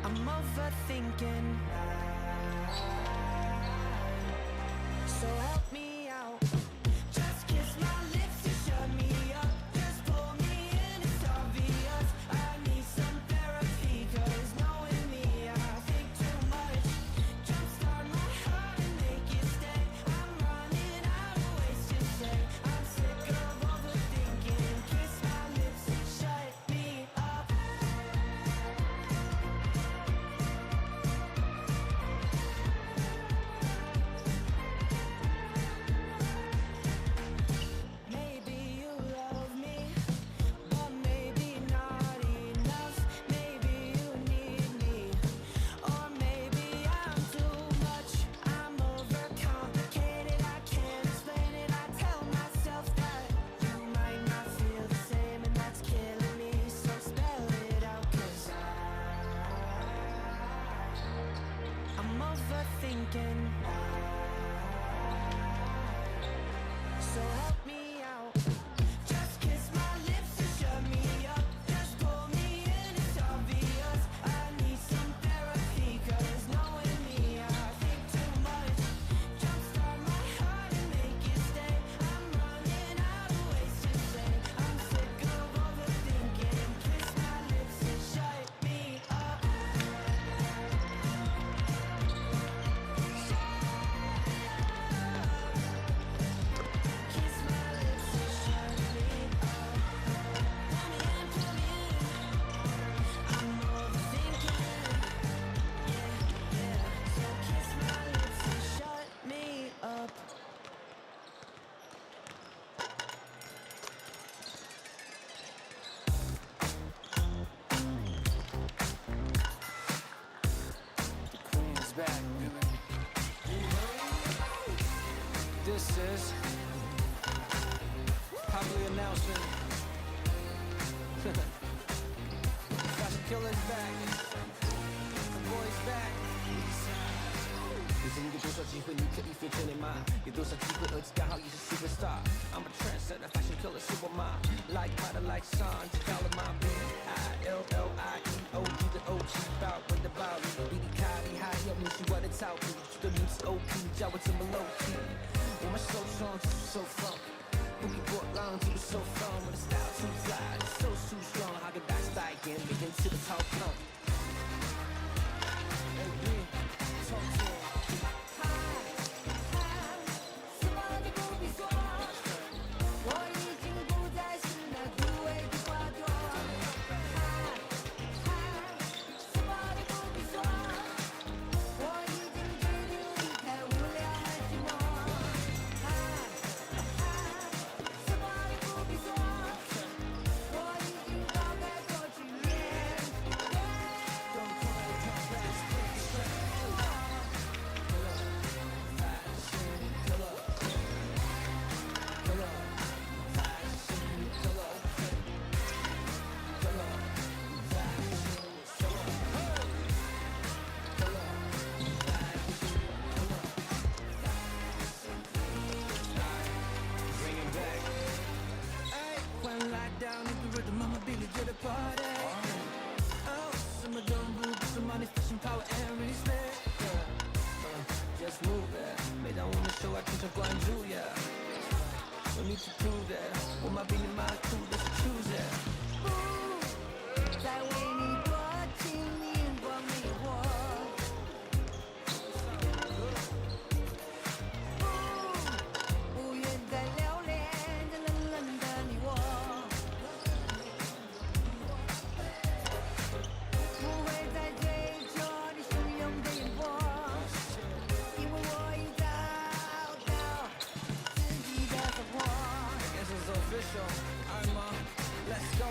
I'm overthinking. So help me out. Just kiss my lips to shut me up. Just pull me in, it's obvious. I need some therapy, cause knowing me, I think too much. Jumpstart my heart and make it stay. I'm running out of ways to say. I'm sick of overthinking. Kiss my lips and shut me up. Maybe you love me, but maybe not enough. Maybe you need me, or maybe I'm too much. I'm overcomplicated, I can't explain it. I tell myself that you might not feel the same, and that's killing me. So spell it out, cause I'm overthinking. So help me out. Just kiss my lips to shut me up. Just pull me in, it's obvious. I need some therapy, cause knowing me, I think too much. Jumpstart my heart and make it stay. I'm running out of ways to say. I'm sick of overthinking. Kiss my lips and shut me up. Kiss my lips and shut me up. Pull me in, pull me in. I'm overthinking. Yeah, yeah. So kiss my lips and shut me up. The queen is back, baby. This is public announcement. Fashion killer's back. The boy's back. 人生有多少机会你可以飞天内吗？有多少机会儿子刚好也是 superstar。I'm a trendsetter, fashion killer 是我妈。Like butter, like sun， 知道了吗 ？B-I-L-L-I-E-O， 你的 O 气爆，我的暴力，比你卡厉害，要你是我的草皮，取个名字 OP， 叫我怎么 low key？ 我们 so strong， 技术 so fun， 不给波浪，技术 so fun， 我的 style too fly， so too strong， how can that style again？ 每天吃的超胖。Hey B， talk to him。什么都不必说，我已经不再是那枯萎的花朵。什么都不必说，我已经决定离开无聊和寂寞。什么都不必说，我已经抛开过去面对。欢迎来到那个热的妈妈比利街的 party。哦，什么都不必说 money fashion power and respect。Just move it， 每当我们 show out， 经常关注 yeah。No need to prove it， 我妈比你妈酷的是 choose it。不再为你多情，眼光迷惑。不愿再留恋这冷冷的你我。不会再追求你汹涌的眼波，因为我已找到自己的生活。Guess it's official. Alright, ma, let's go.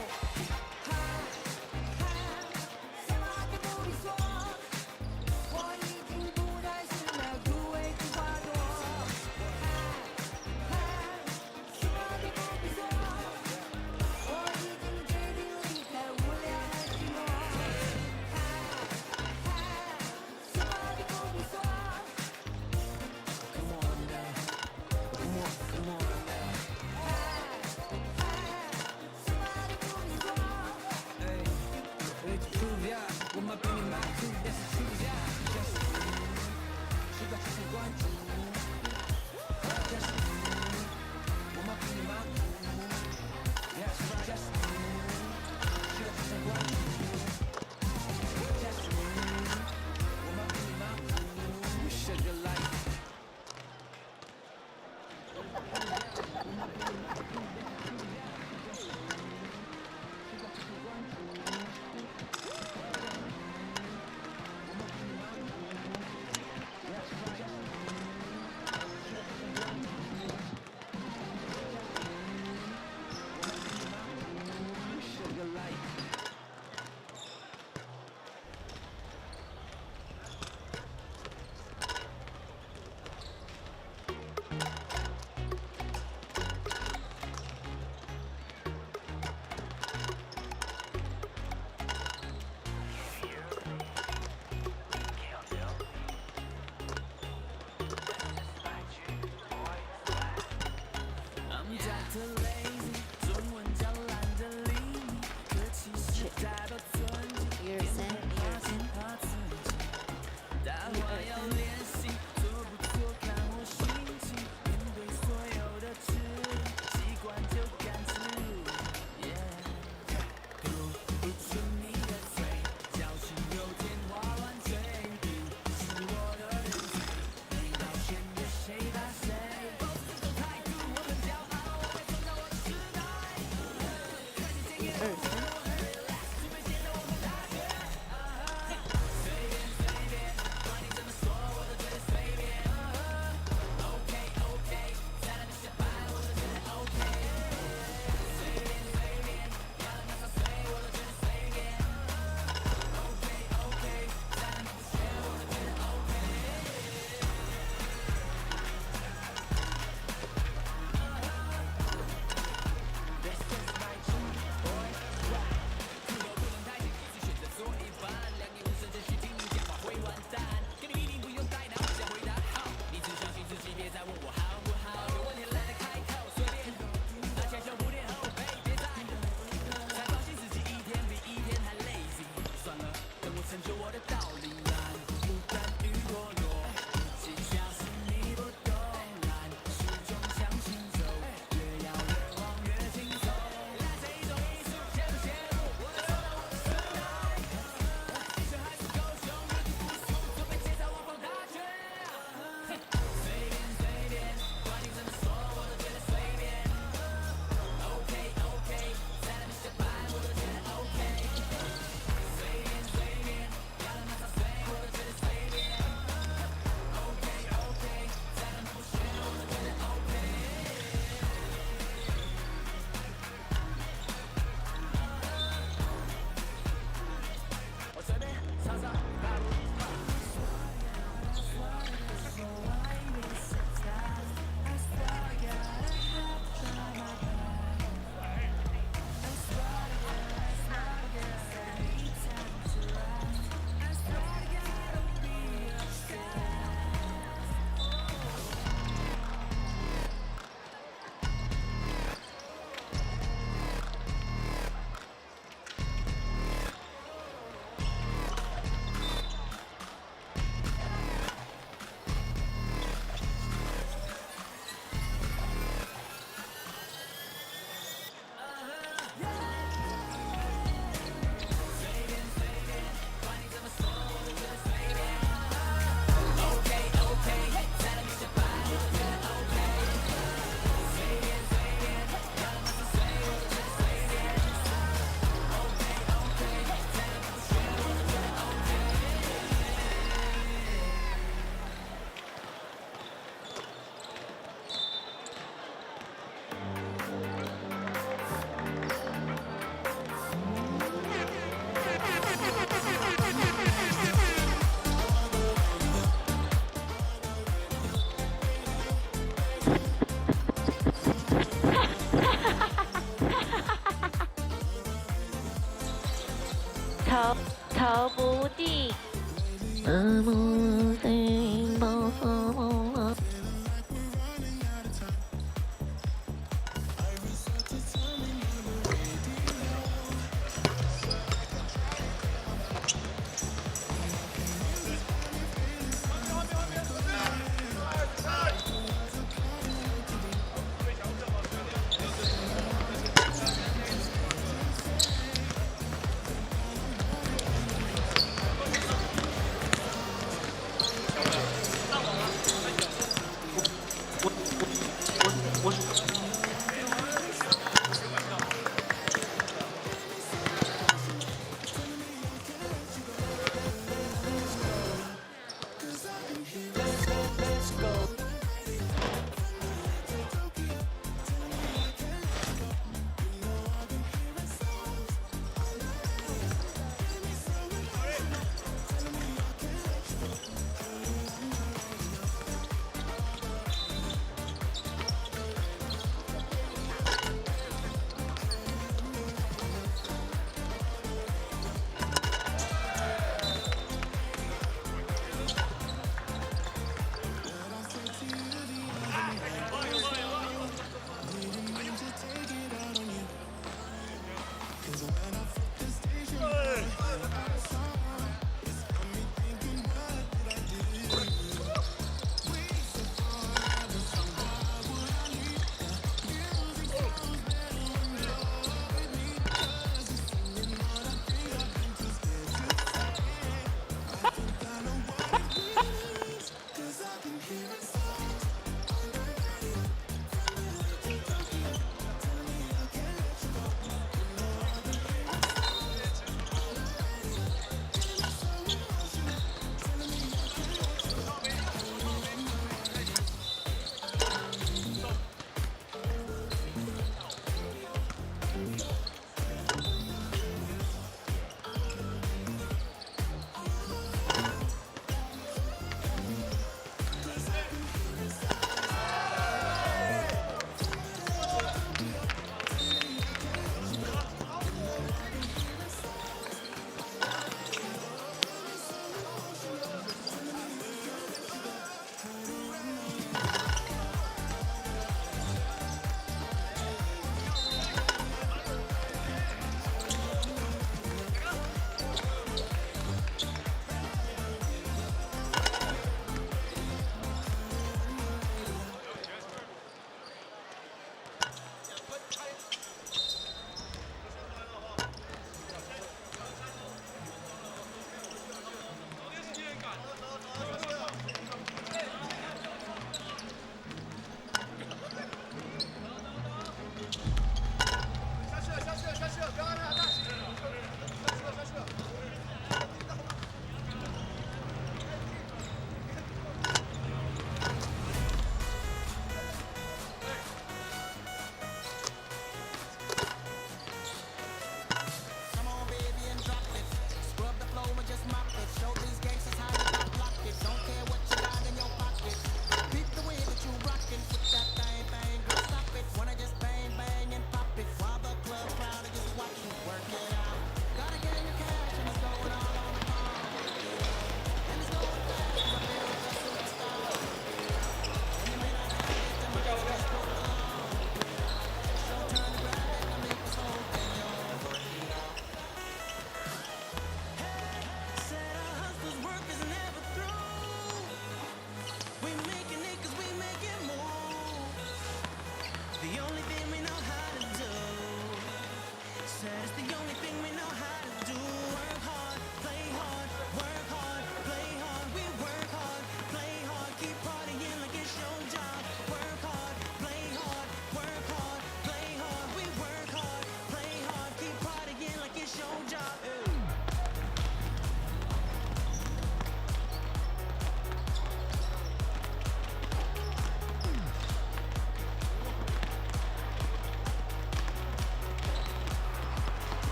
逃不尽。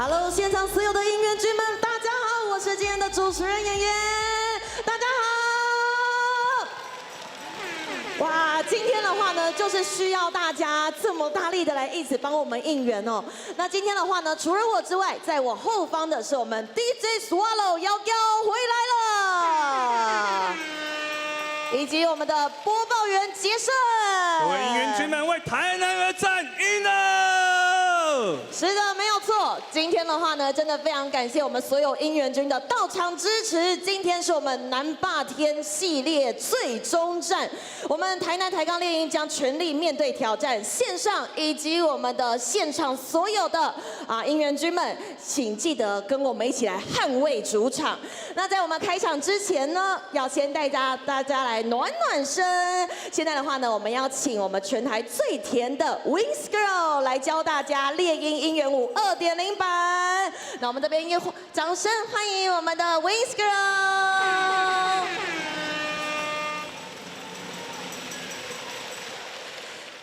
Hello， 现场所有的音乐剧们，大家好，我是今天的主持人妍妍，大家好。哇，今天的话呢，就是需要大家这么大力的来一起帮我们应援哦。那今天的话呢，除了我之外，在我后方的是我们 DJ Swallow 瑶瑶回来了，以及我们的播报员杰胜。各位应援军们为台南而战，赢了！是的，没有错。今天的话呢，真的非常感谢我们所有应援军的到场支持。今天是我们南霸天系列最终战，我们台南台钢猎鹰将全力面对挑战，线上以及我们的现场所有的应援军们，请记得跟我们一起来捍卫主场。那在我们开场之前呢，要先带大家来暖暖身。现在的话呢，我们要请我们全台最甜的 Wings Girl 来教大家猎鹰音源舞2.0版。那我们这边也掌声欢迎我们的 Wings Girl。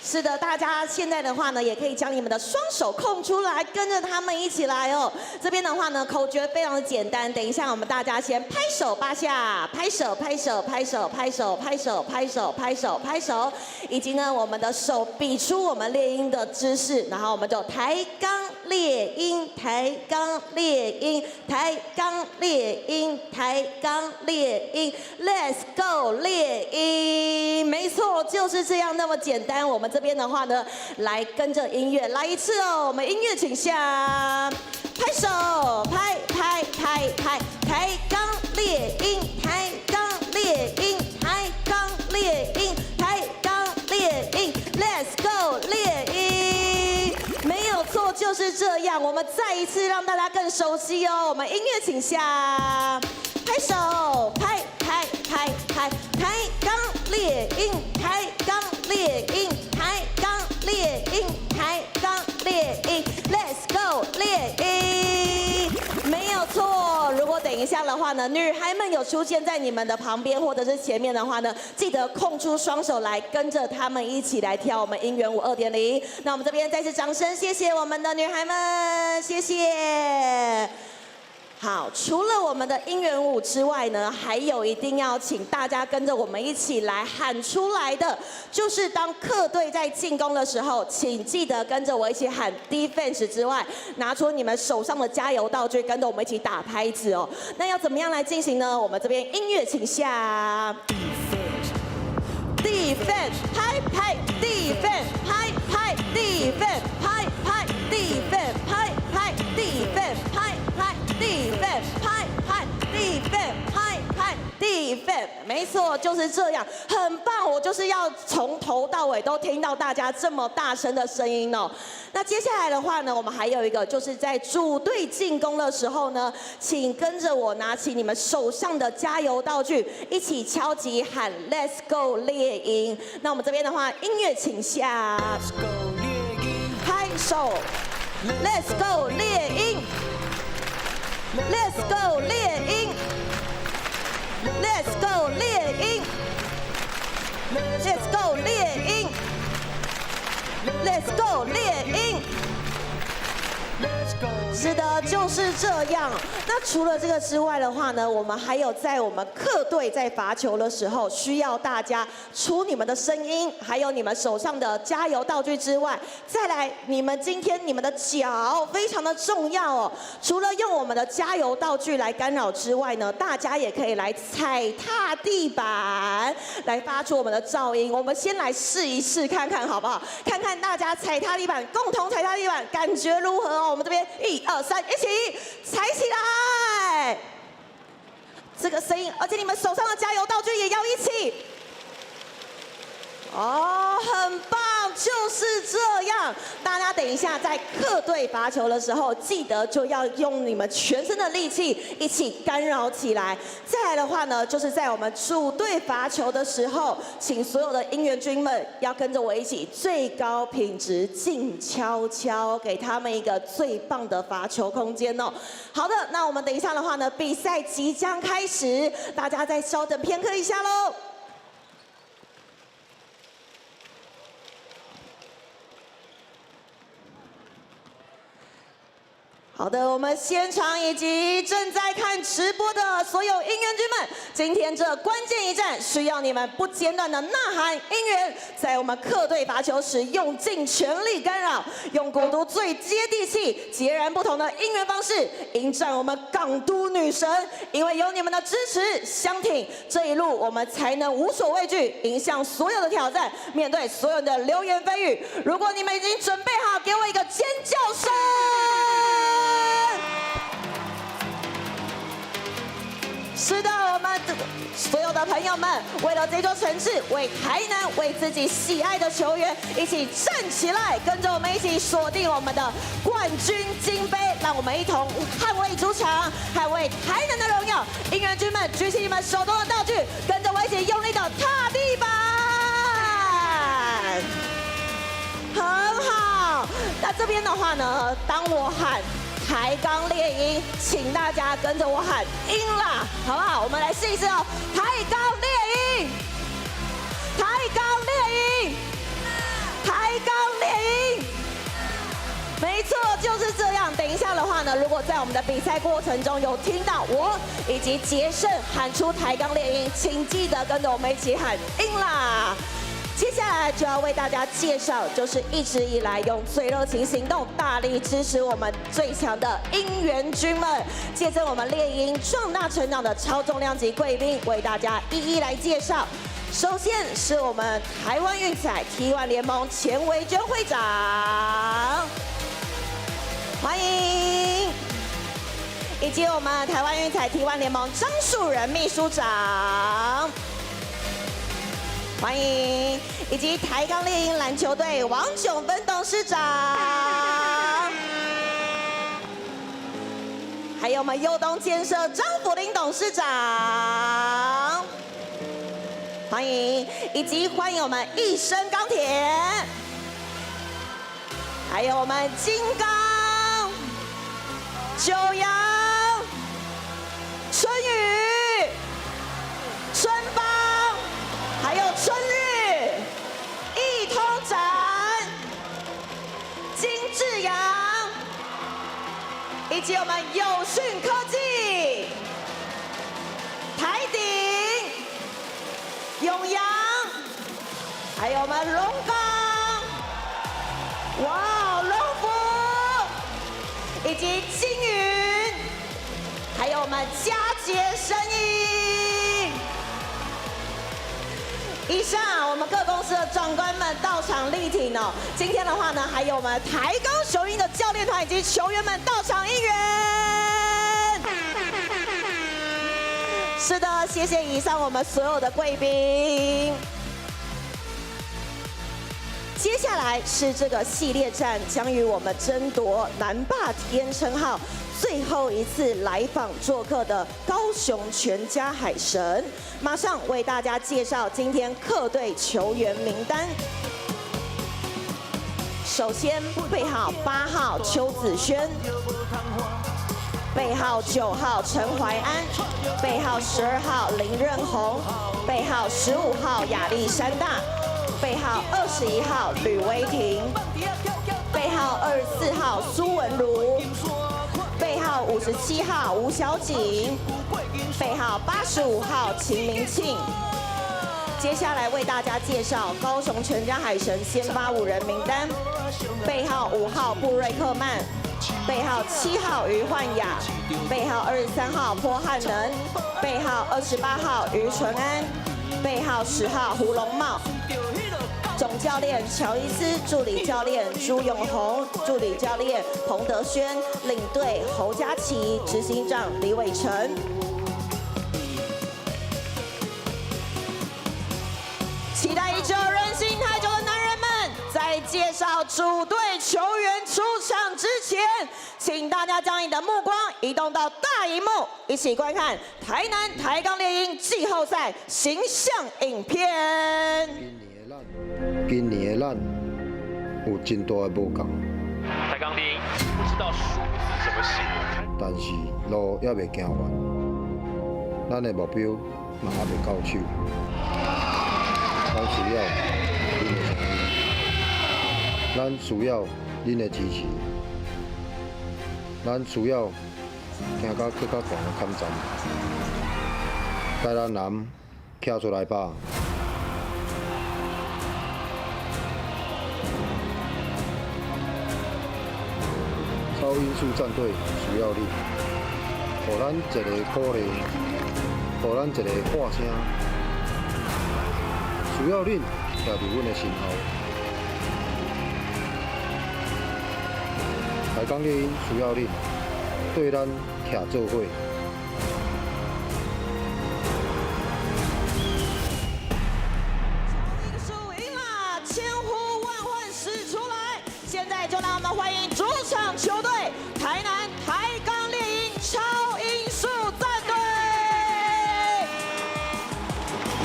是的，大家现在的话呢，也可以将你们的双手空出来，跟着他们一起来哦。这边的话呢，口诀非常的简单。等一下，我们大家先拍手8下，拍手，拍手，拍手，拍手，拍手，拍手，拍手，拍手，以及呢，我们的手比出我们猎鹰的姿势，然后我们就抬杠猎鹰，抬杠猎鹰，抬杠猎鹰，抬杠猎鹰 ，Let's go 猎鹰，没错，就是这样那么简单。我们这边的话呢，来跟着音乐来一次哦。我们音乐请下，拍手，拍拍拍拍，抬杠猎鹰，抬杠猎鹰，抬杠猎鹰，抬杠猎鹰 ，Let's go 猎鹰，没有错，就是这样。我们再一次让大家更熟悉哦。我们音乐请下，拍手，拍拍拍拍，抬杠猎鹰，抬杠猎鹰。抬杠猎鹰，抬杠猎鹰 ，Let's go 猎鹰，没有错。如果等一下的话呢，女孩们有出现在你们的旁边或者是前面的话呢，记得空出双手来，跟着他们一起来跳我们音源舞2.0。那我们这边再次掌声，谢谢我们的女孩们，谢谢。好，除了我们的音源舞之外呢，还有一定要请大家跟着我们一起来喊出来的，就是当客队在进攻的时候，请记得跟着我一起喊 defense 之外，拿出你们手上的加油道具，跟着我们一起打拍子哦。那要怎么样来进行呢？我们这边音乐请下 defense 拍拍 defense 拍拍 defense 拍拍 defense 拍拍 defense 拍拍 defense 拍拍 defense 拍拍 defense， 没错，就是这样，很棒。我就是要从头到尾都听到大家这么大声的声音哦。那接下来的话呢，我们还有一个，就是在主队进攻的时候呢，请跟着我拿起你们手上的加油道具，一起敲击喊 Let's go 猎鹰。那我们这边的话，音乐请下， Let's go 猎鹰，拍手 ，Let's go 猎鹰 ，Let's go 猎鹰 ，Let's go 猎鹰 ，Let's go 猎鹰 ，Let's go 猎鹰。是的，就是这样。那除了这个之外的话呢，我们还有在我们客队在罚球的时候，需要大家出你们的声音，还有你们手上的加油道具之外，再来，你们今天你们的脚非常的重要哦。除了用我们的加油道具来干扰之外呢，大家也可以来踩踏地板，来发出我们的噪音。我们先来试一试看看好不好？看看大家踩踏地板，共同踩踏地板，感觉如何哦？我们这边1、2、3，一起踩起来！这个声音，而且你们手上的加油道具也要一起。哦，很棒，就是这样。大家等一下在客队罚球的时候，记得就要用你们全身的力气一起干扰起来。再来的话呢，就是在我们主队罚球的时候，请所有的应援军们要跟着我一起最高品质静悄悄，给他们一个最棒的罚球空间哦。好的，那我们等一下的话呢，比赛即将开始，大家再稍等片刻一下喽。好的，我们现场以及正在看直播的所有应援军们，今天这关键一战需要你们不间断的呐喊应援，在我们客队罚球时用尽全力干扰，用国都最接地气、截然不同的应援方式迎战我们港都女神。因为有你们的支持相挺，这一路我们才能无所畏惧，迎向所有的挑战，面对所有的流言蜚语。如果你们已经准备好，给我一个尖叫声！是的，我们所有的朋友们，为了这座城市，为台南，为自己喜爱的球员，一起站起来，跟着我们一起锁定我们的冠军金杯，让我们一同捍卫主场，捍卫台南的荣耀。应援军们，举起你们手中的道具，跟着我一起用力的踏地板。很好，那这边的话呢，当我喊抬杠猎鹰，请大家跟着我喊鹰啦，好不好？我们来试一试哦，抬杠猎鹰，抬杠猎鹰，抬杠猎鹰，没错，就是这样。等一下的话呢，如果在我们的比赛过程中有听到我以及杰胜喊出抬杠猎鹰，请记得跟着我们一起喊鹰啦。接下来就要为大家介绍，就是一直以来用最热情行动大力支持我们最强的应援军们，见证我们猎鹰壮大成长的超重量级贵宾，为大家一一来介绍。首先是我们台湾运彩 T1 联盟钱维娟会长，欢迎，以及我们台湾运彩 T1 联盟张树人秘书长。欢迎，以及台钢猎鹰篮球队王炯芬董事长，还有我们佑东建设张福林董事长，欢迎，以及欢迎我们一生钢铁，还有我们金刚、九阳、春雨、春芳。还有春日、一通展、金志扬，以及我们友讯科技、台鼎、永阳，还有我们龙岗，哇，龙福，以及金云，还有我们佳杰生意。以上我们各公司的长官们到场力挺哦。今天的话呢，还有我们台高雄鹰的教练团以及球员们到场应援。是的，谢谢以上我们所有的贵宾。接下来是这个系列战将与我们争夺南霸天称号最后一次来访做客的高雄全家海神，马上为大家介绍今天客队球员名单。首先背号8号邱子轩，背号9号陈怀安，背号12号林任宏，背号15号亚历山大，背号21号吕威霆，背号24号苏文如，背号57号吴小景，背号85号秦明庆。接下来为大家介绍高雄全家海神先发5人名单：背号5号布瑞克曼，背号7号于焕雅，背号23号坡汉能，背号28号于纯安，背号10号胡龙茂。总教练乔伊斯，助理教练朱永宏，助理教练彭德轩，领队侯佳琪，执行长李伟成。期待已久、人心太久的男人们，在介绍主队球员出场之前，请大家将你的目光移动到大荧幕，一起观看台南台钢猎鹰季后赛形象影片。今年的咱有真大的无同，台钢猎鹰不知道输是怎么形容，但是路也未行完，咱的目标嘛还未到手，咱需要恁的诚意，咱需要恁的支持，咱需要行到更较悬的坎站，台南男徛出来吧。超音速战队需要你，互咱一个鼓励，互咱一个喊声，需要恁徛伫阮的身后。台港猎鹰需要恁，对咱徛做伙。英输赢啦，千呼万唤始出来。现在就让我们欢迎主场球队台南台钢猎鹰超音速战队。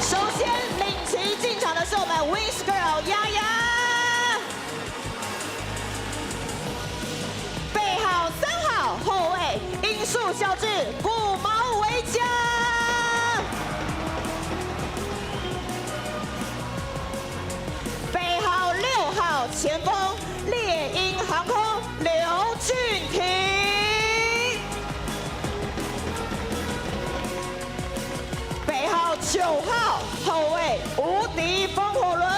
首先领旗进场的是我们 Wings Girl 丫丫，背号3号后卫音速小智顾毛维佳。背号6号前锋猎鹰航空刘俊廷，背号9号后卫无敌风火轮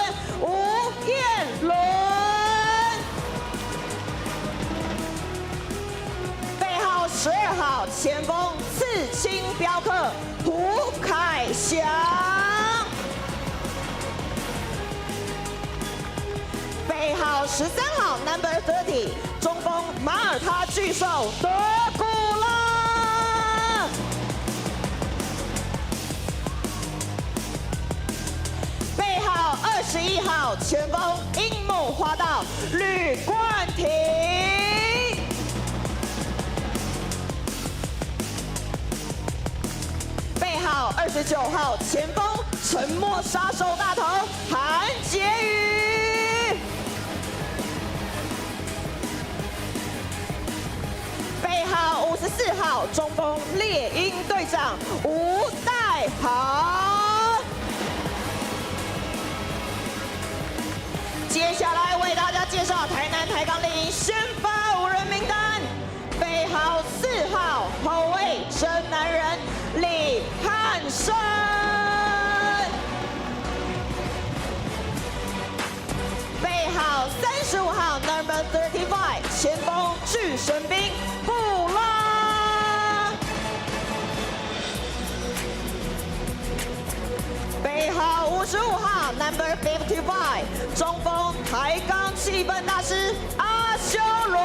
吴彦伦，背号12号前锋刺青镖客胡凯翔。背号13号 Number 30中锋马耳他巨兽德古拉，背号21号前锋樱木花道吕冠廷，背号29号前锋沉默杀手大头韩杰宇，背号54号中锋猎鹰队长吴代豪。接下来为大家介绍台南台钢猎鹰先发5人名单，背号4号后卫真男人李汉生，背号35号 Number 35前锋巨神兵布拉，背号55号 Number 55中锋台钢气氛大师阿修罗，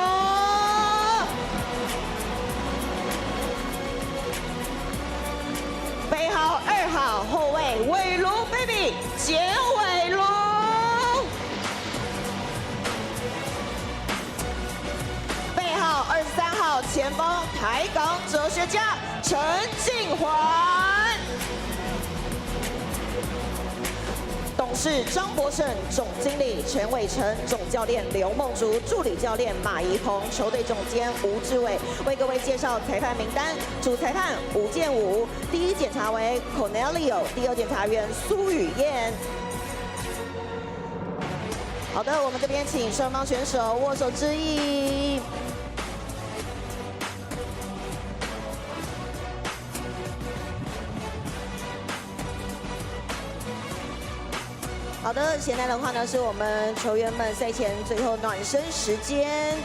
背号2号后卫伟卢 baby 简伟卢，背号23号前锋台港哲学家陈静环，董事张博胜，总经理陈伟成，总教练刘梦竹，助理教练马怡鹏，球队总监吴志伟。为各位介绍裁判名单：主裁判吴建武，第一检察为 Cornelio， 第二检察员苏雨燕。好的，我们这边请双方选手握手致意。好的，现在的话呢，是我们球员们赛前最后暖身时间。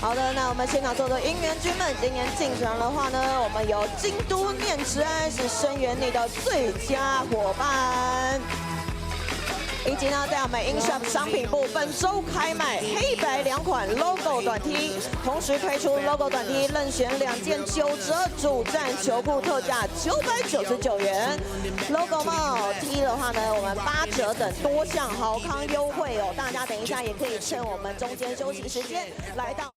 好的，那我们现场所有的应援军们，今年进场的话呢，我们有京都念慈庵是声援你的最佳伙伴，以及呢，在我们 InShop 商品部本周开卖黑白2款 logo 短 T， 同时推出 logo 短 T 任选2件9折主战球裤特价999元 ，logo 帽 T 的话呢，我们8折等多项好康优惠哦，大家等一下也可以趁我们中间休息时间来到。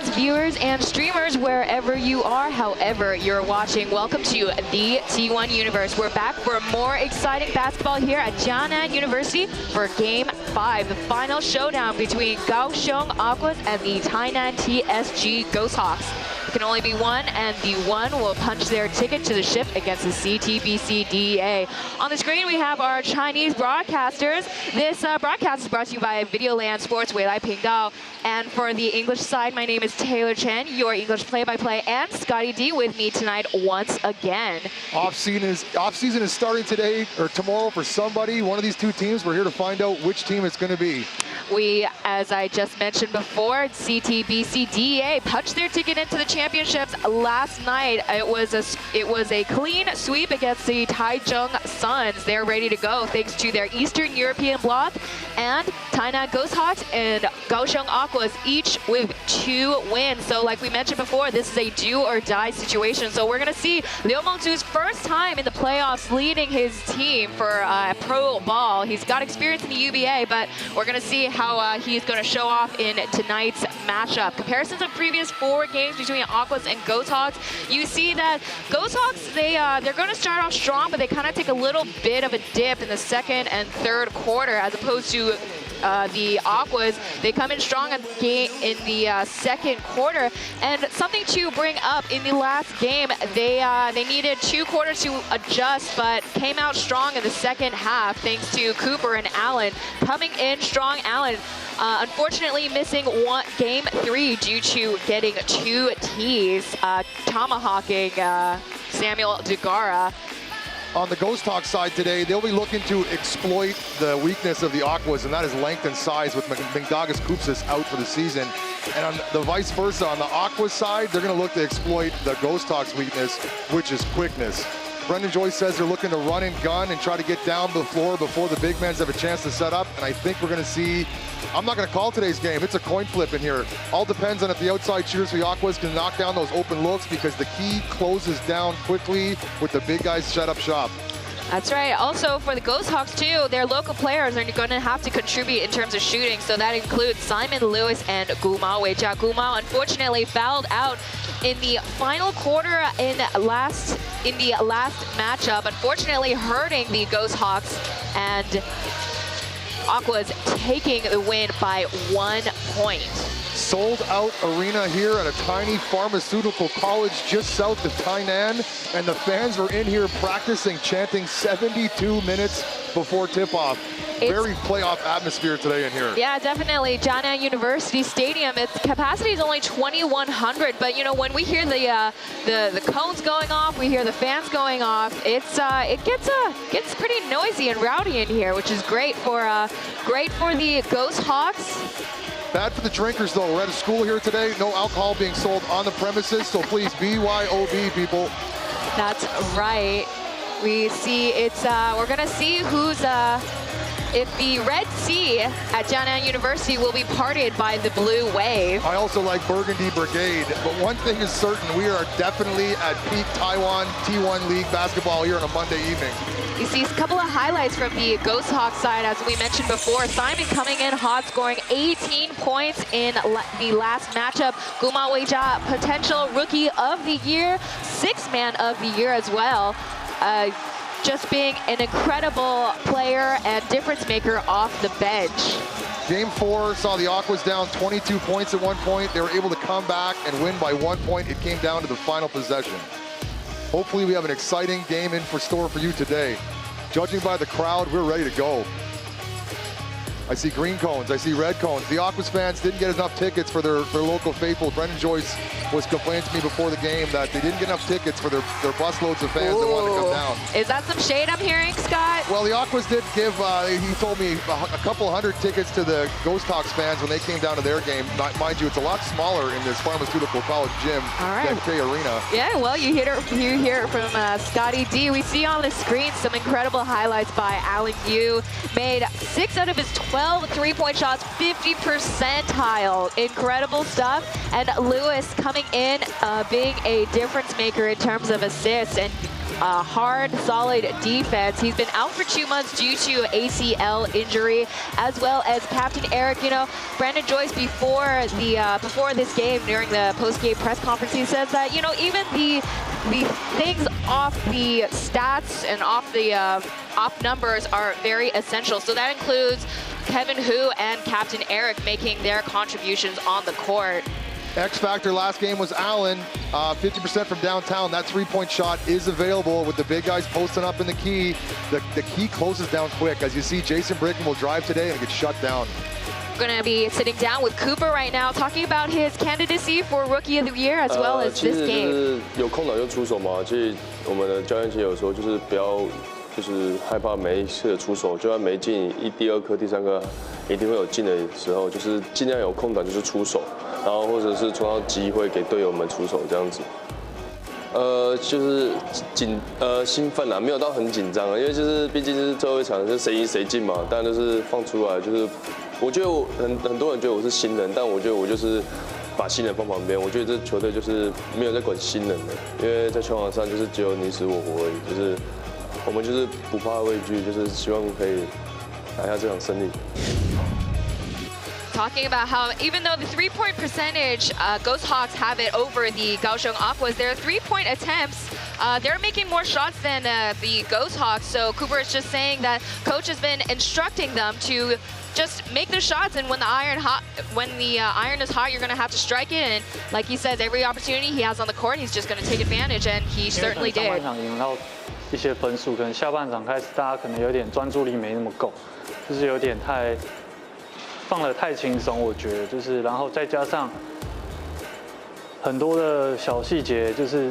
fans, viewers, and streamers wherever you are, however you're watching. Welcome to the T1 Universe. We're back for more exciting basketball here at Tainan University for Game 5, the final showdown between Kaohsiung Aquas and the Tainan TSG Ghosthawks. It can only be one, and the one will punch their ticket to the ship against the CTBC DEA. On the screen, we have our Chinese broadcasters. This broadcast is brought to you by Videoland Sports, Weilai Pingdao. And for the English side, my name is Taylor Chen, your English play-by-play, and Scotty D with me tonight once again. Off-season is starting today or tomorrow for somebody. One of these two teams. We're here to find out which team it's going to be. We, as I just mentioned before, CTBC DEA punched their ticket into the championships last night. It was a clean sweep against the Taichung Suns. They're ready to go thanks to their Eastern European bloc, and Tainan Ghosthawks and Kaohsiung Aquas each with 2 wins. So like we mentioned before, this is a do or die situation. So we're going to see Liu Mengzu's first time in the playoffs leading his team for pro ball. He's got experience in the UBA, but we're going to see how he's going to show off in tonight's matchup. Comparisons of previous 4 games between Aquas and Ghosthawks, you see that Ghosthawks, they're going to start off strong, but they kind of take a little bit of a dip in the second and third quarter, as opposed to the Aquas. They come in strong in the second quarter. And something to bring up, in the last game, they needed 2 quarters to adjust, but came out strong in the second half thanks to Cooper and Allen. Coming in strong, Allen unfortunately missing game 3 due to getting 2 tees, tomahawking Samuel Dugara. On the Ghosthawks side today, they'll be looking to exploit the weakness of the Aquas, and that is length and size, with Mingdagas Koopsis out for the season. And on the vice versa, on the Aquas side, they're going to look to exploit the Ghosthawks' weakness, which is quickness. Brendan Joyce says they're looking to run and gun and try to get down the floor before the big men have a chance to set up. And I think we're going to see, I'm not going to call today's game, it's a coin flip in here. All depends on if the outside shooters for the Aquas can knock down those open looks, because the key closes down quickly with the big guys set up shop. That's right. Also, for the Ghosthawks, too, their local players are going to have to contribute in terms of shooting. So that includes Simon Lewis and Gumao Weijia. Gumao, unfortunately, fouled out in the final quarter in the last matchup, unfortunately hurting the Ghosthawks, and Aquas taking the win by 1 point. Sold out arena here at a tiny pharmaceutical college just south of Tainan, and the fans were in here practicing, chanting 72 minutes before tip-off. Very playoff atmosphere today in here. Yeah, definitely. Tainan University Stadium, its capacity is only 2,100, but you know, when we hear the cones going off, we hear the fans going off, it gets pretty noisy and rowdy in here, which is great for the Ghosthawks. Bad for the drinkers, though. We're at a school here today. No alcohol being sold on the premises, so please, BYOB, people. That's right. We see we're going to see who's, if the Red Sea at Tainan University will be parted by the Blue Wave. I also like Burgundy Brigade, but one thing is certain, we are definitely at peak Taiwan T1 League basketball here on a Monday evening. You see a couple of highlights from the Ghosthawks side, as we mentioned before. Simon coming in hot, scoring 18 points in the last matchup. Gumao Weijia, potential Rookie of the Year, 6th Man of the Year as well. Just being an incredible player and difference maker off the bench. Game 4 saw the Aquas down 22 points at one point. They were able to come back and win by 1 point. It came down to the final possession. Hopefully we have an exciting game in store for you today. Judging by the crowd, we're ready to go. I see green cones, I see red cones. The Aquas fans didn't get enough tickets for their local faithful. Brendan Joyce was complaining to me before the game that they didn't get enough tickets for their busloads of fans that wanted to come down. Is that some shade I'm hearing, Scott? Well, the Aquas did give, he told me, a couple hundred tickets to the Ghosthawks fans when they came down to their game. Mind you, it's a lot smaller in this pharmaceutical college gym than K Arena. Yeah, well, you hear it from Scotty D. We see on the screen some incredible highlights by Allen Yu. Made 6 out of his 12 3-point shots, 50 percentile. Incredible stuff. And Lewis coming in, being a difference maker in terms of assists, and hard, solid defense. He's been out for 2 months due to ACL injury, as well as Captain Eric. You know, Brandon Joyce before this game, during the post-game press conference, he says that, you know, even the things off the stats and off the off numbers are very essential. So that includes Kevin Hu and Captain Eric making their contributions on the court. X factor last game was Allen, 50% from downtown. That three-point shot is available with the big guys posting up in the key. The key closes down quick. As you see, Jason Brickman will drive today and get shut down. We're going to be sitting down with Cooper right now, talking about his candidacy for Rookie of the Year as well as this game. 有空档就出手嘛，其实我们的教练其实有时候就是不要就是害怕每一次的出手，就算没进第二颗、第三颗一定会有进的时候，就是尽量有空档就是出手。 然后或者是创造机会给队友们出手这样子，就是兴奋啦，没有到很紧张啊，因为就是毕竟是最后一场，就谁赢谁进嘛，当然就是放出来，就是我觉得很多人觉得我是新人，但我觉得我就是把新人放旁边，我觉得这球队就是没有在管新人的，因为在球场上就是只有你死我活而已，就是我们就是不怕畏惧，就是希望可以拿下这场胜利。 Talking about how even though the three-point percentage, Ghosthawks have it over the Kaohsiung Aquas, their three-point attempts, they're making more shots than the Ghosthawks. So Cooper is just saying that coach has been instructing them to just make the shots, and when the iron is hot, you're going to have to strike it. And like he says, every opportunity he has on the court, he's just going to take advantage, and he certainly did. 上半场赢到一些分数，可能下半场开始大家可能有点专注力没那么够，就是有点太。 放得太轻松，我觉得就是，然后再加上很多的小细节，就是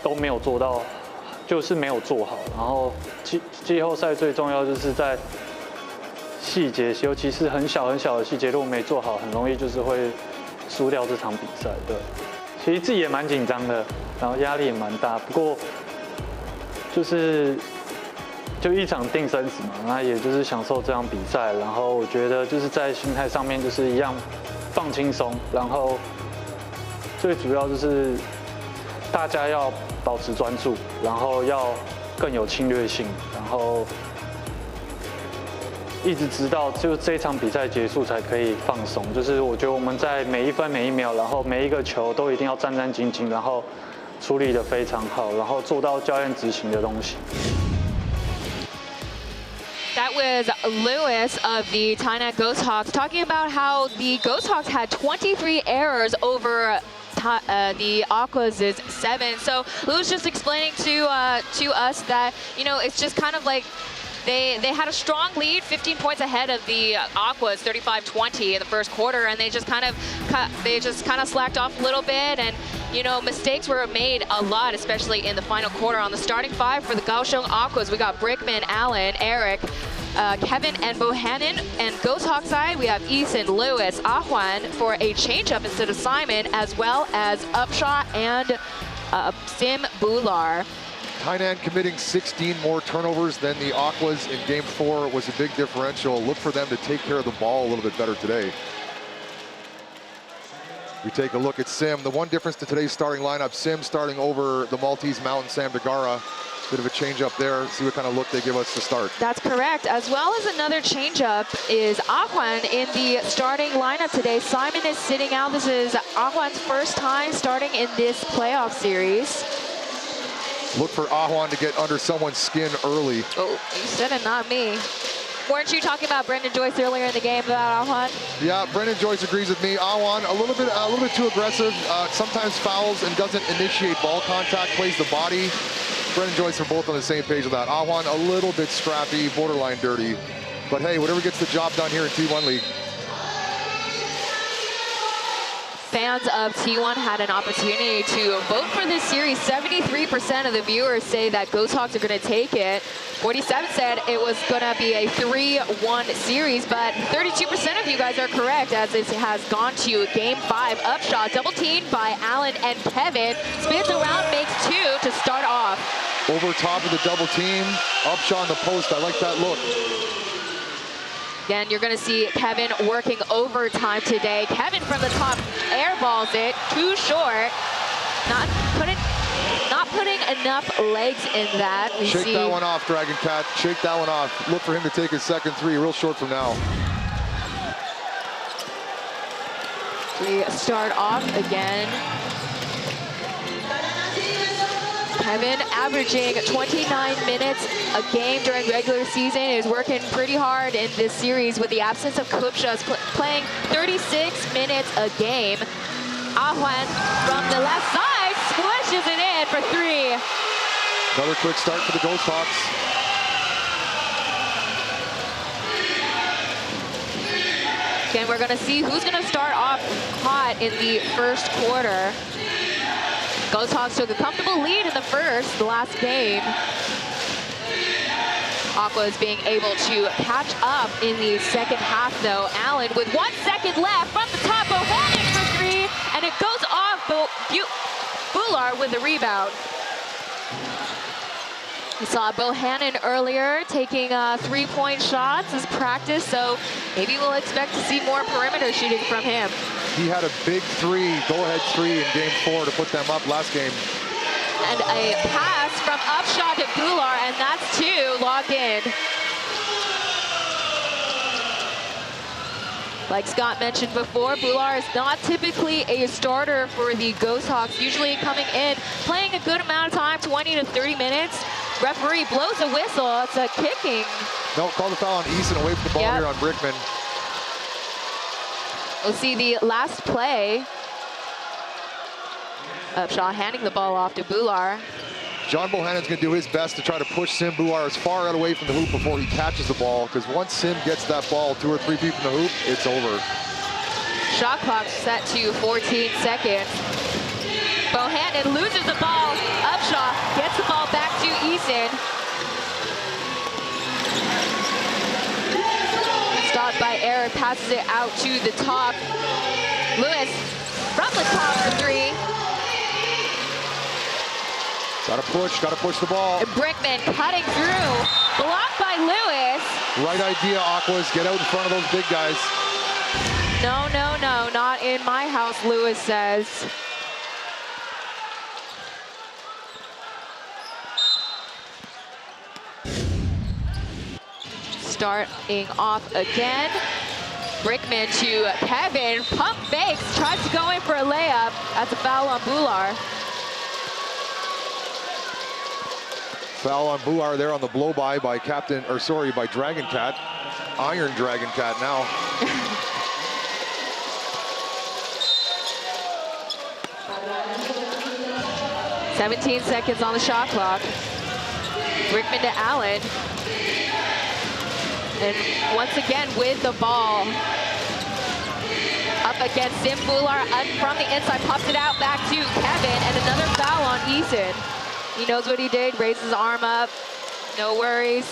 都没有做到，就是没有做好。然后季后赛最重要就是在细节，尤其是很小的细节，如果没做好，很容易就是会输掉这场比赛。对，其实自己也蛮紧张的，然后压力也蛮大。不过就一场定生死嘛，那也就是享受这场比赛。然后我觉得就是在心态上面就是一样放轻松，然后最主要就是大家要保持专注，然后要更有侵略性，然后一直直到就这场比赛结束才可以放松。就是我觉得我们在每一分每一秒，然后每一个球都一定要战战兢兢，然后处理得非常好，然后做到教练执行的东西。 That was Lewis of the Tainan Ghosthawks talking about how the Ghosthawks had 23 errors over the Aquas' 7. So Lewis just explaining to us that, you know, it's just kind of like they had a strong lead, 15 points ahead of the Aquas, 35-20 in the first quarter, and they just kind of slacked off a little bit, and you know, mistakes were made a lot, especially in the final quarter. On the starting five for the Kaohsiung Aquas, we got Brickman, Allen, Eric, Kevin, and Bohannon. And Ghosthawks side, we have Eason, Lewis, Ahwan for a changeup instead of Simon, as well as Upshot and Sim Bular. Tainan committing 16 more turnovers than the Aquas in Game 4 was a big differential. Look for them to take care of the ball a little bit better today. We take a look at Sim. The one difference to today's starting lineup, Sim starting over the Maltese Mountain Sam Degara. Bit of a change up there. See what kind of look they give us to start. That's correct. As well as another change up is Ahwan in the starting lineup today. Simon is sitting out. This is Ahwan's first time starting in this playoff series. Look for Ahwan to get under someone's skin early. Oh, you said it, not me. Weren't you talking about Brendan Joyce earlier in the game about Ahwan? Yeah, Brendan Joyce agrees with me. Ahwan a little bit too aggressive. Sometimes fouls and doesn't initiate ball contact. Plays the body. Brendan Joyce are both on the same page with that. Ahwan a little bit scrappy, borderline dirty. But hey, whatever gets the job done here in T1 League. Fans of T1 had an opportunity to vote for this series. 73% of the viewers say that Ghosthawks are going to take it. 47 said it was going to be a 3-1 series, but 32% of you guys are correct, as it has gone to Game 5. Upshot, double teamed by Allen and Kevin. Spins around, makes two to start off. Over top of the double team, Upshot on the post. I like that look. Again, you're going to see Kevin working overtime today. Kevin from the top airballs it, too short. Not putting enough legs in that. We Shake see that one off, Dragon Cat. Shake that one off. Look for him to take his second three real short from now. we start off again. Kevin averaging 29 minutes a game during regular season, is working pretty hard in this series with the absence of Kupcha, playing 36 minutes a game. Ahuan from the left side swishes it in for three. Another quick start for the Ghosthawks. Again, we're gonna see who's gonna start off hot in the first quarter. Ghosthawks took a comfortable lead in the last game. Aquas being able to catch up in the second half though. Allen with 1 second left from the top, Bohannon for three, and it goes off. Bular with the rebound. We saw Bohannon earlier taking 3-point shots as practice, so maybe we'll expect to see more perimeter shooting from him. He had a big three, go-ahead three in game 4 to put them up last game. And a pass from Upshot to Bular, and that's two, log in. Like Scott mentioned before, Bular is not typically a starter for the Ghosthawks, usually coming in, playing a good amount of time, 20 to 30 minutes. Referee blows a whistle, it's a kicking. No, call the foul on Easton, away from the ball here on Brickman. We'll see the last play. Upshaw handing the ball off to Bular. John Bohannon's going to do his best to try to push Sim Bular as far out away from the hoop before he catches the ball, because once Sim gets that ball 2 or 3 feet from the hoop, it's over. Shot clock set to 14 seconds. Bohannon loses the ball. Upshaw gets the ball back to Eason. Stopped by Eric, passes it out to the top. Lewis from the top for three. Gotta push the ball. And Brickman cutting through, blocked by Lewis. Right idea, Aquas, get out in front of those big guys. No, no, no, not in my house, Lewis says. Starting off again. Brickman to Kevin, pump fakes, tries to go in for a layup. That's a foul on Bular. Foul on Bular there on the blow-by by by Dragon Cat. Iron Dragon Cat now. "17 seconds on the shot clock. Brickman to Allen. And once again with the ball. Up against Sim Bular from the inside, pops it out back to Kevin, and another foul on Eason. He knows what he did, raised his arm up, no worries.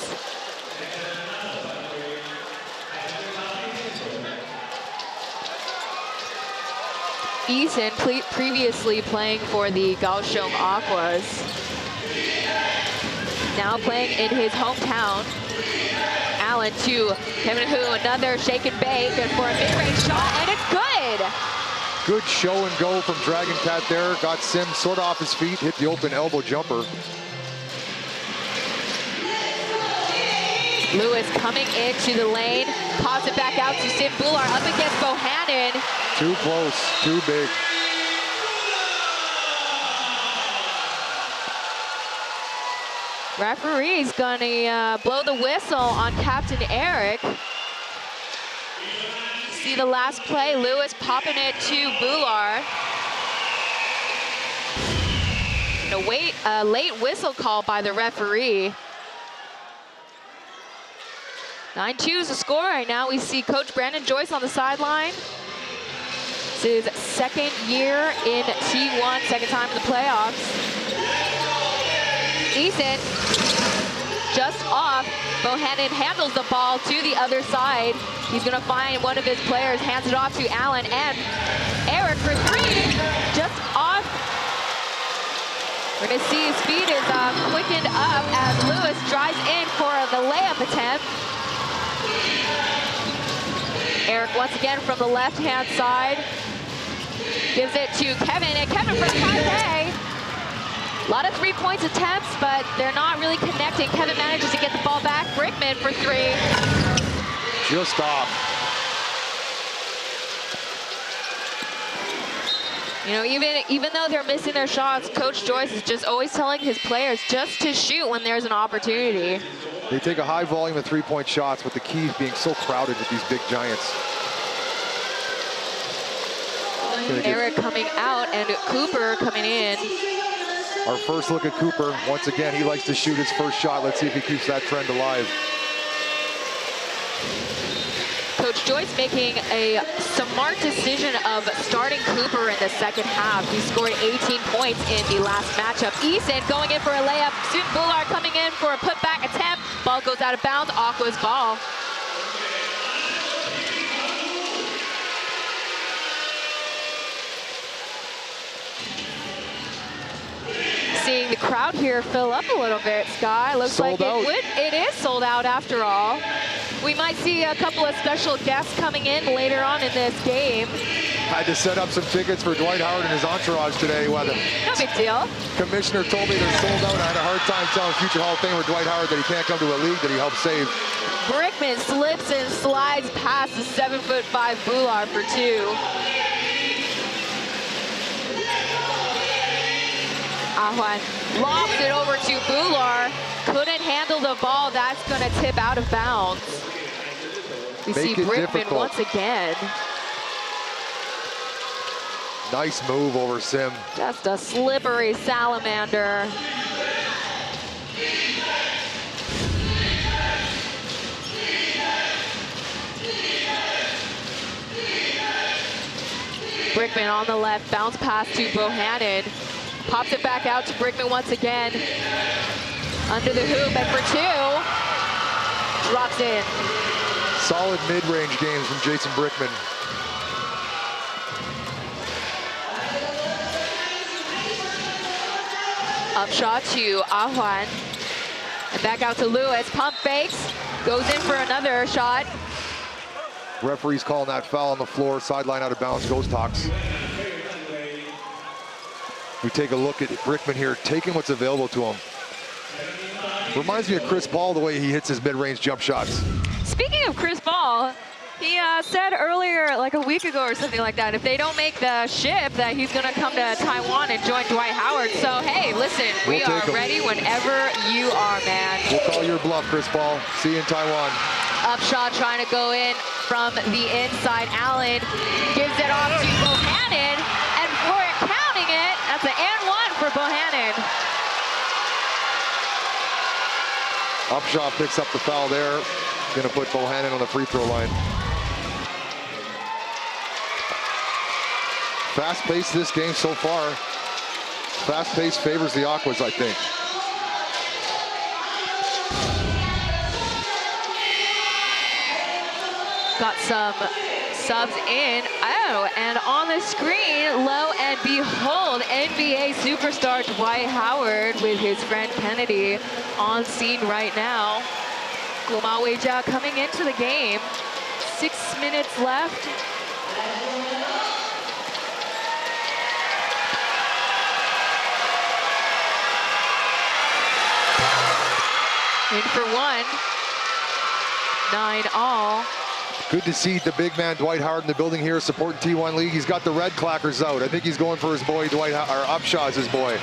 Eason previously playing for the Kaohsiung Aquas. Now playing in his hometown. Allen to Kevin Hu, another shake and bake, and for a mid-range shot, and it's good! Good show and go from Dragon Cat there. Got Sim sort of off his feet, hit the open elbow jumper. Lewis coming into the lane, pops it back out to Sim Bular, up against Bohannon. Too close, too big. Referee's gonna blow the whistle on Captain Eric. See the last play, Lewis popping it to Bular. And a late whistle call by the referee. 9-2 is the score right now. We see Coach Brandon Joyce on the sideline. This is second year in T1, second time in the playoffs. Eason just off. Bohannon handles the ball to the other side. He's gonna find one of his players, hands it off to Allen, and Eric for three, just off. We're gonna see his speed is quickened up as Lewis drives in for the layup attempt. Eric once again from the left-hand side. Gives it to Kevin, and Kevin from 5A. A lot of 3-point attempts, but they're not really connecting. Kevin manages to get the ball back. Brickman for 3. Just off. You know, even though they're missing their shots, Coach Joyce is just always telling his players just to shoot when there's an opportunity. They take a high volume of 3-point shots, with the key being so crowded with these big giants. Eric coming out and Cooper coming in. Our first look at Cooper. Once again, he likes to shoot his first shot. Let's see if he keeps that trend alive. Coach Joyce making a smart decision of starting Cooper in the second half. He scored 18 points in the last matchup. Eason going in for a layup. Soon Bullard coming in for a putback attempt. Ball goes out of bounds. Aqua's ball. Seeing the crowd here fill up a little bit, Sky. Looks like it is sold out after all. We might see a couple of special guests coming in later on in this game. Had to set up some tickets for Dwight Howard and his entourage today. Well, no big deal. Commissioner told me they're sold out. I had a hard time telling future Hall of Famer Dwight Howard that he can't come to a league that he helped save. Brickman slips and slides past the 7'5" Bullard for 2. Ahuan lobs it over to Bullard. Couldn't handle the ball. That's going to tip out of bounds. We see Brickman once again. Nice move over Sim. Just a slippery salamander. Brickman on the left, bounce pass to Bohannon. Pops it back out to Brickman once again. Under the hoop, and for 2. Drops in. Solid mid-range games from Jason Brickman. Up shot to Ahuan. And back out to Lewis. Pump fakes. Goes in for another shot. Referee's calling that foul on the floor. Sideline out of bounds. Ghosthawks. We take a look at Brickman here, taking what's available to him. Reminds me of Chris Paul, the way he hits his mid-range jump shots. Speaking of Chris Paul, he said earlier, like a week ago or something like that, if they don't make the ship, that he's going to come to Taiwan and join Dwight Howard. So, hey, listen, we are ready whenever you are, man. We'll call your bluff, Chris Paul. See you in Taiwan. Upshot trying to go in from the inside. Allen gives it off to Bohannon, and we're counting it. That's an and 1 for Bohannon. Upshot picks up the foul there. Going to put Bohannon on the free throw line. Fast pace this game so far. Fast pace favors the Aquas, I think. Got some subs in. Oh, and on the screen, lo and behold, NBA superstar Dwight Howard with his friend Kennedy on scene right now. Guma Weijia coming into the game. 6 minutes left. In for 1. 9 all. Good to see the big man Dwight Howard in the building here supporting T1 League. He's got the red clackers out. I think he's going for his boy Dwight, or Upshaw's his boy.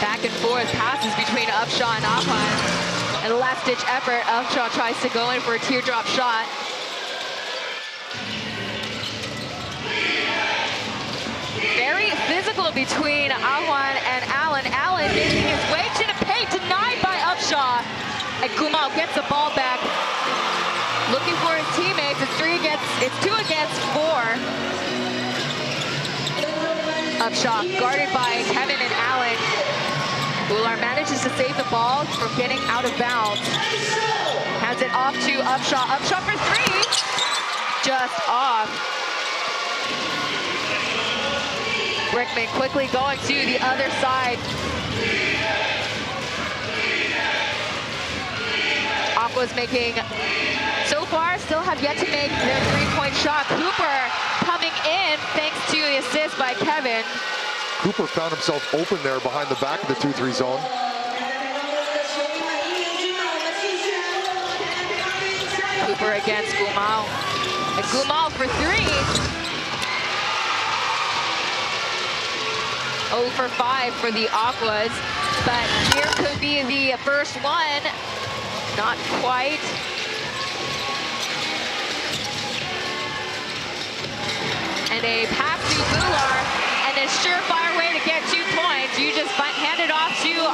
Back and forth passes between Upshaw and Ahuan. And last-ditch effort, Upshaw tries to go in for a teardrop shot. Very physical between Ahuan and Allen. Allen making his way to the paint, denied by Upshaw. And Gumao gets the ball back. Looking for his teammates. It's 2 against 4. Upshaw guarded by Kevin and Allen. Bullard manages to save the ball from getting out of bounds. Hands it off to Upshaw. Upshaw for 3. Just off. Brickman quickly going to the other side. Aquas making, so far, still have yet to make their 3-point shot. Cooper coming in thanks to the assist by Kevin. Cooper found himself open there behind the back of the 2-3 zone. Cooper against Gumao. And Gumao for 3. 0 for 5 for the Aquas. But here could be the first one. Not quite. And a pass to Bular, and a surefire way to get 2 points. You just hand it off to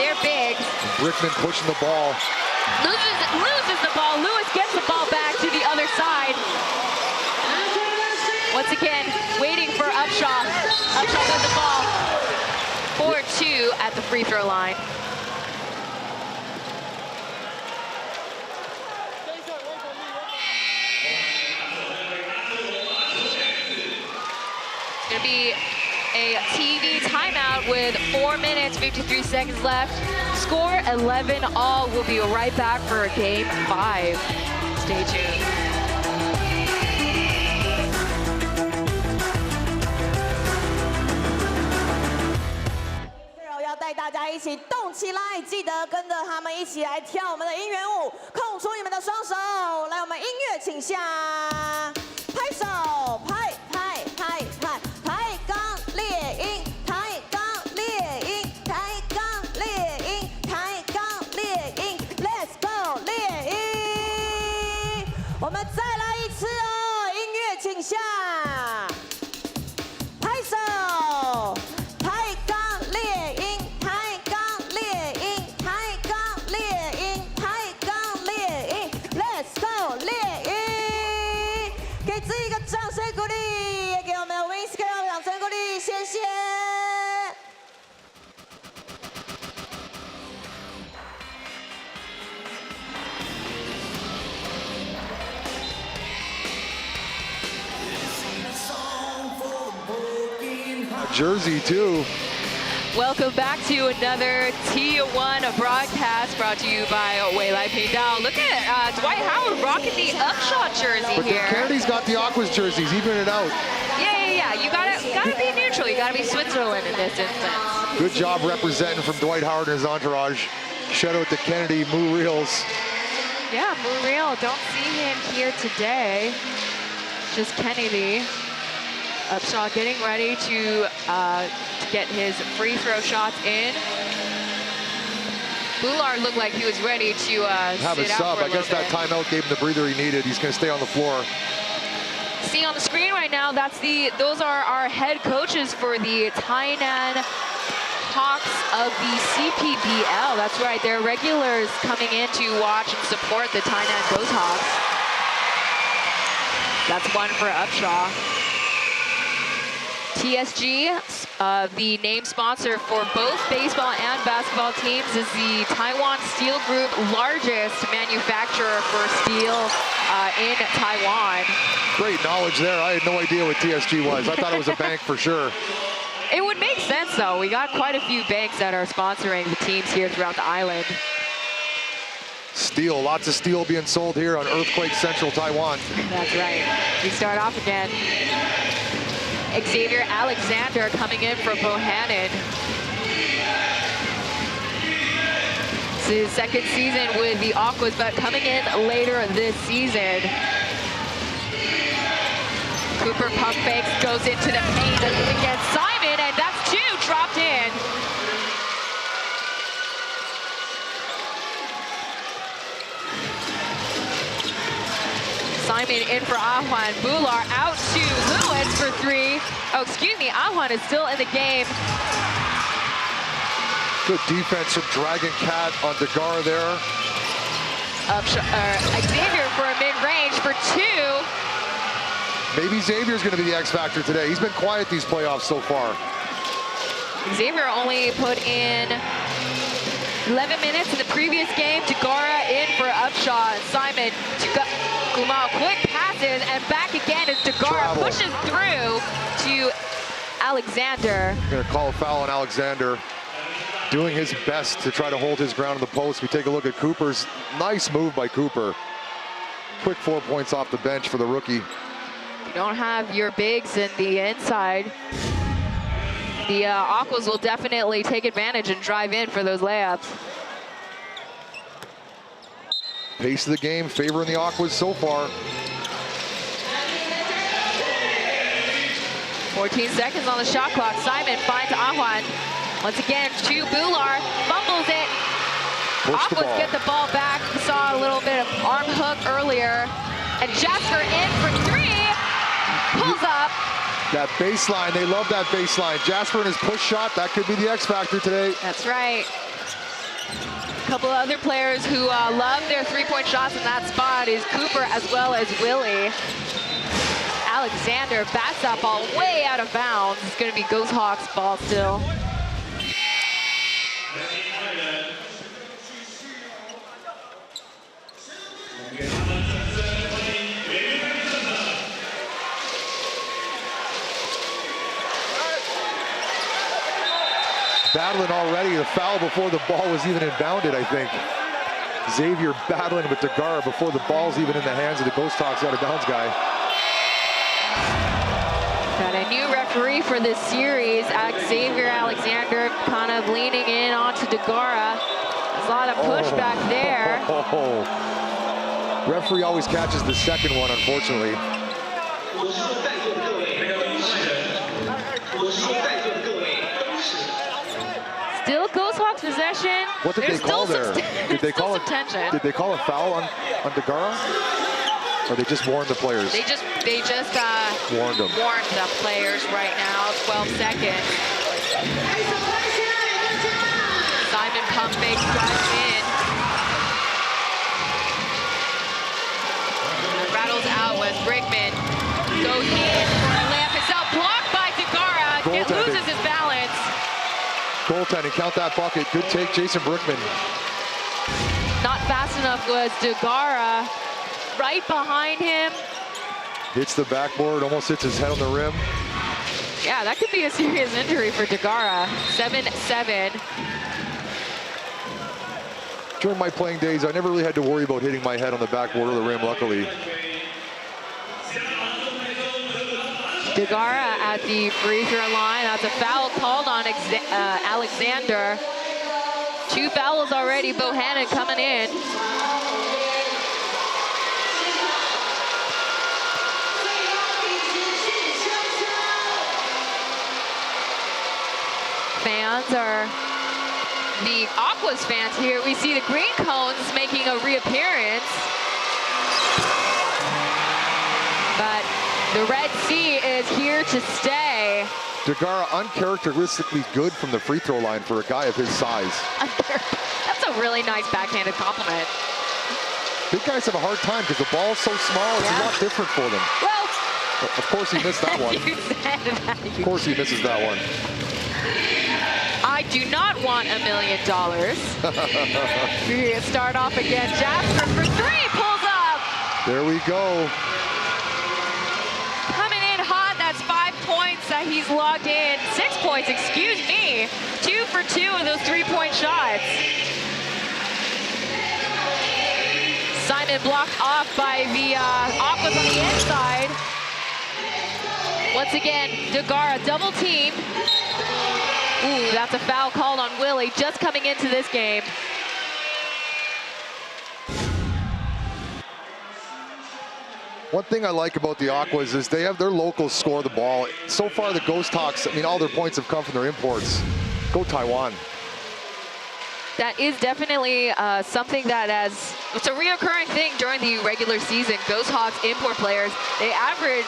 their bigs. Rickman pushing the ball. Loses the ball. Lewis gets the ball back to the other side. Once again, waiting for Upshaw. Upshaw with the ball. 4-2 at the free throw line. It's going to be a TV timeout with 4 minutes, 53 seconds left. Score 11-all. We'll be right back for game 5. Stay tuned. 要带大家一起动起来，记得跟着他们一起来跳我们的音乐舞，空出你们的双手，来，我们音乐请下，拍手，拍拍拍拍，抬杠猎鹰，抬杠猎鹰，抬杠猎鹰，抬杠猎鹰 ，Let's go 猎鹰，我们再来一次哦，音乐请下，拍手。 Jersey too. Welcome back to another T1 broadcast brought to you by Weilai Pingdao. Look at Dwight Howard rocking the Upshot jersey but here. Kennedy's got the Aquas jerseys, even it out. Yeah. You gotta be neutral. You gotta be Switzerland in this instance. Good job representing from Dwight Howard and his entourage. Shout out to Kennedy, Moo Reels. Yeah, Moo Reel. Don't see him here today. Just Kennedy. Upshaw getting ready to get his free throw shots in. Bular looked like he was ready to have a sub. I guess that timeout gave him the breather he needed. He's going to stay on the floor. See on the screen right now, those are our head coaches for the Tainan Hawks of the CPBL. That's right, they're regulars coming in to watch and support the Tainan Ghosthawks. That's one for Upshaw. TSG, the name sponsor for both baseball and basketball teams, is the Taiwan Steel Group largest manufacturer for steel in Taiwan. Great knowledge there. I had no idea what TSG was. I thought it was a bank for sure. It would make sense, though. We got quite a few banks that are sponsoring the teams here throughout the island. Steel, lots of steel being sold here on Earthquake Central Taiwan. That's right. We start off again. Xavier Alexander coming in from Bohannon. It's his second season with the Aquas, but coming in later this season. Cooper pump fakes, goes into the paint against Simon, and that's 2 dropped in. Simon in for Ahuan. Bular out to Lewis for 3. Oh, excuse me, Ahuan is still in the game. Good defense from Dragon Cat on Degar there. Xavier for a mid-range for 2. Maybe Xavier's going to be the X factor today. He's been quiet these playoffs so far. Xavier only put in 11 minutes in the previous game. Tagara in for Upshaw. Simon to Gumao, quick passes, and back again as Tagara pushes through to Alexander. Going to call a foul on Alexander. Doing his best to try to hold his ground in the post. We take a look at Cooper's nice move by Cooper. Quick 4 points off the bench for the rookie. You don't have your bigs in the inside. the Aquas will definitely take advantage and drive in for those layups. Pace of the game favoring the Aquas so far. 14 seconds on the shot clock. Simon finds Ahwan. Once again, to Bular, fumbles it. Aquas get the ball back. We saw a little bit of arm hook earlier. And Jasper in for three. Pulls up. That baseline, they love that baseline. Jasper and his push shot, that could be the X factor today. That's right. A couple of other players who love their three-point shots in that spot is Cooper as well as Willie. Alexander bats that ball way out of bounds. It's going to be Ghosthawks ball still. Battling already, the foul before the ball was even inbounded, I think. Xavier battling with Degara before the ball's even in the hands of the Ghosthawks out of bounds guy. Got a new referee for this series. Xavier Alexander kind of leaning in onto Degara. There's a lot of pushback there. Referee always catches the second one, unfortunately. Still Ghosthawks possession. What did they call there? Did they call tension. Did they call a foul on Degara? Or they just warned the players? They just warned them. Warned the players right now. 12 seconds. Simon pump fake drives in. Rattles out with Brickman. Goes in for a layup himself. Blocked by Degara. Loses his balance. Goaltending, count that bucket. Good take, Jason Brickman. Not fast enough was Degara. Right behind him. Hits the backboard, almost hits his head on the rim. Yeah, that could be a serious injury for Degara. 7-7. During my playing days, I never really had to worry about hitting my head on the backboard or the rim, luckily. Degara at the free throw line. That's a foul called on Alexander. 2 fouls already. Bohannon coming in. Fans are the Aquas fans here. We see the green cones making a reappearance. But the Red Sea is here to stay. Degara uncharacteristically good from the free throw line for a guy of his size. That's a really nice backhanded compliment. Big guys have a hard time because the ball's so small, it's a lot different for them. Well, of course he missed that one. Of course he misses that one. I do not want $1 million. We start off again. Jasper for three, pulls up. There we go. Coming in hot, that's 5 points that he's logged in. 6 points, excuse me. 2 for 2 of those 3-point shots. Simon blocked off by the Aquas on the inside. Once again, Degara double team. Ooh, that's a foul called on Willie just coming into this game. One thing I like about the Aquas is they have their locals score the ball. So far, the Ghosthawks, I mean, all their points have come from their imports. Go Taiwan. That is definitely something that it's a reoccurring thing during the regular season. Ghosthawks import players, they average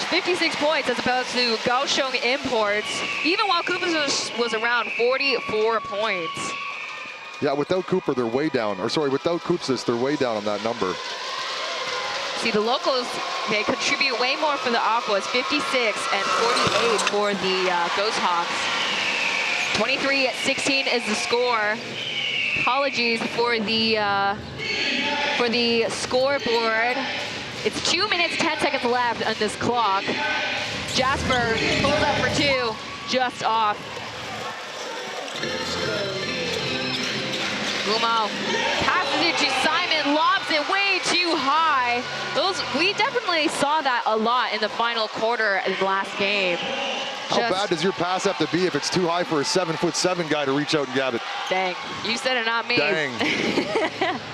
56 points as opposed to Kaohsiung imports, even while Cooper was around 44 points. Yeah, without Cooper, they're way down. Or sorry, without Koopsis, they're way down on that number. See, the locals, they contribute way more for the Aquas, 56 and 48 for the Ghosthawks. 23-16 is the score. Apologies for the scoreboard. It's 2 minutes, 10 seconds left on this clock. Jasper pulled up for 2, just off. Gumo passes it to Simon, lobs it way too high. We definitely saw that a lot in the final quarter of the last game. How bad does your pass have to be if it's too high for a 7'7" guy to reach out and grab it? Dang, you said it, not me. Dang.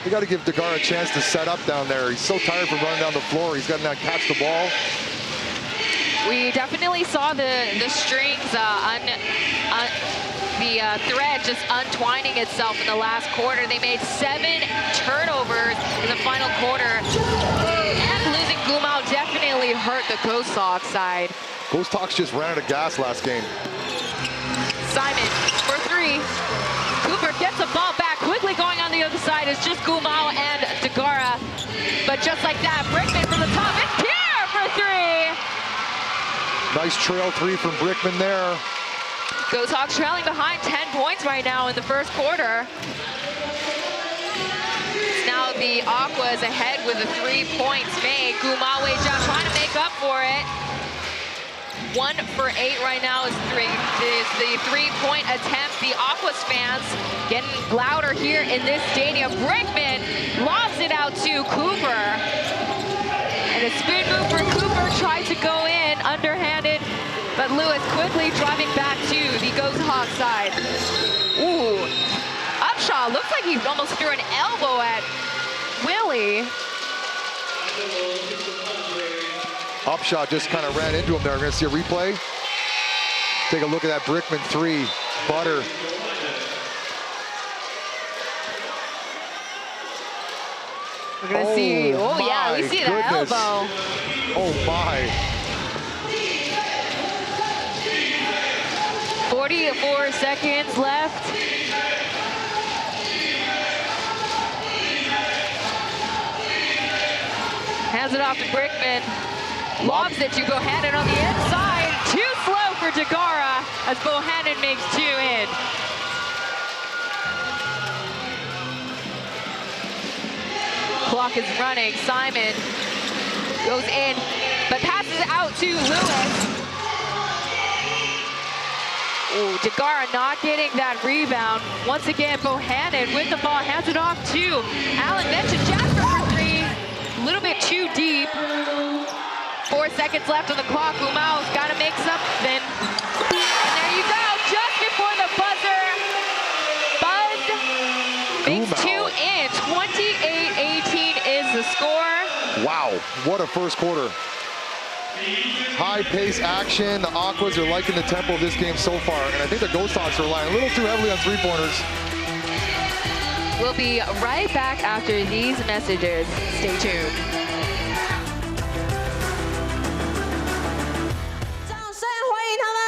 You got to give Dagara a chance to set up down there. He's so tired from running down the floor. He's got to now catch the ball. We definitely saw the strings, the thread just untwining itself in the last quarter. They made 7 turnovers in the final quarter. And losing Gumao definitely hurt the Ghosthawks side. Ghosthawks just ran out of gas last game. Simon for 3. Cooper gets the ball back. Quickly going on the other side is just Gumao and Dagara. But just like that, Brickman from the top. It's Pierre for 3. Nice trail 3 from Brickman there. Ghosthawks trailing behind 10 points right now in the first quarter. It's now the Aquas ahead with the 3 points made. Gumao just trying to make up for it. 1 for 8 right now is the 3-point attempt. The Aquas fans getting louder here in this stadium. Brickman lobs it out to Cooper. And a spin move for Cooper, tried to go in underhanded, but Lewis quickly driving back to the Ghosthawks side. Ooh, Upshaw looks like he almost threw an elbow at Willie. Upshaw just kind of ran into him there. We're going to see a replay. Take a look at that Brickman 3. Butter. We're going to see, oh yeah, we see that elbow. Oh my. 44 seconds left. Hands it off to Brickman. Lobs it to Bohannon on the inside. Too slow for Dagara as Bohannon makes 2 in. Clock is running. Simon goes in, but passes out to Lewis. Ooh, Dagara not getting that rebound. Once again, Bohannon with the ball, hands it off to Allen mentioned Jasper for 3. A little bit too deep. 4 seconds left on the clock. Gumao's got to make something. And there you go, just before the buzzer. Buzz makes 2 in. 28-18 is the score. Wow, what a first quarter. High-pace action. The Aquas are liking the tempo of this game so far, and I think the Ghosthawks are relying a little too heavily on 3-pointers. We'll be right back after these messages. Stay tuned. 掌声欢迎他们！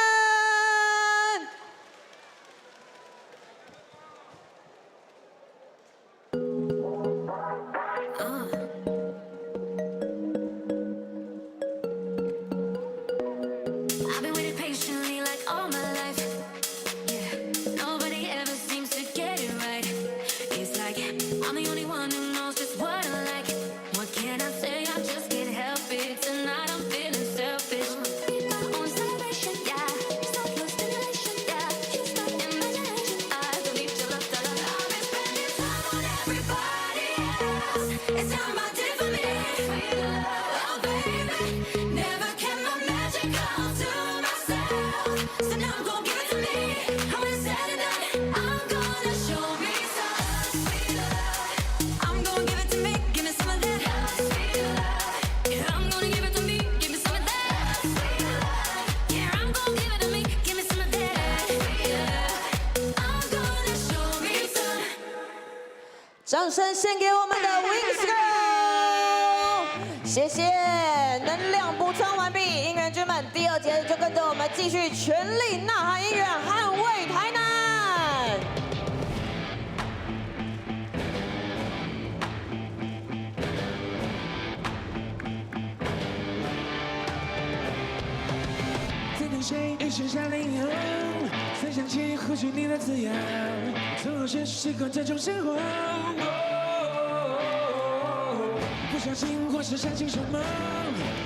掌声献给我们的 Wings Girl， 谢谢，能量补充完毕，音源君们，第2节就跟着我们继续全力呐喊音乐，捍卫台南。在等谁一声下令，才想起或许你的字样，从有些时刻这种生活。不小心或是相信什么，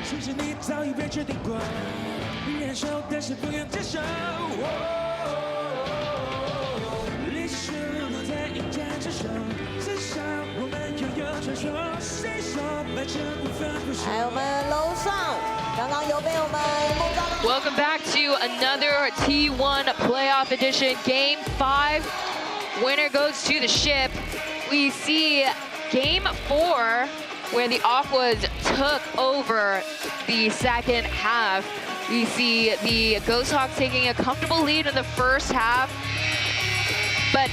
其实你早已被决定过，忍受但是不愿接受。历史都在迎战之手，至少我们拥有传说。谁说白纸不分不说？来，我们楼上 Welcome back to another T1 playoff edition. Game 5, winner goes to the ship. We see Game 4, where the Aquas took over the second half. We see the Ghosthawks taking a comfortable lead in the first half, but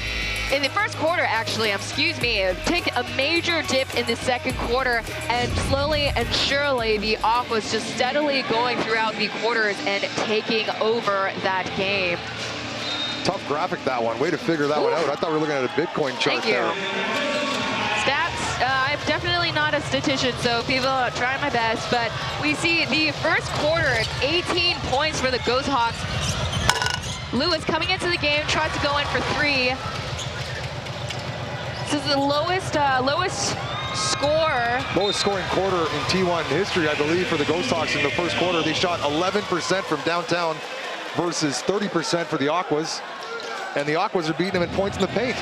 in the first quarter, actually, excuse me, take a major dip in the second quarter, and slowly and surely the Aquas just steadily going throughout the quarters and taking over that game. Tough graphic, that one. Way to figure that one out. I thought we were looking at a Bitcoin chart there. Stats, I'm definitely not a statistician, so people are trying my best, but we see the first quarter, 18 points for the Ghosthawks. Lewis coming into the game, tries to go in for 3. This is the lowest scoring quarter in T1 history, I believe, for the Ghosthawks in the first quarter. They shot 11% from downtown versus 30% for the Aquas, and the Aquas are beating them in points in the paint.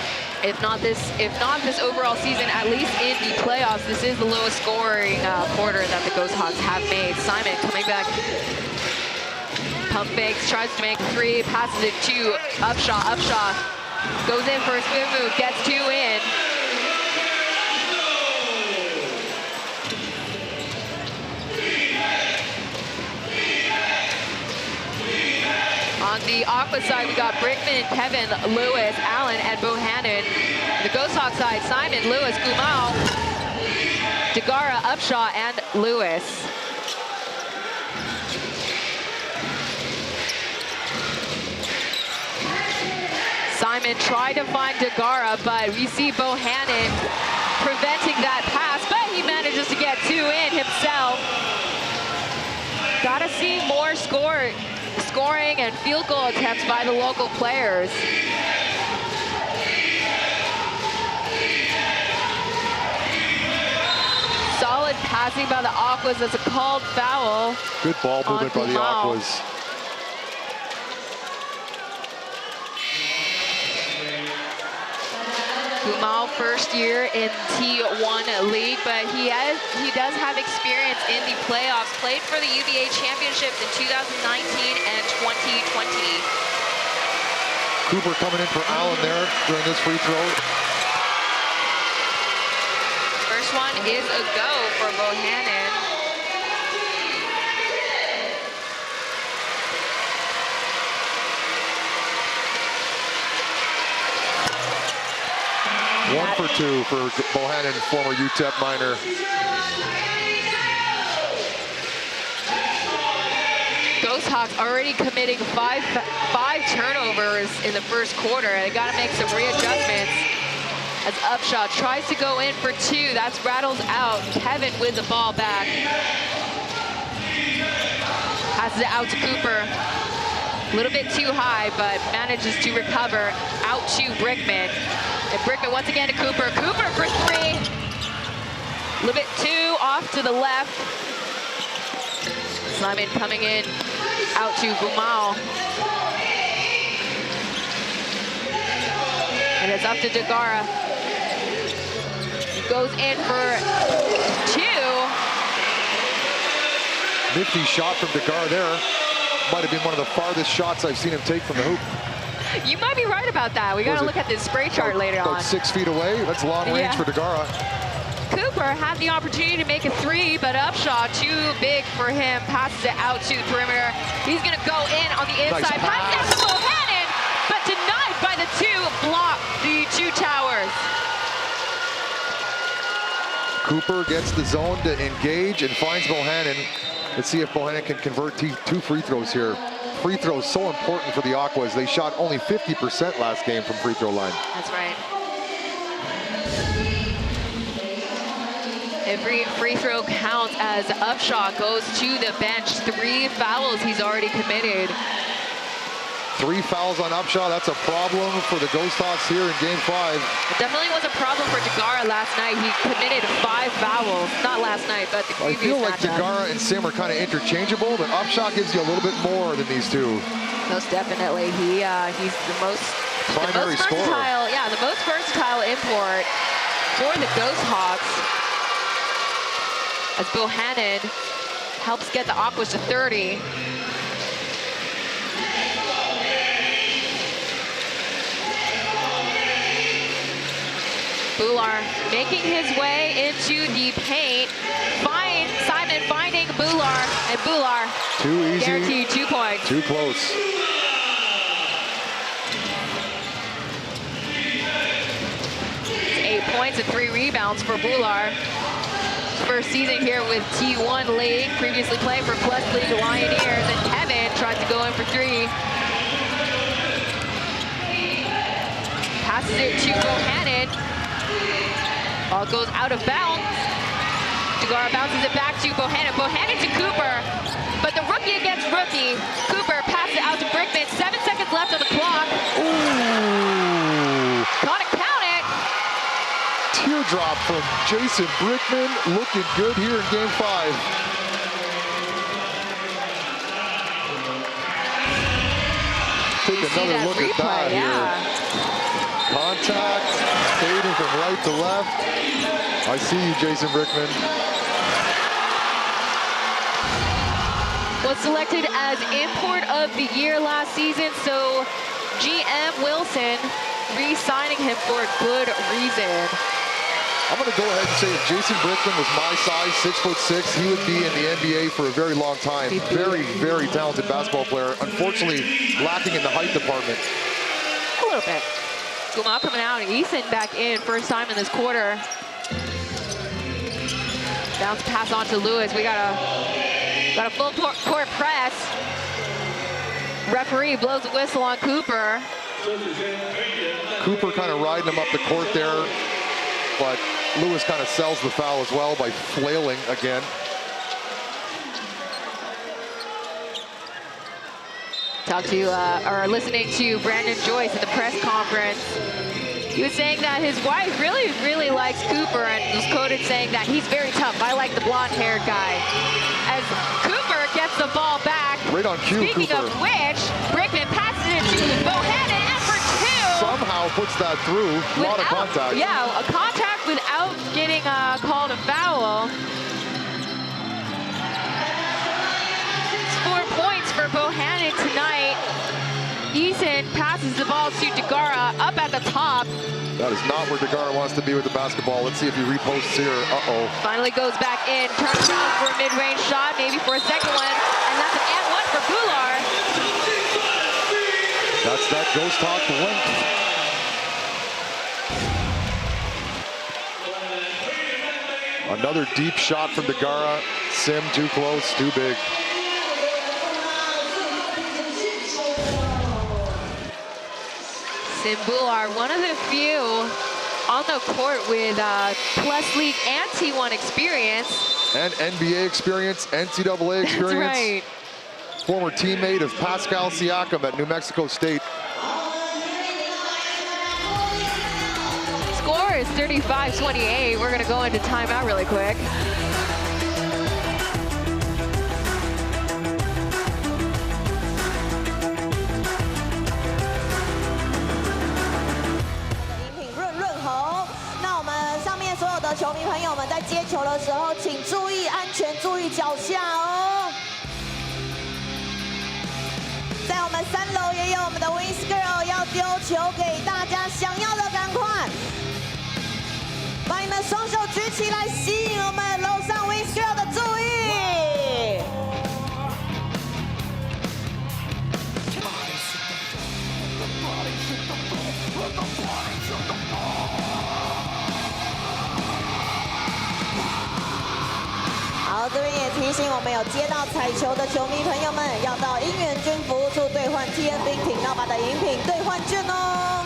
If not this overall season, at least in the playoffs, this is the lowest scoring quarter that the Ghosthawks have made. Simon coming back, pump fakes, tries to make 3, passes it to Upshaw. Goes in for a spin move, gets 2 in. On the Aqua side, we got Brickman, Kevin, Lewis, Allen, and Bohannon. The Ghosthawks side, Simon, Lewis, Gumao, Degara, Upshaw, and Lewis. Simon tried to find Degara, but we see Bohannon preventing that pass, but he manages to get 2 in himself. Gotta see more scoring and field goal attempts by the local players. Solid passing by the Aquas. That's a called foul. Good ball movement by the Aquas. Gumao, first year in T1 League, but he does have experience in the playoffs. Played for the UBA Championships in 2019 and 2020. Cooper coming in for Allen there during this free throw. First one is a go for Bohannon. One for 2 for Bohannon, former UTEP minor. Ghosthawks already committing five turnovers in the first quarter. They got to make some readjustments. As Upshaw tries to go in for 2, that's rattles out. Kevin with the ball back. Passes it out to Cooper. A little bit too high, but manages to recover. Out to Brickman. And Brickman once again to Cooper. Cooper for 3. A little bit too off to the left. Simon coming in. Out to Gumao. And it's up to Degara. He goes in for 2. Nifty shot from Degara there. Might have been one of the farthest shots I've seen him take from the hoop. You might be right about that. We got to look at this spray chart later on. About 6 feet away. That's long range for Degara. Cooper had the opportunity to make a 3, but Upshaw too big for him. Passes it out to the perimeter. He's going to go in on the inside. Nice pass it to Bohannon, but denied by the 2. Block the 2 towers. Cooper gets the zone to engage and finds Bohannon. Let's see if Bohannon can convert 2 free throws here. Free throws so important for the Aquas. They shot only 50% last game from free throw line. That's right. Every free throw counts as Upshaw goes to the bench. 3 fouls he's already committed. 3 fouls on Upshaw. That's a problem for the Ghosthawks here in Game 5. It definitely was a problem for Degara last night. He committed 5 fouls. Not last night, but the previous I feel like matchup. Degara and Sim are kind of interchangeable, but Upshaw gives you a little bit more than these 2. Most definitely. He's the most primary scorer. Versatile, yeah, the most versatile import for the Ghosthawks. As Bohannon helps get the Aquas to 30. Bular making his way into the paint. Simon finding Bular, and Bular too easy. Guaranteed 2 points. Too close. It's 8 points and 3 rebounds for Bular. First season here with T1 League, previously playing for Plus League Lioneers, and Kevin tried to go in for 3. Passes it to Bohannon. Ball goes out of bounds. Degara bounces it back to Bohannon. Bohannon to Cooper. But the rookie against rookie. Cooper passes it out to Brickman. 7 seconds left on the clock. Ooh. Gotta count it. Teardrop from Jason Brickman. Looking good here in game 5. Take another look at that here. Contact, fading from right to left. I see you, Jason Brickman. Was selected as import of the year last season, so GM Wilson re-signing him for a good reason. I'm going to go ahead and say if Jason Brickman was my size, 6'6", he would be in the NBA for a very long time. Very, very talented basketball player. Unfortunately, lacking in the height department. A little bit. Guma coming out, Ethan back in, first time in this quarter. Bounce pass on to Lewis. We got a full court press. Referee blows a whistle on Cooper. Cooper kind of riding him up the court there, but Lewis kind of sells the foul as well by flailing again. Listening to Brandon Joyce at the press conference. He was saying that his wife really likes Cooper, and was quoted saying that he's very tough. I like the blonde-haired guy. As Cooper gets the ball back. Right on cue, Speaking Cooper. of which, Brickman passes it to Bohannon, and for 2. Somehow puts that through. A lot of contact. Yeah, a contact without getting called a foul. 4 points for Bohannon tonight. Eason passes the ball to Degara up at the top. That is not where Degara wants to be with the basketball. Let's see if he reposts here. Uh-oh. Finally goes back in, turns around for a mid-range shot, maybe for a second one, and that's an and one for Bular. That's that Ghosthawks length. Another deep shot from Degara. Sim too close, too big. Sim Bular, one of the few on the court with Plus League and T1 experience. And NBA experience, NCAA experience. That's right. Former teammate of Pascal Siakam at New Mexico State. Score is 35-28. We're gonna go into timeout really quick.球迷朋友们在接球的时候，请注意安全，注意脚下哦。在我们3楼也有我们的 Wings Girl 要丢球给大家，想要的赶快把你们双手举起来，吸引我们楼上 Wings Girl 的注意。好，这边也提醒我们有接到彩球的球迷朋友们，要到姻缘君服务处兑换 TN 冰挺闹吧的饮品兑换券哦。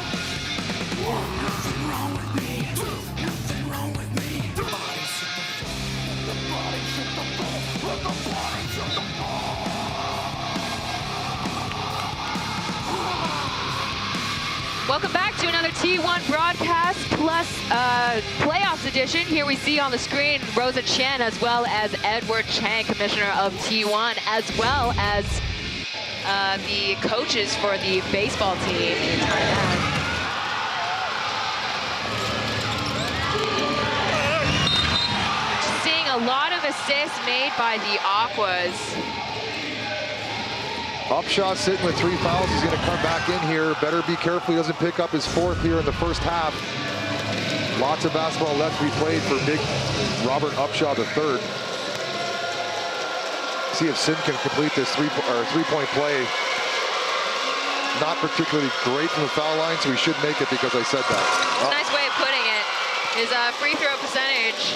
Welcome back to another T1 broadcast plus playoffs edition. Here we see on the screen Rosa Chen as well as Edward Chang, commissioner of T1, as well as the coaches for the baseball team in Tainan. Just seeing a lot of assists made by the Aquas. Upshaw sitting with 3 fouls. He's going to come back in here. Better be careful he doesn't pick up his 4th here in the first half. Lots of basketball left to be played for big Robert Upshaw III. See if Sim can complete this three-point play. Not particularly great from the foul line, so he should make it because I said that. Nice way of putting it. His free throw percentage,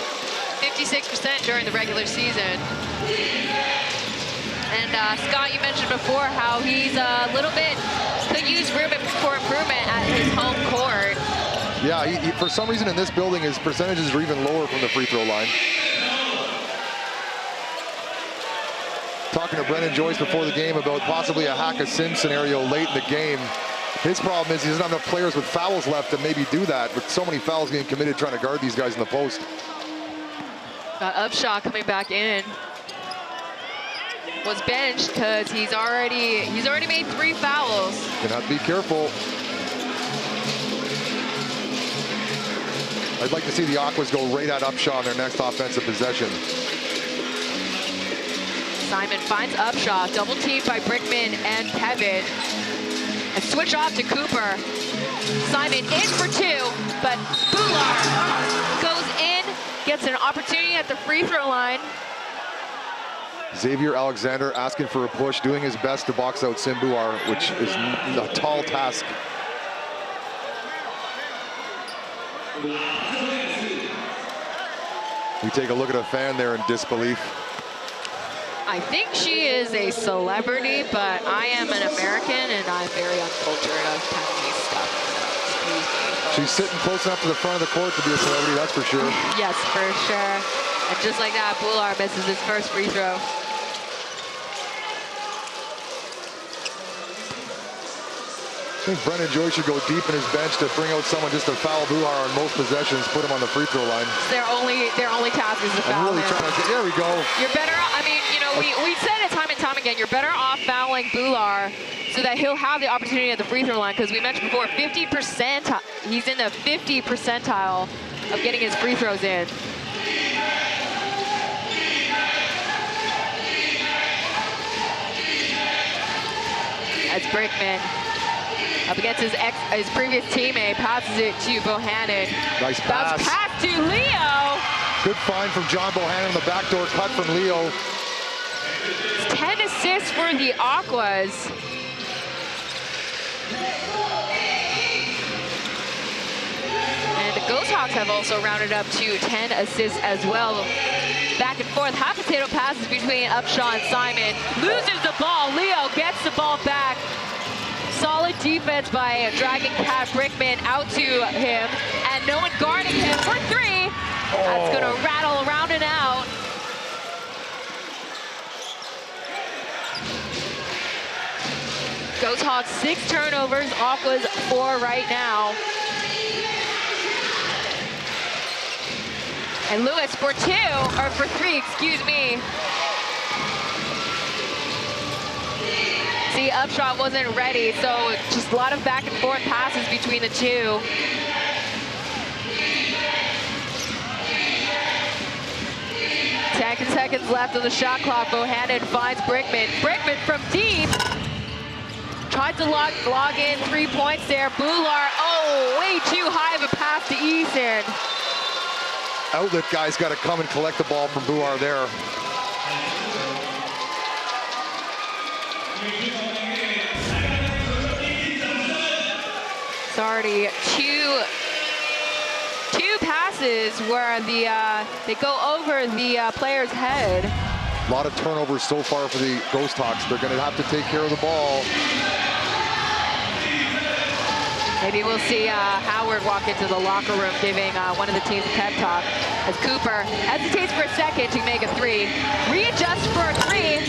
56% during the regular season. And Scott, you mentioned before how he's a little bit, could use room for improvement at his home court. Yeah, he, for some reason in this building, his percentages are even lower from the free throw line. Talking to Brennan Joyce before the game about possibly a hack a sim scenario late in the game. His problem is he doesn't have enough players with fouls left to maybe do that, with so many fouls being committed trying to guard these guys in the post. Upshaw coming back in. Was benched because he's already made 3 fouls. Gonna have to be careful. I'd like to see the Aquas go right at Upshaw on their next offensive possession. Simon finds Upshaw, double teamed by Brickman and Kevin. And switch off to Cooper. Simon in for 2, but Bular goes in, gets an opportunity at the free throw line. Xavier Alexander asking for a push, doing his best to box out Sim Buar, which is a tall task. We take a look at a fan there in disbelief. I think she is a celebrity, but I am an American and I'm very uncultured of Taiwanese stuff. So excuse me. She's sitting close enough to the front of the court to be a celebrity, that's for sure. Yes, for sure. And just like that, Bular misses his first free throw. I think Brennan Joyce should go deep in his bench to bring out someone just to foul Buhar on most possessions, put him on the free throw line. Their only task is to foul I'm really him. trying to, there we go. You're better, I mean, you know, we said it time and time again, you're better off fouling Bular so that he'll have the opportunity at the free throw line, because we mentioned before, 50%, he's in the 50 percentile of getting his free throws in. As Brickman up against his previous teammate, passes it to Bohannon. Nice pass. Bounce pass to Leo. Good find from John Bohannon, the backdoor cut from Leo. 10 assists for the Aquas. And the Ghosthawks have also rounded up to 10 assists as well. Back and forth, half potato passes between Upshaw and Simon. Loses the ball, Leo gets the ball back. Solid defense by dragging Cat Brickman out to him, and no one guarding him for 3. That's gonna rattle around and out. Ghosthawks 6 turnovers, Aquas 4 right now. And Lewis for 3, excuse me. See, Upshaw wasn't ready, so just a lot of back and forth passes between the two. Seconds left on the shot clock. Bohannon finds Brickman. Brickman from deep. Tried to log in 3 points there. Bular, way too high of a pass to Eason. Outlet guy's got to come and collect the ball from Buar there. Sorry, two passes where they go over the player's head. A lot of turnovers so far for the Ghosthawks. They're going to have to take care of the ball. Maybe we'll see Howard walk into the locker room giving one of the teams a pep talk as Cooper hesitates for a second to make a 3. Readjusts for a 3.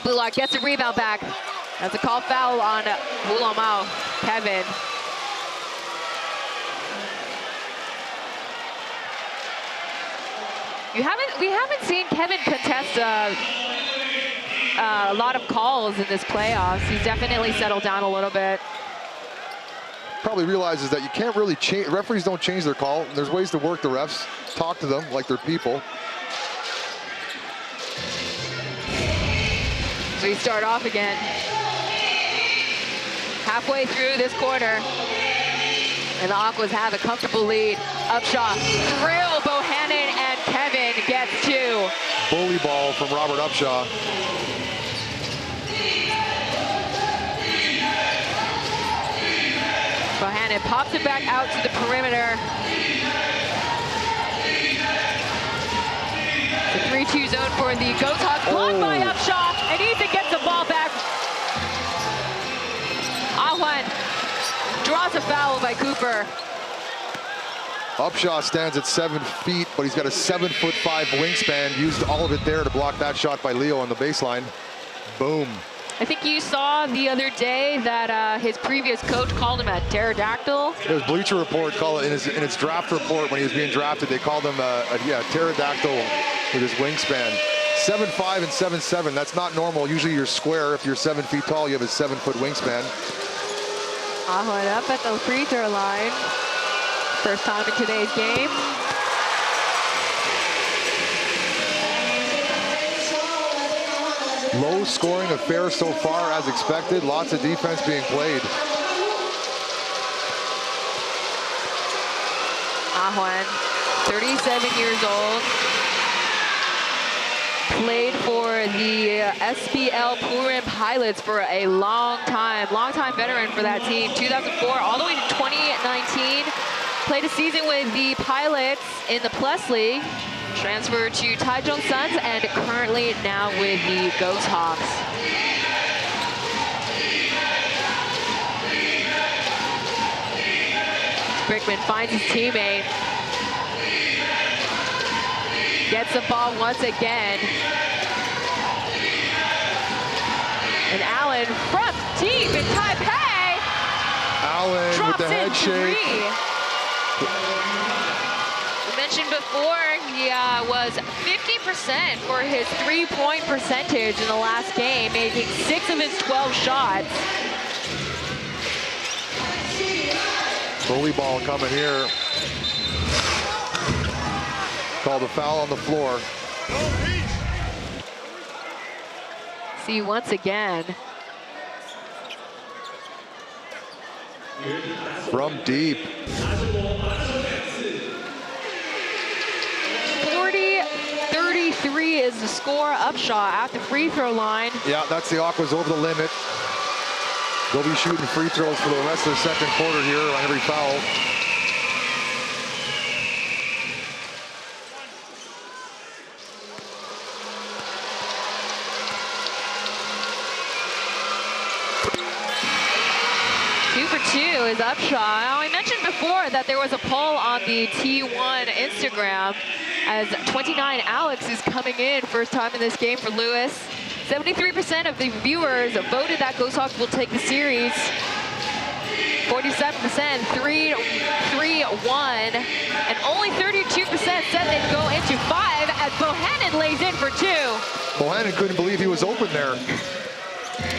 Bular gets a rebound back. That's a call foul on Wulamau, Kevin. We haven't seen Kevin contest a lot of calls in this playoffs. He's definitely settled down a little bit. Probably realizes that you can't really change, referees don't change their call. There's ways to work the refs, talk to them like they're people. we start off again. Halfway through this quarter, and the Aquas have a comfortable lead. Upshaw, thrill, Bohannon, and Kevin gets 2. Bully ball from Robert Upshaw. Bohannon pops it back out to the perimeter. The 3-2 zone for the Ghosthawks, blocked by Upshaw, and Ethan gets the ball back. Ahwan draws a foul by Cooper. Upshaw stands at 7 feet, but he's got a 7'5" wingspan. Used all of it there to block that shot by Leo on the baseline. Boom. I think you saw the other day that his previous coach called him a pterodactyl. There's Bleacher Report called it in its draft report when he was being drafted. They called him a pterodactyl with his wingspan. 7'5" and 7'7". That's not normal. Usually you're square. If you're 7 feet tall, you have a 7-foot wingspan. Ahwan up at the free throw line. First time in today's game. Low scoring affair so far as expected. Lots of defense being played. Ahwan, 37 years old. Played for the SPL Purim Pilots for a long time veteran for that team. 2004 all the way to 2019. Played a season with the Pilots in the Plus League. Transferred to Taichung Suns and currently now with the Ghosthawks. Brickman finds his teammate. Gets the ball once again. And Allen from deep in Taipei. Allen with the head shake. We mentioned before he was 50% for his 3-point percentage in the last game, making 6 of his 12 shots. Bully ball coming here. Called a foul on the floor. See once again. From deep. 40-33 is the score. Upshaw at the free throw line. Yeah, that's the Aquas over the limit. They'll be shooting free throws for the rest of the second quarter here on every foul. Is Upshaw. Now, I mentioned before that there was a poll on the T1 Instagram as 29 Alex is coming in, first time in this game for Lewis. 73% of the viewers voted that Ghosthawks will take the series. 47% 3-1, and only 32% said they'd go into 5 as Bohannon lays in for 2. Bohannon couldn't believe he was open there.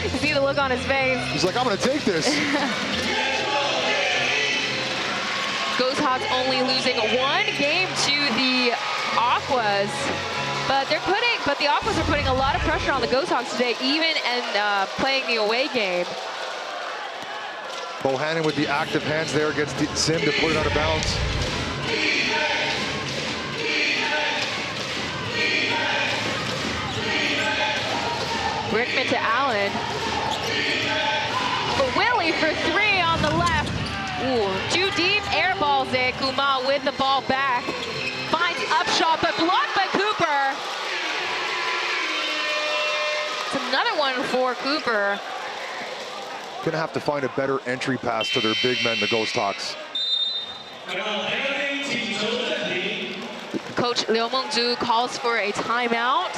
You see the look on his face. He's like, I'm gonna take this. Ghosthawks only losing 1 game to the Aquas, but the Aquas are putting a lot of pressure on the Ghosthawks today, even and playing the away game. Bohannon with the active hands there gets Sim to put it out of bounds. Brickman to Allen. For Willie for 3 on the left. Ooh, too deep, air balls it. Kumal with the ball back. Finds Upshaw, but blocked by Cooper. It's another one for Cooper. Gonna have to find a better entry pass to their big men, the Ghosthawks. Coach Liu Mengzhu calls for a timeout,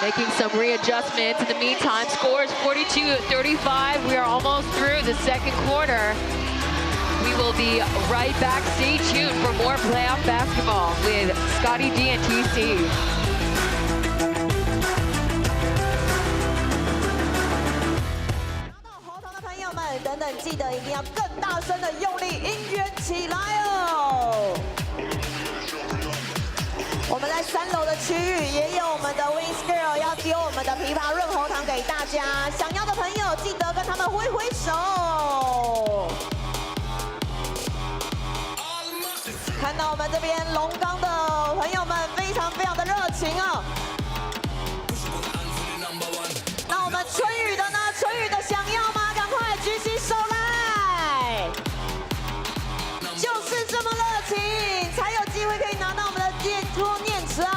making some readjustments. In the meantime, scores 42-35. We are almost through the second quarter. We will be right back. Stay tuned for more playoff basketball with Scotty D and TC.等等，记得一定要更大声的用力，音乐起来哦！我们在3楼的区域也有我们的 Wings Girl 要丢我们的枇杷润喉糖给大家，想要的朋友记得跟他们挥挥手。看到我们这边龙岗的朋友们非常的热情哦。那我们春雨的呢？春雨的想要吗？赶快举起手来！就是这么热情，才有机会可以拿到我们的健托念慈案。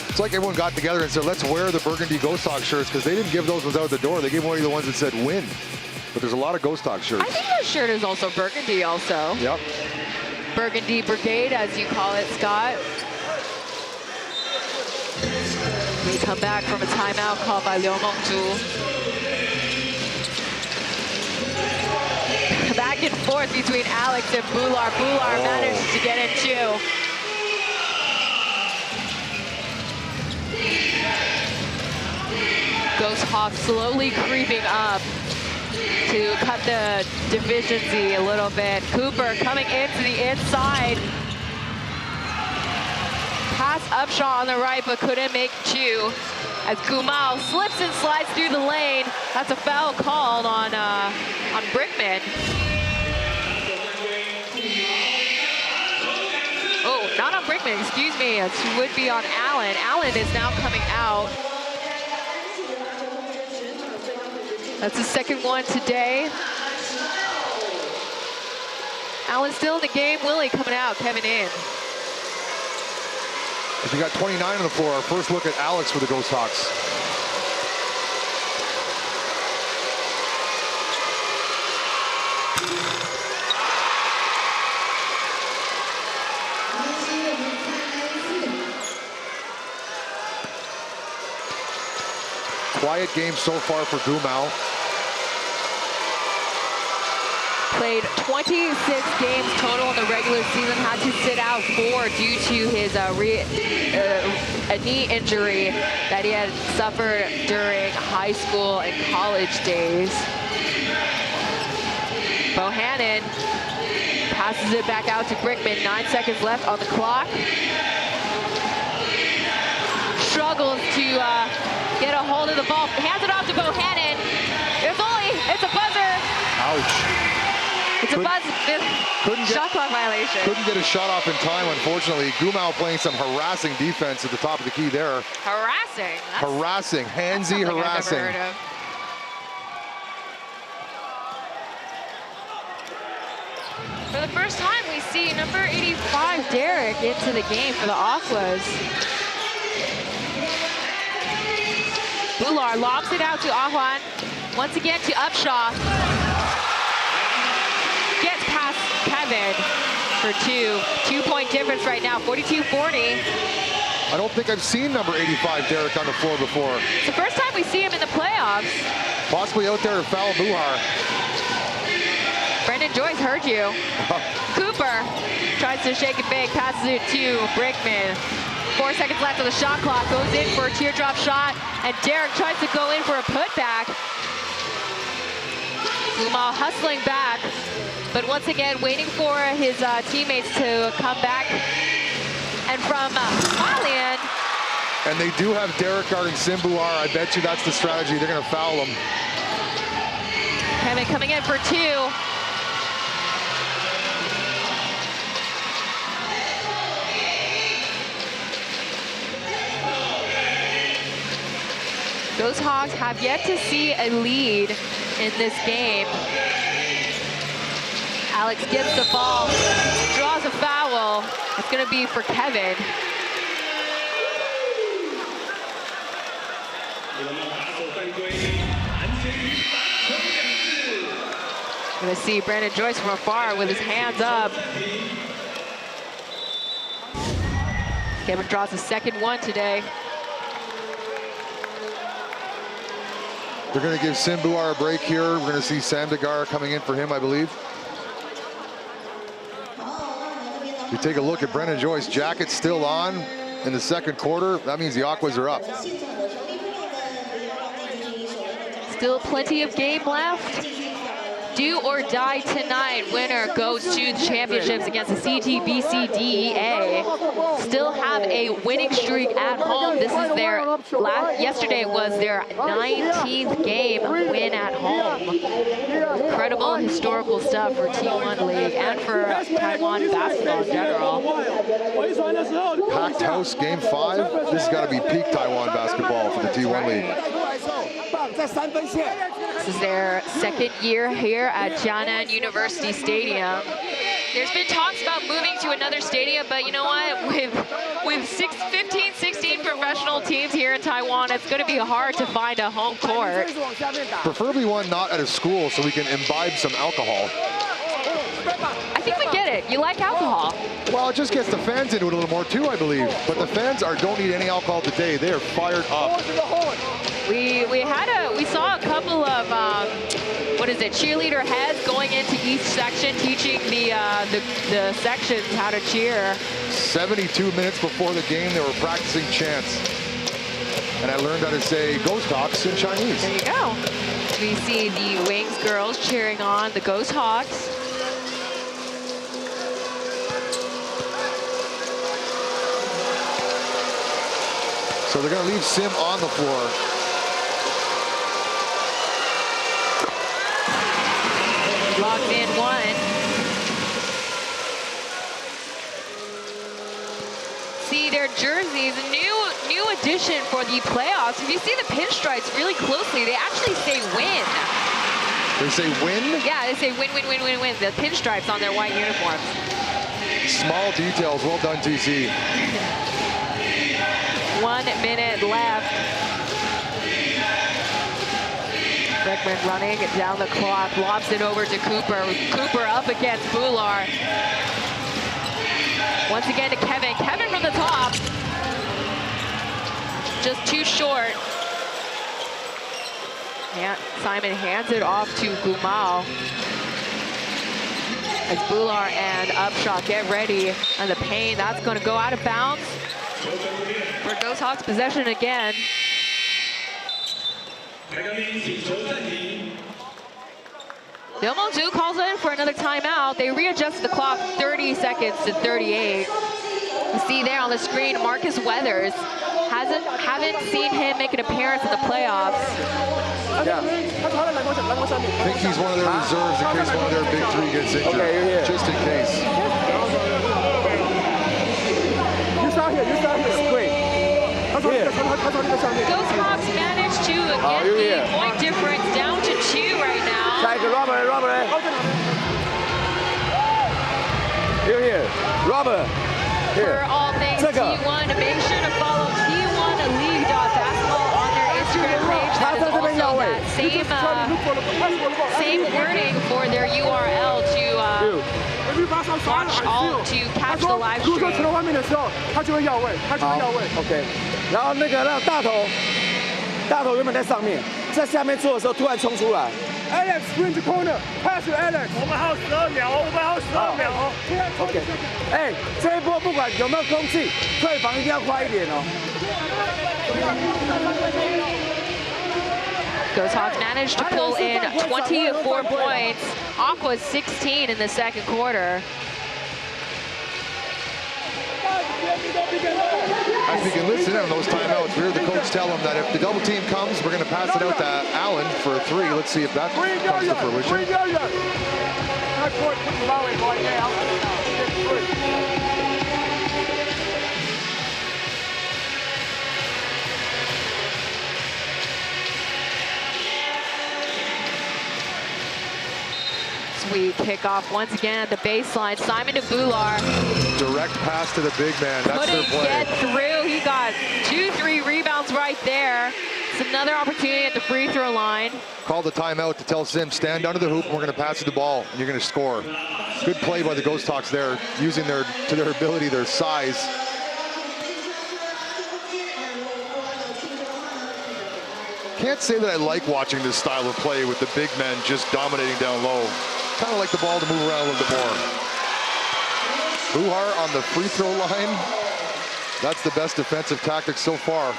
It's like everyone got together and said, let's wear the burgundy Ghosthawks shirts, because they didn't give those ones out the door. They gave away the ones that said win. But there's a lot of Ghosthawks shirts. I think that shirt is also burgundy also. Yep. Burgundy Brigade, as you call it, Scott. We come back from a timeout called by Liu Mengzhu. Back and forth between Alex and Bular. Bular managed to get in two. Ghosthawks slowly creeping up to cut the division Z a little bit. Cooper coming into the inside. Pass Upshaw on the right, but couldn't make two. As Gumao slips and slides through the lane. That's a foul called on Brickman. Oh, not on Brickman, excuse me. It would be on Allen. Allen is now coming out. That's the second one today. Allen still in the game. Willie coming out, Kevin in. We got 29 on the floor. Our first look at Alex for the Ghosthawks. Quiet game so far for Gumao. Played 26 games total in the regular season. Had to sit out 4 due to his a knee injury that he had suffered during high school and college days. Bohannon passes it back out to Brickman. 9 seconds left on the clock. Struggles to get a hold of the ball. Hands it off to Bohannon. It's a buzzer. Ouch. It's a buzz. Shot clock violation. Couldn't get a shot off in time, unfortunately. Gumao playing some harassing defense at the top of the key there. Harassing. Harassing. Handsy harassing. I've never heard of. For the first time, we see number 85, Derek, into the game for the Aquas. Bular lobs it out to Ahuan. Once again to Upshaw. Gets past Kevin for two. 2-point difference right now, 42-40. I don't think I've seen number 85, Derek, on the floor before. It's the first time we see him in the playoffs. Possibly out there to foul Buhar. Brendan Joyce heard you. Cooper tries to shake it big, passes it to Brickman. 4 seconds left on the shot clock, goes in for a teardrop shot, and Derek tries to go in for a putback. Gumao hustling back, but once again waiting for his teammates to come back. And from Malian. And they do have Derek guarding Simbuar. I bet you that's the strategy. They're going to foul him. Kevin coming in for two. Ghosthawks have yet to see a lead in this game. Alex gets the ball, draws a foul. It's going to be for Kevin. Going to see Brandon Joyce from afar with his hands up. Kevin draws the second one today. They're going to give Sim Buar a break here. We're going to see Sam Degar coming in for him, I believe. If you take a look at Brennan Joyce, jacket still on in the second quarter. That means the Aquas are up. Still plenty of game left. Do or die tonight. Winner goes to the championships against the CTBC DEA. Still have a winning streak at home. This is their yesterday was their 19th game win at home. Incredible historical stuff for T1 League and for Taiwan basketball in general. Packed house, game 5. This has got to be peak Taiwan basketball for the T1 League. This is their second year here at Jianan University Stadium. There's been talks about moving to another stadium, but you know what? With 15, 16 professional teams here in Taiwan, it's going to be hard to find a home court. Preferably one not at a school so we can imbibe some alcohol. I think we get it. You like alcohol. Well, it just gets the fans into it a little more too, I believe. But the fans don't need any alcohol today. They are fired up. We saw a couple of cheerleader heads going into each section, teaching the sections how to cheer. 72 minutes before the game, they were practicing chants, and I learned how to say Ghosthawks in Chinese. There you go. We see the Wings girls cheering on the Ghosthawks. So they're going to leave Sim on the floor. Locked in one. See their jerseys, a new addition for the playoffs. If you see the pinstripes really closely, they actually say win. They say win? Yeah, they say win, win, win, win, win. The pinstripes on their white uniforms. Small details. Well done, TC. 1 minute left. Beckman running down the clock, lobs it over to Cooper. Cooper up against Bular. Once again to Kevin. Kevin from the top. Just too short. Simon hands it off to Gumao. As Bular and Upshot get ready. And the pain, that's going to go out of bounds. For Ghosthawks possession again. Liu Mengzhu calls in for another timeout. They readjust the clock 30 seconds to 38. You see there on the screen, Marcus Weathers. Haven't seen him make an appearance in the playoffs. Yeah. I think he's one of their reserves in case one of their big three gets injured. Okay, you're here. Just in case. You start here. Great. Ghosthawks managed to get the point difference down to 2 right now. Robert. Here. Robert. For all things T1, make sure to follow T1League.basketball on their Instagram page. That is also that same wording for their URL to catch the live stream. OK， 然后那个让大头原本在上面，在下面做的时候突然冲出来。Alex sprint corner, pass to Alex。我们还有12秒哦。OK， 哎，这一波不管有没有空气，退防一定要快一点哦。Ghosthawks managed to pull in 24 points. Aquas 16 in the second quarter. As we can listen in on those timeouts, we heard the coach tell him that if the double team comes, we're going to pass it out to Allen for a 3. Let's see if that comes to fruition. We kick off once again at the baseline. Simon de Bular. Direct pass to the big man. That's their play. Get through. He got 2-3 rebounds right there. It's another opportunity at the free throw line. Call the timeout to tell Sim, stand under the hoop, and we're going to pass you the ball, and you're going to score. Good play by the Ghosthawks there, using their ability, their size. Can't say that I like watching this style of play with the big men just dominating down low. Kind of like the ball to move around a little bit more. Buhar on the free throw line. That's the best defensive tactic so far.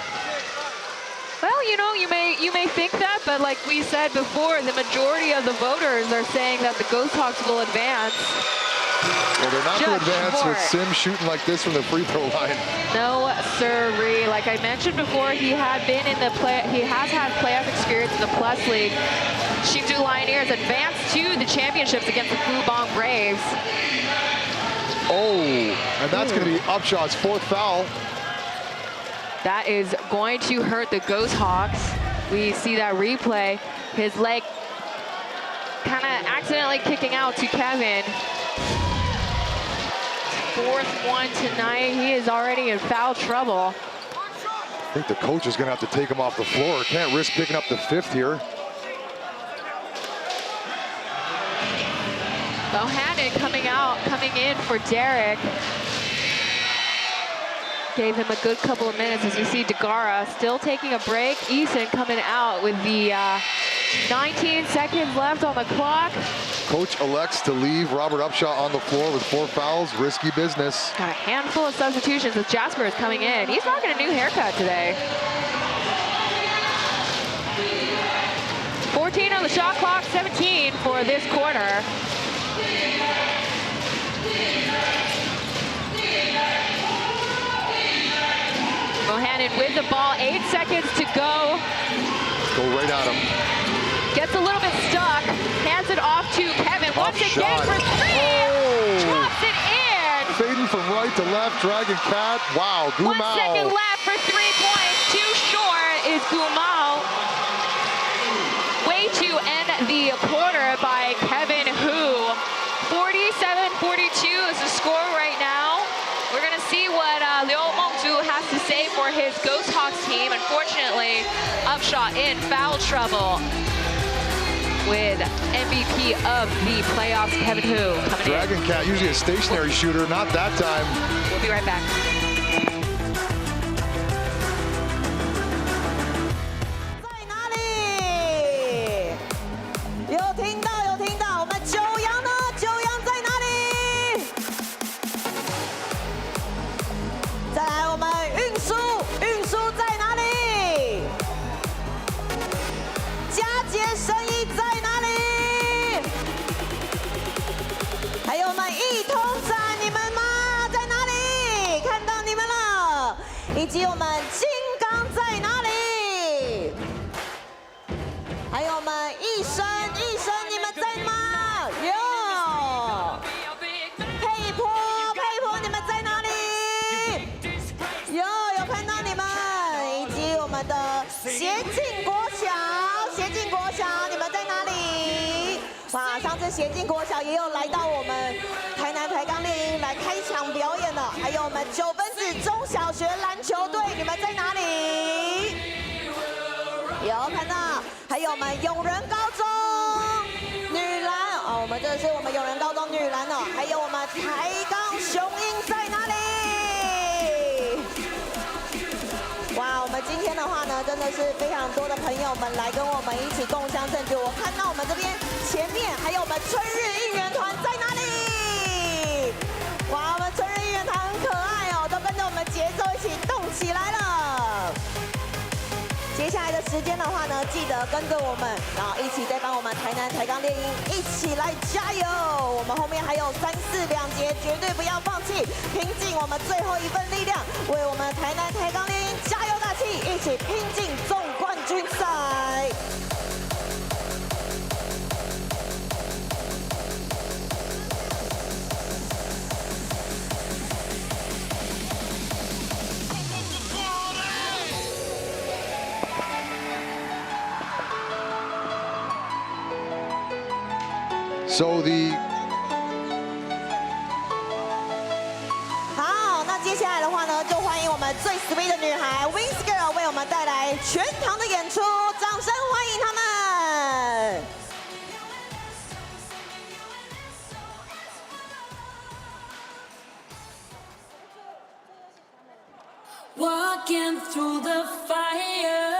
Well, you know, you may think that, but like we said before, the majority of the voters are saying that the Ghosthawks will advance. Well, they're not going to advance with Sim shooting like this from the free throw line. No, sirree. Like I mentioned before, he has had playoff experience in the Plus League. Hsinchu Lioneers advanced to the championships against the Fubon Braves. Oh, and that's going to be Upshaw's 4th foul. That is going to hurt the Ghosthawks. We see that replay. His leg kind of accidentally kicking out to Kevin. 4th one tonight. He is already in foul trouble. I think the coach is going to have to take him off the floor. Can't risk picking up the 5th here. Bohannon coming in for Derek. Gave him a good couple of minutes as we see Degara still taking a break. Eason coming out with the 19 seconds left on the clock. Coach elects to leave Robert Upshaw on the floor with 4 fouls. Risky business. Got a handful of substitutions as Jasper is coming in. He's rocking a new haircut today. 14 on the shot clock, 17 for this quarter. Bohannon with the ball, 8 seconds to go. Go right at him. Gets a little bit stuck, hands it off to Kevin. Once again for 3, drops it in. Fading from right to left, dragging cat. Wow, Gumao. 1 second left for 3 points. Too short is Gumao. Way to end the quarter by Kevin Hu. 47-42 is the score right now. We're going to see what Liu Mengzhu has to say for his Ghosthawks team. Unfortunately, Upshaw in foul trouble with MVP of the playoffs, Kevin Hu, coming Dragon in. Cat, usually a stationary shooter, not that time. We'll be right back. 以及我们金刚在哪里？还有我们一生你们在吗？有。佩波你们在哪里？有看到你们，以及我们的协进国小你们在哪里？哇，上次协进国小也有来到我们台南台钢猎鹰来开场表演了，还有我们9分子中小学篮球队，你们在哪里？有看到，还有我们永仁高中女篮哦，我们这是我们永仁高中女篮哦，还有我们台钢雄鹰在哪里？哇，我们今天的话呢，真的是非常多的朋友们来跟我们一起共襄盛举。我看到我们这边前面还有我们春日应援团在哪里？哇，我们春日应援团很可爱哦，都跟着我们节奏一起动起来了。接下来的时间的话呢，记得跟着我们，然后一起再帮我们台南台钢猎鹰一起来加油！我们后面还有3、4、2节，绝对不要放弃，拼尽我们最后一份力量，为我们台南台钢猎鹰加油打气，一起拼进总冠军赛！ So the 好，那接下来的话呢，就欢迎我们最 sweet 的女孩 Wings Girl 为我们带来全场的演出，掌声欢迎她们！ Walking through the fire,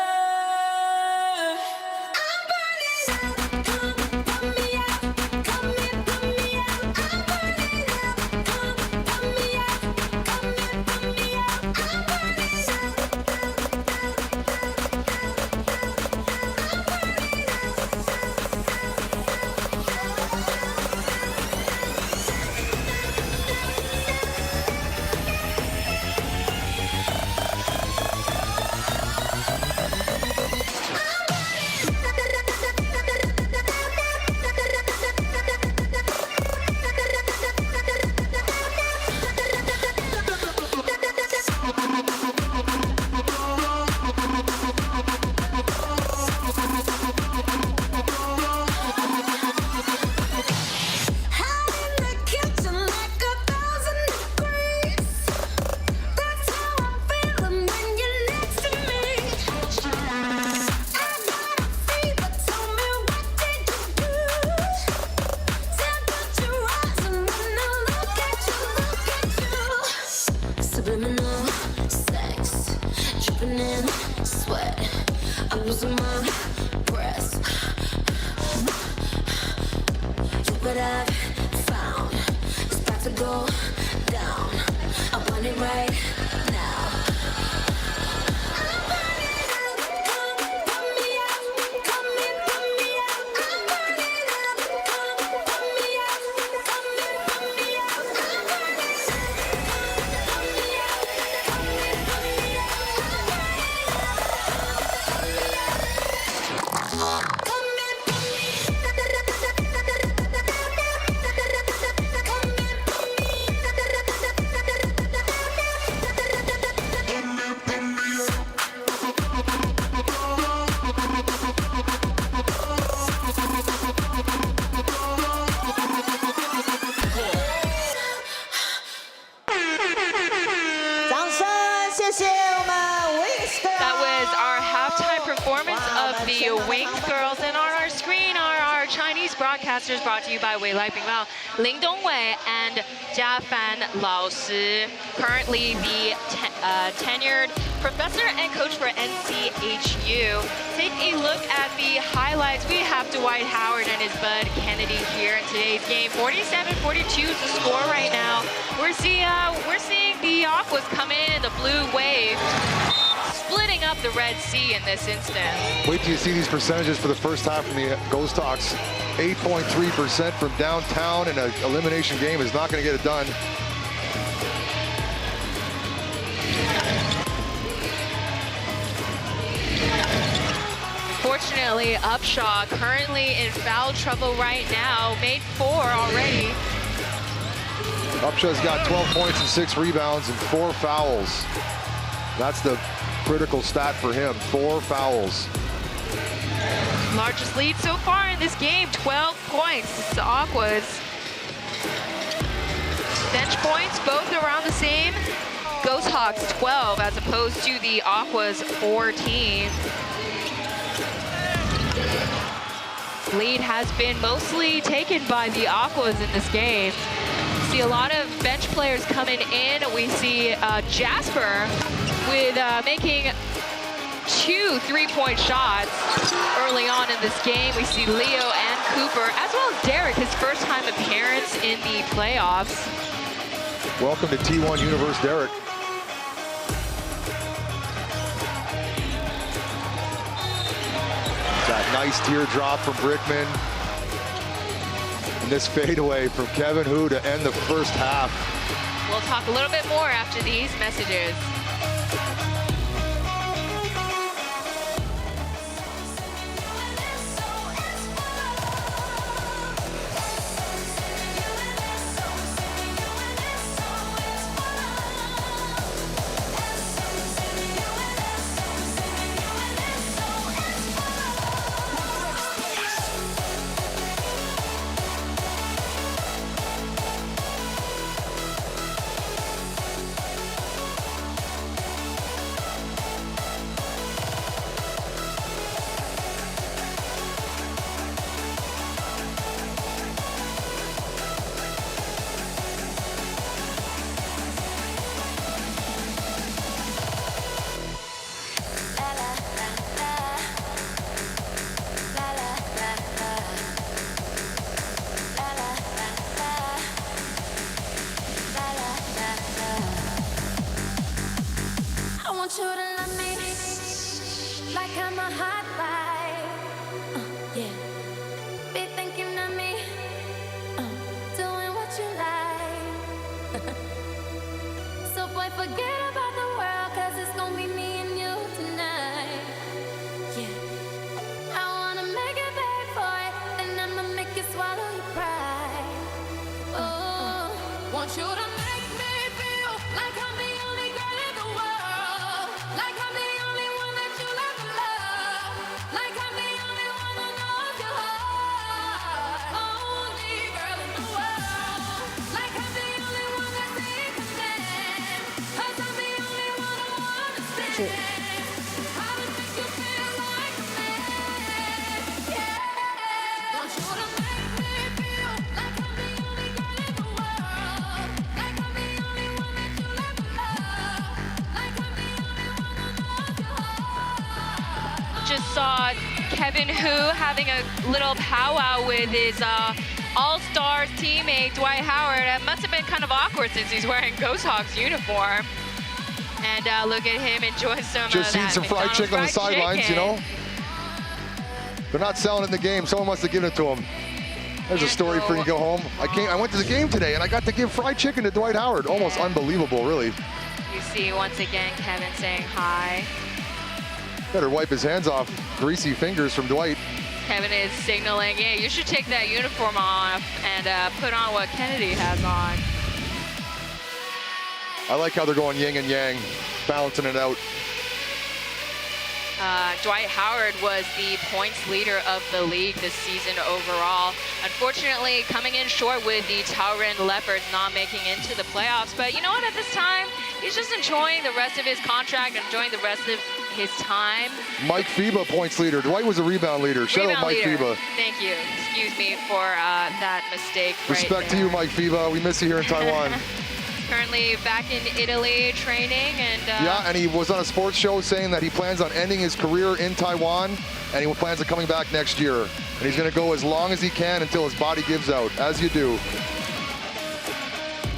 I'm losing my breath. You what I've found is about to go down. I want it right now. That was our halftime performance of the Wings girls, and on our screen are our Chinese broadcasters, brought to you by Wei Lai Bingao, Ling Dongwei, and Jia Fan Lao Si, currently the tenured professor and coach for NCHU. Take a look at the highlights. We have Dwight Howard and his bud Kennedy here in today's game. 47-42 is the score right now. We're seeing the Aquas come in the blue wave, splitting up the Red Sea in this instance. Wait till you see these percentages for the first time from the Ghosthawks. 8.3% from downtown in an elimination game is not going to get it done. Fortunately, Upshaw currently in foul trouble right now, made 4 already. Upshaw's got 12 points and 6 rebounds and 4 fouls. That's the critical stat for him, 4 fouls. Largest lead so far in this game, 12 points. It's the Aquas. Bench points, both around the same. Ghosthawks 12 as opposed to the Aquas 14. Lead has been mostly taken by the Aquas in this game. See a lot of bench players coming in. We see Jasper with making 2 3-point shots early on in this game. We see Leo and Cooper, as well as Derek, his first time appearance in the playoffs. Welcome to T1 Universe, Derek. That nice teardrop from Brickman. And this fadeaway from Kevin Hu to end the first half. We'll talk a little bit more after these messages. want you to love me like I'm a hot ride. Yeah. Be thinking of me, doing what you like. So boy, forget about the world, 'cause it's gonna be me and you tonight. Yeah. I wanna make it beg for it, and I'ma make you swallow your pride. Oh, want you to make me feel like I'm the only girl in the world, like I'm the only one that you love, like I'm the only one who knows just saw Kevin Hu having a little powwow with his all-star teammate Dwight Howard. It must have been kind of awkward since he's wearing Ghosthawks uniform. And look at him enjoy some just eating some fried chicken on the sidelines, you know. They're not selling it in the game. Someone must have given it to him. There's a story for you to go home. I went to the game today and I got to give fried chicken to Dwight Howard. Almost unbelievable, really. You see once again Kevin saying hi. Better wipe his hands off greasy fingers from Dwight. Kevin is signaling, yeah, you should take that uniform off and put on what Kennedy has on. I like how they're going yin and yang, balancing it out. Dwight Howard was the points leader of the league this season overall. Unfortunately, coming in short with the Tauren Leopards not making into the playoffs. But you know what, at this time, he's just enjoying the rest of his contract, enjoying the rest of his time. Mike Fiba, points leader. Dwight was a rebound leader. Shout out Mike Fiba. Thank you. Excuse me for that mistake. Respect to you, Mike Fiba. We miss you here in Taiwan. Currently back in Italy training and yeah, and he was on a sports show saying that he plans on ending his career in Taiwan and he plans on coming back next year. And he's going to go as long as he can until his body gives out, as you do.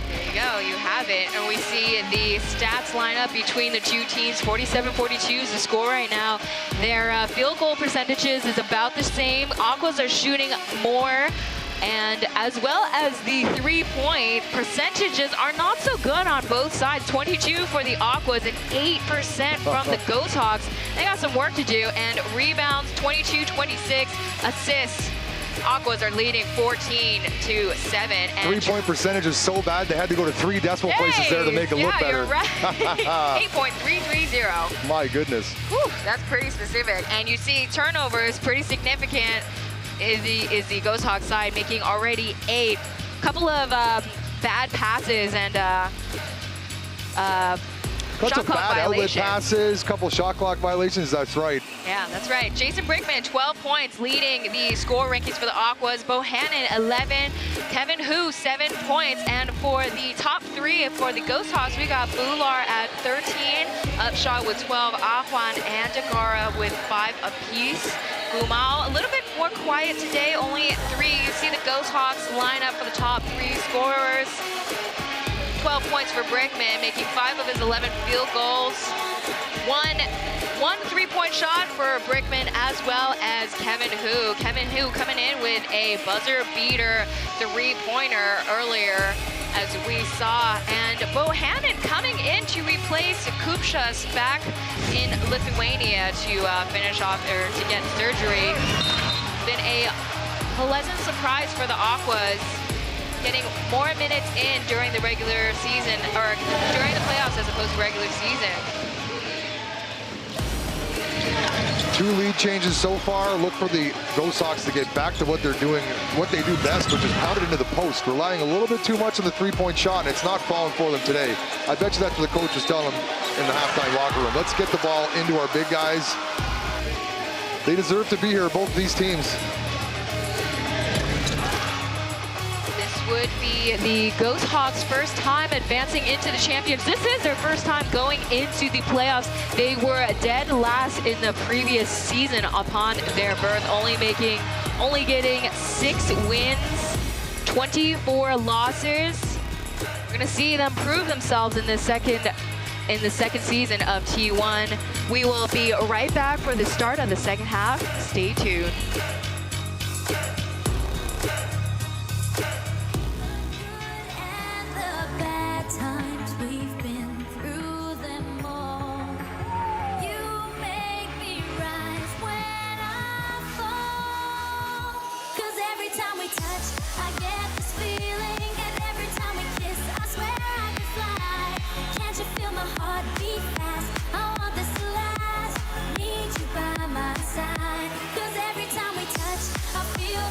There you go, you have it. And we see the stats line up between the two teams. 47-42 is the score right now. Their field goal percentages is about the same. Aquas are shooting more. And as well as the three-point percentages are not so good on both sides. 22 for the Aquas and 8% from the Ghosthawks. They got some work to do. And rebounds, 22-26. Assists, Aquas are leading 14-7. Three-point percentage is so bad they had to go to 3 decimal places there to make it look better. You're right. 8.330. My goodness. Whew, that's pretty specific. And you see turnovers pretty significant. Is the Ghosthawks side making already a couple of bad passes and couple of bad outlet passes, couple shot clock violations. That's right. Yeah, that's right. Jason Brickman, 12 points, leading the score rankings for the Aquas. Bohannon, 11. Kevin Hu, 7 points. And for the top 3 for the Ghosthawks, we got Bular at 13, Upshot with 12, Ahwan and Dagara with 5 apiece. Gumao, a little bit more quiet today, only 3. You see the Ghosthawks line up for the top 3 scorers. 12 points for Brickman, making 5 of his 11 field goals. One three-point shot for Brickman as well as Kevin Hu. Kevin Hu coming in with a buzzer beater three-pointer earlier, as we saw. And Bohannon coming in to replace Kupchas back in Lithuania to finish off or to get surgery. Been a pleasant surprise for the Aquas, getting more minutes in during the regular season, or during the playoffs as opposed to regular season. 2 lead changes so far. Look for the Ghosthawks to get back to what they're doing, what they do best, which is pound it into the post, relying a little bit too much on the three-point shot, and it's not falling for them today. I bet you that's what the coach was telling them in the halftime locker room. Let's get the ball into our big guys. They deserve to be here, both of these teams. Would be the Ghosthawks' first time advancing into the champions. This is their first time going into the playoffs. They were dead last in the previous season upon their birth, only getting 6 wins, 24 losses. We're gonna see them prove themselves in the second season of T1. We will be right back for the start of the second half. Stay tuned. Cause every time we touch, I feel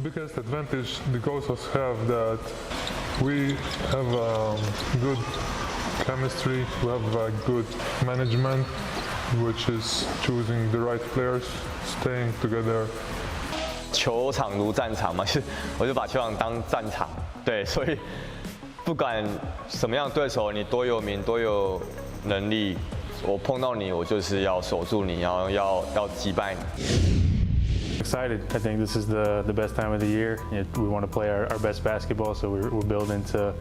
biggest advantage the Ghosthawks have that we have good chemistry, we have good management, which is choosing the right players, staying together. 球场如战场嘛，我就把球场当战场，对，所以不管什么样对手，你多有名多有能力，我碰到你，我就是要守住你，然后要击败你。 Excited. I think this is the best time of the year. We want to play our best basketball, so we're building to,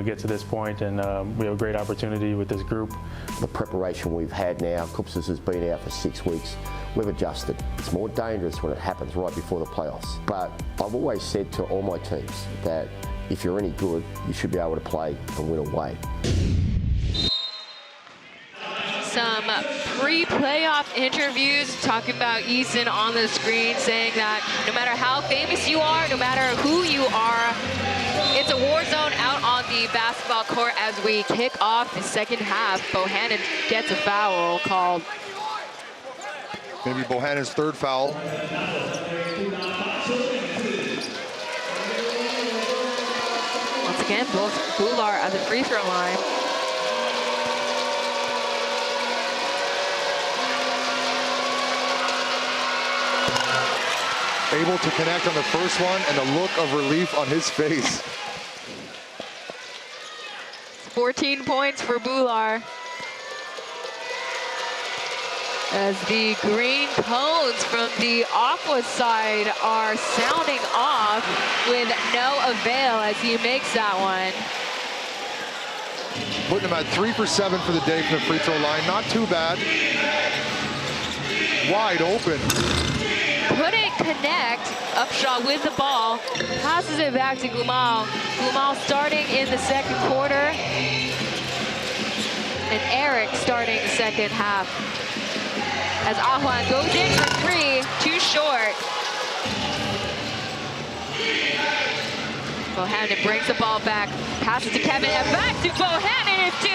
get to this point, and we have a great opportunity with this group. The preparation we've had now, Kupsis has been out for 6 weeks. We've adjusted. It's more dangerous when it happens right before the playoffs. But I've always said to all my teams that if you're any good, you should be able to play and win away. Some pre-playoff interviews talking about Eason on the screen, saying that no matter how famous you are, no matter who you are, it's a war zone out on the basketball court as we kick off the second half. Bohannon gets a foul called. Maybe Bohannon's third foul. Once again, both Bular at the free throw line. Able to connect on the first one, and the look of relief on his face. 14 points for Bular. As the green cones from the Aquas side are sounding off with no avail as he makes that one. Putting him at 3 for 7 for the day from the free throw line. Not too bad. Wide open. Couldn't connect. Upshaw with the ball. Passes it back to Gumal. Gumal starting in the second quarter. And Eric starting the second half. As Ahuan goes in for 3, too short. Bohannon brings the ball back, passes to Kevin, and back to Bohannon, it's 2.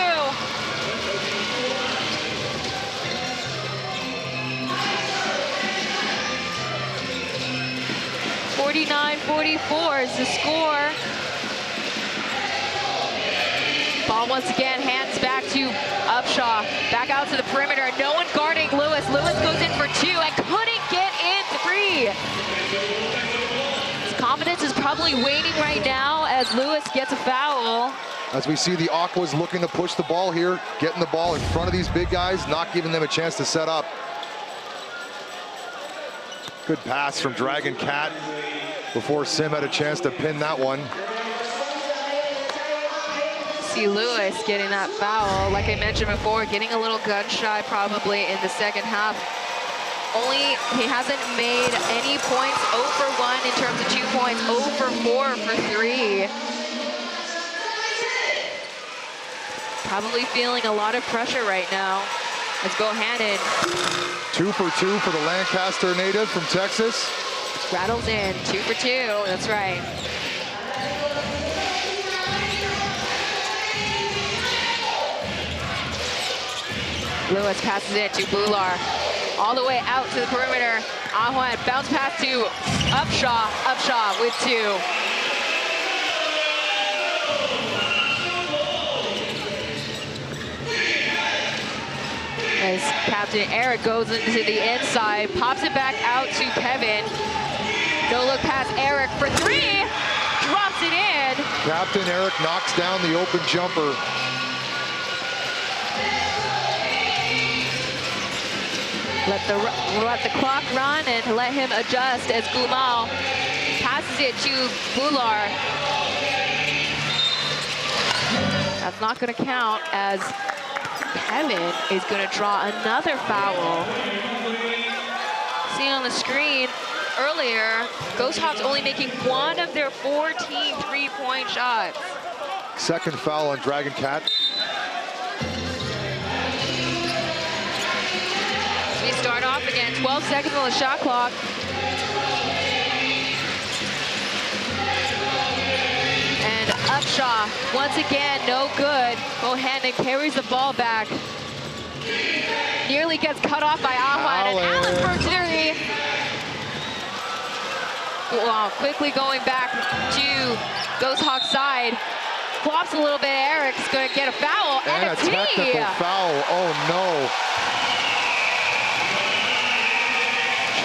49-44 is the score. Ball once again, hands back to Upshaw. Back out to the perimeter. No one guarding Lewis. Lewis goes in for 2 and couldn't get in 3. His confidence is probably waning right now as Lewis gets a foul. As we see the Aquas looking to push the ball here, getting the ball in front of these big guys, not giving them a chance to set up. Good pass from Dragon Cat before Sim had a chance to pin that one. See Lewis getting that foul. Like I mentioned before, getting a little gun shy probably in the second half. He hasn't made any points. 0 for 1 in terms of 2 points. 0 for 4 for 3. Probably feeling a lot of pressure right now. As Bohannon 2 for 2 for the Lancaster native from Texas. rattles in. 2 for 2, that's right. Lewis passes it to Bular. All the way out to the perimeter. Ahuan bounce pass to Upshaw. Upshaw with 2. As Captain Eric goes into the inside, pops it back out to Kevin. No look pass Eric for 3. Drops it in. Captain Eric knocks down the open jumper. Let the clock run and let him adjust as Gumal passes it to Bular. That's not going to count as Kevin is going to draw another foul. See on the screen earlier, Ghosthawks only making 1 of their 14 3-point shots. Second foul on Dragon Cat. We start off again, 12 seconds on the shot clock. And Upshaw, once again, no good. Bohannon carries the ball back. Nearly gets cut off by Ahuan, and Allen for 3. quickly going back to Ghosthawks side. Flops a little bit. Eric's going to get a foul and a technical foul. Oh no.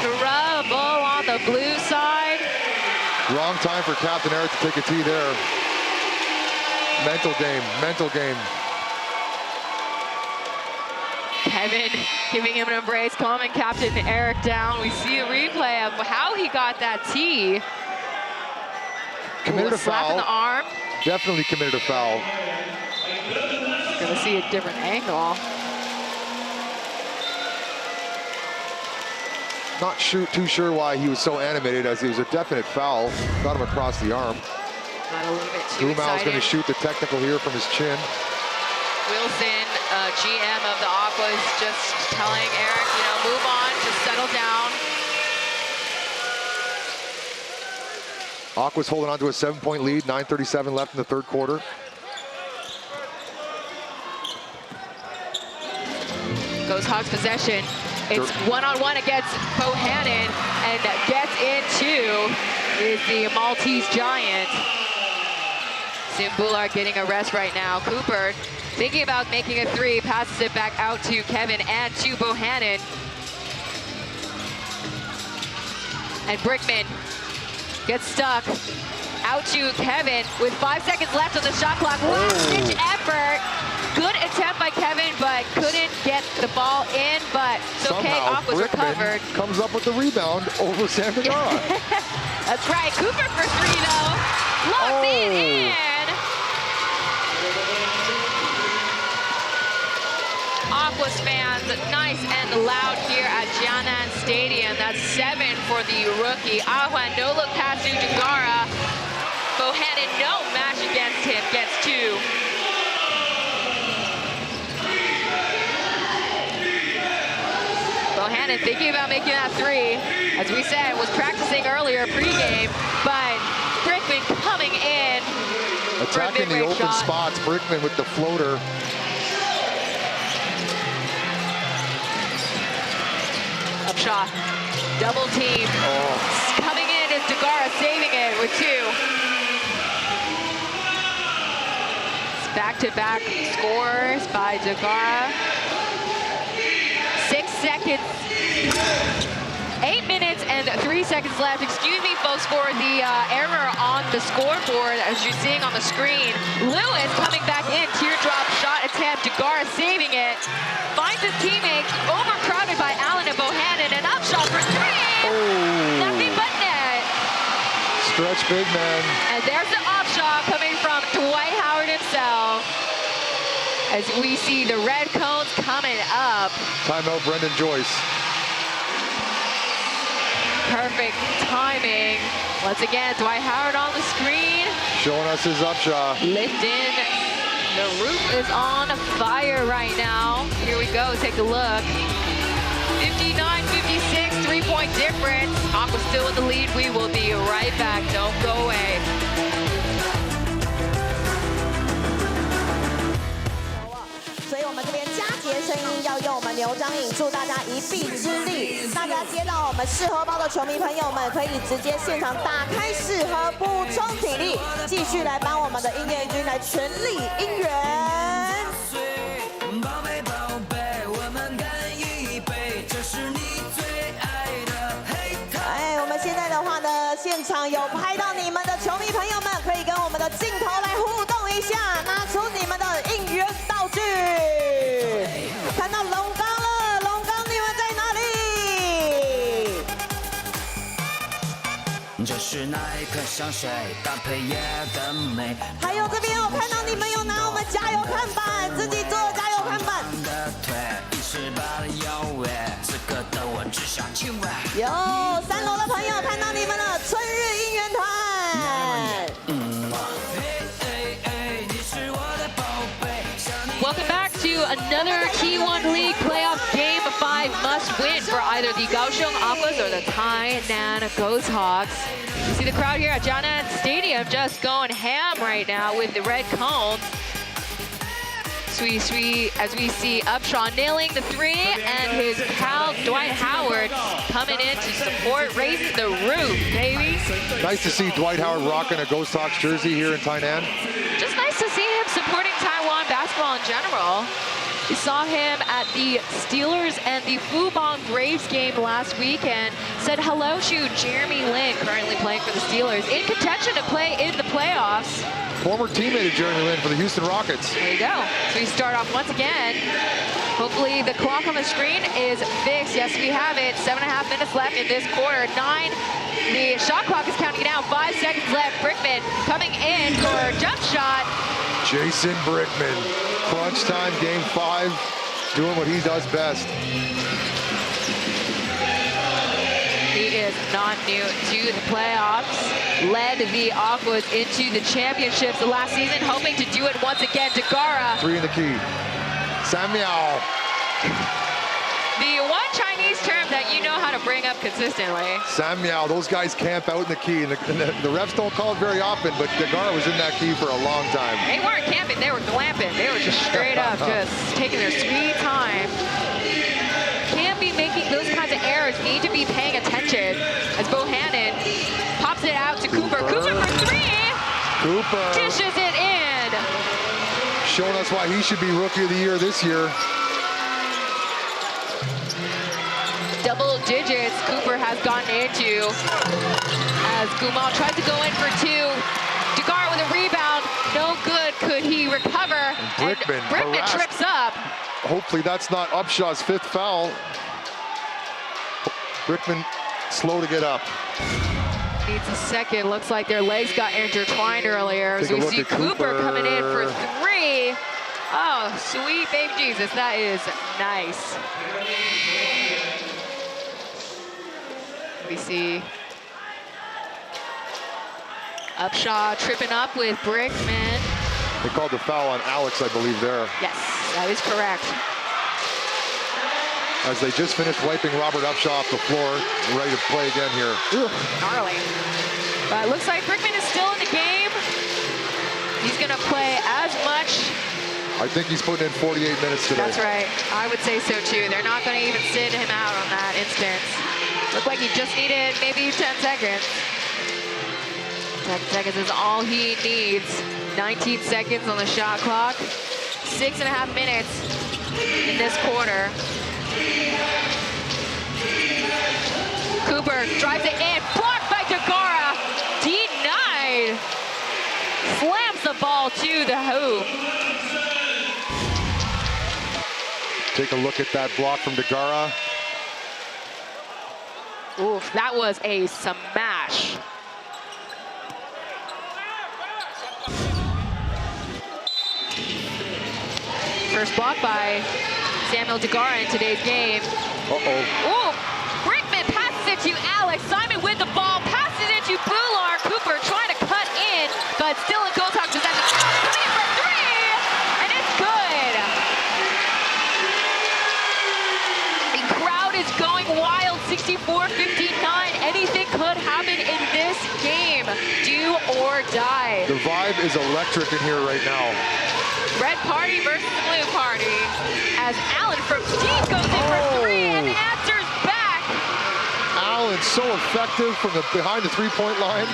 Trouble on the blue side. Wrong time for Captain Eric to take a tee there. Mental game, mental game. Kevin giving him an embrace, calming Captain Eric down. We see a replay of how he got that tee. Committed a slap foul. in the arm. Definitely committed a foul. Gonna see a different angle. Not too sure why he was so animated, as he was a definite foul. Got him across the arm. Got a little bit too Grumal's going to excited. shoot the technical here from his chin. Wilson, GM of the Aquas, just telling Eric, you know, move on, just settle down. Aquas holding on to a 7-point lead, 9:37 left in the third quarter. Ghosthawks possession. It's one-on-one against Bohannon, and gets into is the Maltese Giant. Bullard getting a rest right now. Cooper thinking about making a three, passes it back out to Kevin and to Bohannon. And Brickman gets stuck. Out to Kevin with 5 seconds left on the shot clock. Last-ditch effort. Good attempt by Kevin, but couldn't get the ball in, but it's okay. Somehow, Aquas Brickman recovered. comes up with the rebound over Sambagara. That's right. Cooper for three, though. Locks it in. Aquas fans, nice and loud here at Tainan Stadium. That's 7 for the rookie. Ahwan, no look pass to Dagara. Bohannon, no match against him, gets 2. Bohannon thinking about making that three. As we said, was practicing earlier pregame, but Brickman coming in. Attacking the open spots, Brickman with the floater. Upshot, double team. Coming in is Dagara saving it with 2. It's back-to-back scores by Dagara. 6 seconds. 8 minutes and 3 seconds left. Excuse me, folks, for the error on the scoreboard, as you're seeing on the screen. Lewis coming back in, teardrop shot attempt. Dagara saving it. Finds his teammates, overcrowded by Allen and Bohannon. An upshot for 3. Nothing but net. Stretch big man. And there's the offshot coming from Dwight Howard himself. As we see the red cones coming up. Timeout, Brendan Joyce. Perfect timing. Once again, Dwight Howard on the screen. Showing us his upshot. Lifting. The roof is on fire right now. Here we go, take a look. 59-56, 3-point difference. Aqua still in the lead. We will be right back. Don't go away.声音要用我们牛章引助大家一臂之力。大家接到我们适合包的球迷朋友们，可以直接现场打开适合补充体力，继续来帮我们的音乐军来全力应援。宝贝宝贝，我们干一杯，这是你最爱的黑糖。哎，我们现在的话呢，现场有拍到你们的球迷朋友们，可以跟我们的镜头来互动一下，拿出你们的应援道具。看到龙岗了，龙岗你们在哪里？这是那一颗香水，搭配也更美。还有这边我看到你们有拿我们加油看板，自己做的加油看板。有3楼的朋友看到你们了，春日应援团。Welcome back to another T1 League Playoff Game 5 must win for either the Kaohsiung Aquas or the Tainan Ghosthawks. You see the crowd here at Tainan Stadium just going ham right now with the red cones. As we see Upshaw nailing the three, and his pal Dwight Howard coming in to support, raising the roof, baby. Nice to see Dwight Howard rocking a Ghosthawks jersey here in Tainan. Just nice to see him supporting Taiwan basketball in general. We saw him at the Steelers and the Fubon Braves game last week and said hello to Jeremy Lin, currently playing for the Steelers, in contention to play in the playoffs. Former teammate of Jeremy Lin for the Houston Rockets. There you go. So we start off once again. Hopefully the clock on the screen is fixed. Yes, we have it. 7.5 minutes left in this quarter. 9. The shot clock is counting down. 5 seconds left. Brickman coming in for a jump shot. Jason Brickman, crunch time, game 5, doing what he does best. He is not new to the playoffs. Led the Aquas into the championships last season, hoping to do it once again. Dagara. 3 in the key. Samuel. The one Chinese term that you know how to bring up consistently. Samuel, those guys camp out in the key. And the refs don't call it very often, but Dagara was in that key for a long time. They weren't camping, they were glamping. They were just straight up just taking their sweet time. Can't be making those kinds of errors. Need to be paying attention as Bohannon pops it out to Cooper. Cooper for 3. Cooper dishes it in. Showing us why he should be Rookie of the Year this year. Double digits Cooper has gotten into as Gumal tries to go in for 2. Dagara with a rebound. No good. Could he recover? Brickman trips up. Hopefully that's not Upshaw's 5th foul. Brickman slow to get up. Needs a second. Looks like their legs got intertwined earlier. Take So we see Cooper coming in for 3. Oh, sweet baby Jesus. That is nice. We see Upshaw tripping up with Brickman. They called the foul on Alex, I believe, there. Yes, that is correct. As they just finished wiping Robert Upshaw off the floor, ready to play again here. Ugh, gnarly. But it looks like Brickman is still in the game. He's gonna play as much. I think he's putting in 48 minutes today. That's right. I would say so too. They're not gonna even sit him out on that instance. Looked like he just needed maybe 10 seconds. 10 seconds is all he needs. 19 seconds on the shot clock. 6.5 minutes in this quarter. Cooper drives it in, blocked by Dagara. Denied. Slams the ball to the hoop. Take a look at that block from Dagara. Oof, that was a smash. First block by Samuel Dagara in today's game. Ooh, Brickman passes it to Alex. Simon with the ball, passes it to Bular. Cooper trying to cut in, but still in Ghosthawks possession. Coming in for 3, and it's good. The crowd is going wild, 64-59. Anything could happen in this game. Do or die. The vibe is electric in here right now. Red party versus blue party. As Allen from deep goes in for 3 and answers back. Allen so effective from behind the 3-point line.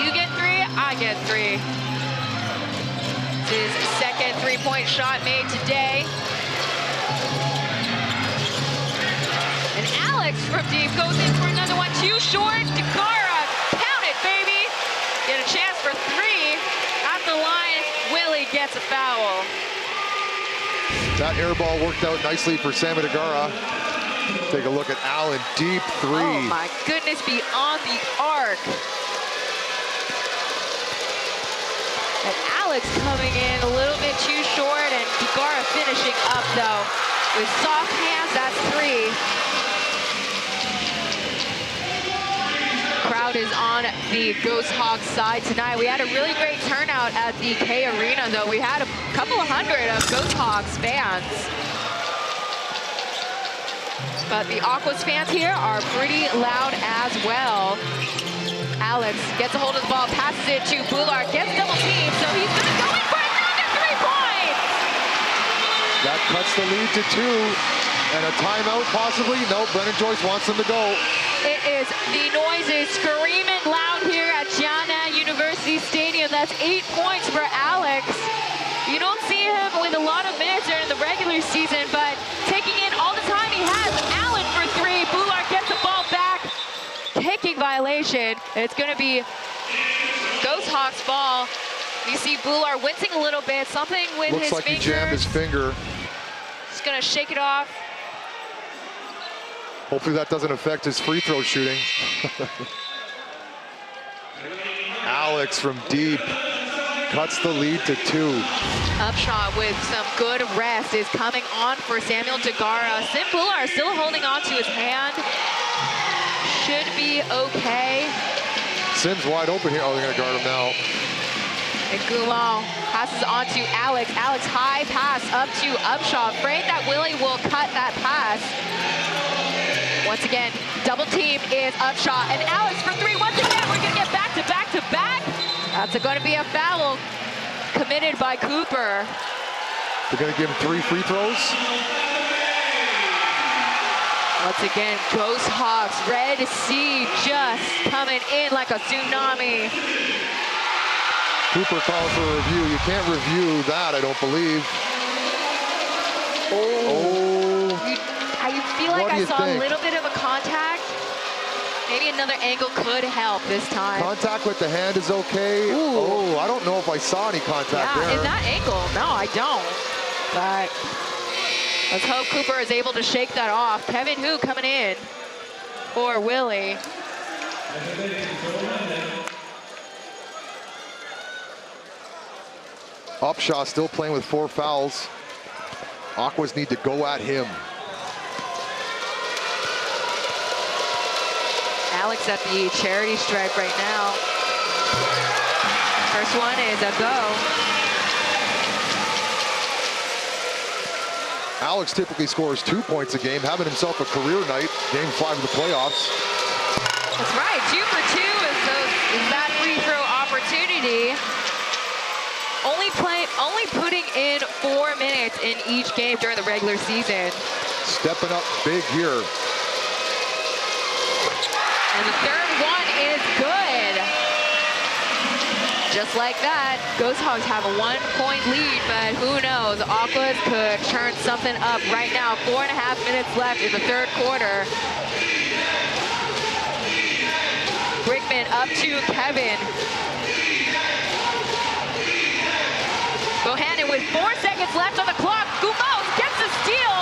You get 3, I get 3. His second 3-point shot made today. And Alex from deep goes in for another one. Too short. Dagara, count it, baby. Get a chance for 3 at the line. Willie gets a foul. That air ball worked out nicely for Sam Dagara. Take a look at Allen, deep 3. Oh my goodness, beyond the arc. And Alex coming in a little bit too short, and Dagara finishing up though. With soft hands, that's 3. Crowd is on the Ghosthawks side tonight. We had a really great turnout at the K Arena, though. We had a couple of hundred of Ghosthawks fans. But the Aquas fans here are pretty loud as well. Alex gets a hold of the ball, passes it to Bular, gets double teamed, so he's gonna go in for another 3 points! That cuts the lead to 2. And a timeout possibly. No, Brennan Joyce wants them to go. It is the noises screaming loud here at Tainan University Stadium. That's 8 points for Alex. You don't see him with a lot of minutes during the regular season, but taking in all the time he has. Allen for three. Bular gets the ball back. Kicking violation. It's going to be Ghosthawks' ball. You see Bular wincing a little bit. Something with his fingers. Looks like he jammed his finger. He's going to shake it off. Hopefully that doesn't affect his free throw shooting. Alex from deep cuts the lead to 2. Upshot with some good rest is coming on for Samuel Tagara. Sim Bular still holding on to his hand. Should be okay. Sim's wide open here. Oh, they're gonna guard him now. And Gumau passes on to Alex. Alex high pass up to Upshaw. Afraid that Willie will cut that pass. Once again, double team is Upshaw. And Alex for three. Once again, we're gonna get back to back to back. That's going to be a foul committed by Cooper. They're going to give him 3 free throws. Once again, Ghosthawks, Red Sea just coming in like a tsunami. Cooper calling for a review. You can't review that, I don't believe. I feel like I saw think? a little bit of a contact. Maybe another angle could help this time. Contact with the hand is okay. Ooh. Oh, I don't know if I saw any contact there. In that angle, no, I don't. But let's hope Cooper is able to shake that off. Kevin Hu coming in for Willie. Upshaw still playing with 4 fouls. Aquas need to go at him. Alex at the charity stripe right now. First one is a go. Alex typically scores 2 points a game, having himself a career night, game 5 of the playoffs. That's right, 2 for 2 is that free throw opportunity. Only putting in 4 minutes in each game during the regular season. Stepping up big here. And the third one is good. Just like that, Ghosthawks have a 1-point lead, but who knows? Aquas could turn something up right now. 4.5 minutes left in the third quarter. Brickman up to Kevin. Bohannon with 4 seconds left on the clock. Gumau gets the steal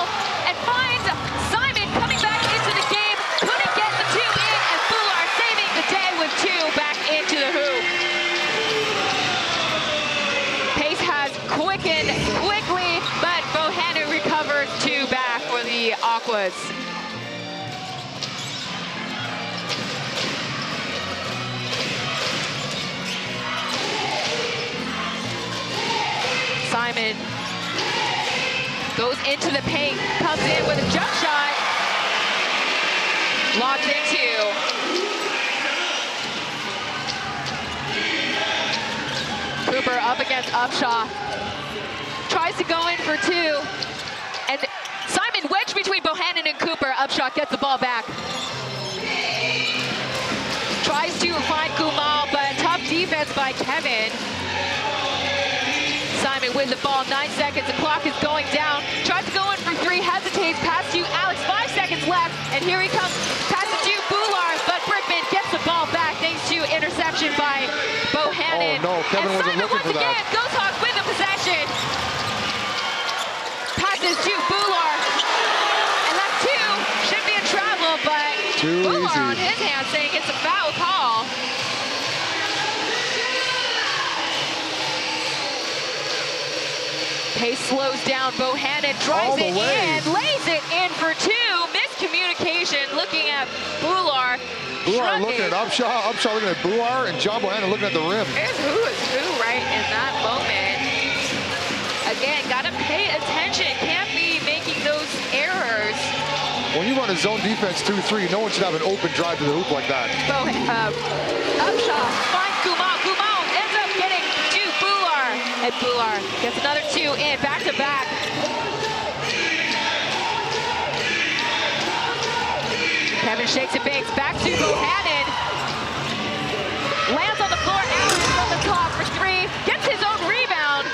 and finds Simon coming back into the game. Couldn't get the 2 in, and Bular saving the day with 2 back into the hoop. Pace has quickened quickly, but Bohannon recovers 2 back for the Aquas. Simon goes into the paint, comes in with a jump shot. Locked into. Cooper up against Upshaw. Tries to go in for 2. And Simon wedged between Bohannon and Cooper. Upshaw gets the ball back. Tries to find Gumau, but tough defense by Kevin. Simon with the ball, 9 seconds, the clock is going down. Tries to go in for 3, hesitates, pass to Alex, 5 seconds left, and here he comes, passes to Bular, but Brickman gets the ball back thanks to interception by Bohannon. Oh no, Kevin wasn't looking for that. Ghosthawks with the possession. Passes to Bular, and that's 2. Should be a travel, but Bular on his hand saying it's a foul call. Pace slows down. Bohannon drives it in, lays it in for 2. Miscommunication. Looking at Bular. Bular looking at Upshaw. Upshaw looking at Bular, and John Bohannon looking at the rim. There's who is who right in that moment. Again, gotta pay attention. Can't be making those errors. When you run a zone defense 2-3, no one should have an open drive to the hoop like that. Upshaw finds Gumau. Gumau ends up getting to Bular. And Bular gets another 2 in, back to back. Kevin shakes and bakes. Back to Bohannon. Lands on the floor. Alex from the top for three. Gets his own rebound.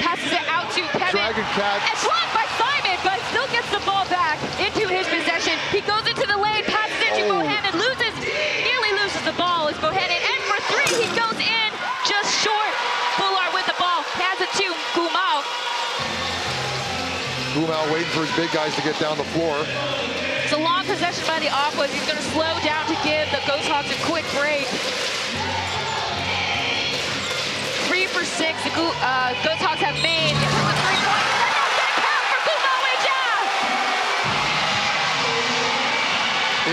Passes it out to Kevin. Dragon Cat. And blocked by Simon, but still gets the ball back into his possession. He goes into the lane, passes it to Bohannon, nearly loses the ball as Bohannon. And for three, he goes in just short. Bullard with the ball. Has it to Gumao. Gumao waiting for his big guys to get down the floor. It's a long possession by the Aquas. He's going to slow down to give the Ghosthawks a quick break. 3 for 6 the Ghosthawks have made. In terms of 3 points, they're not going to count for Gumao Weija.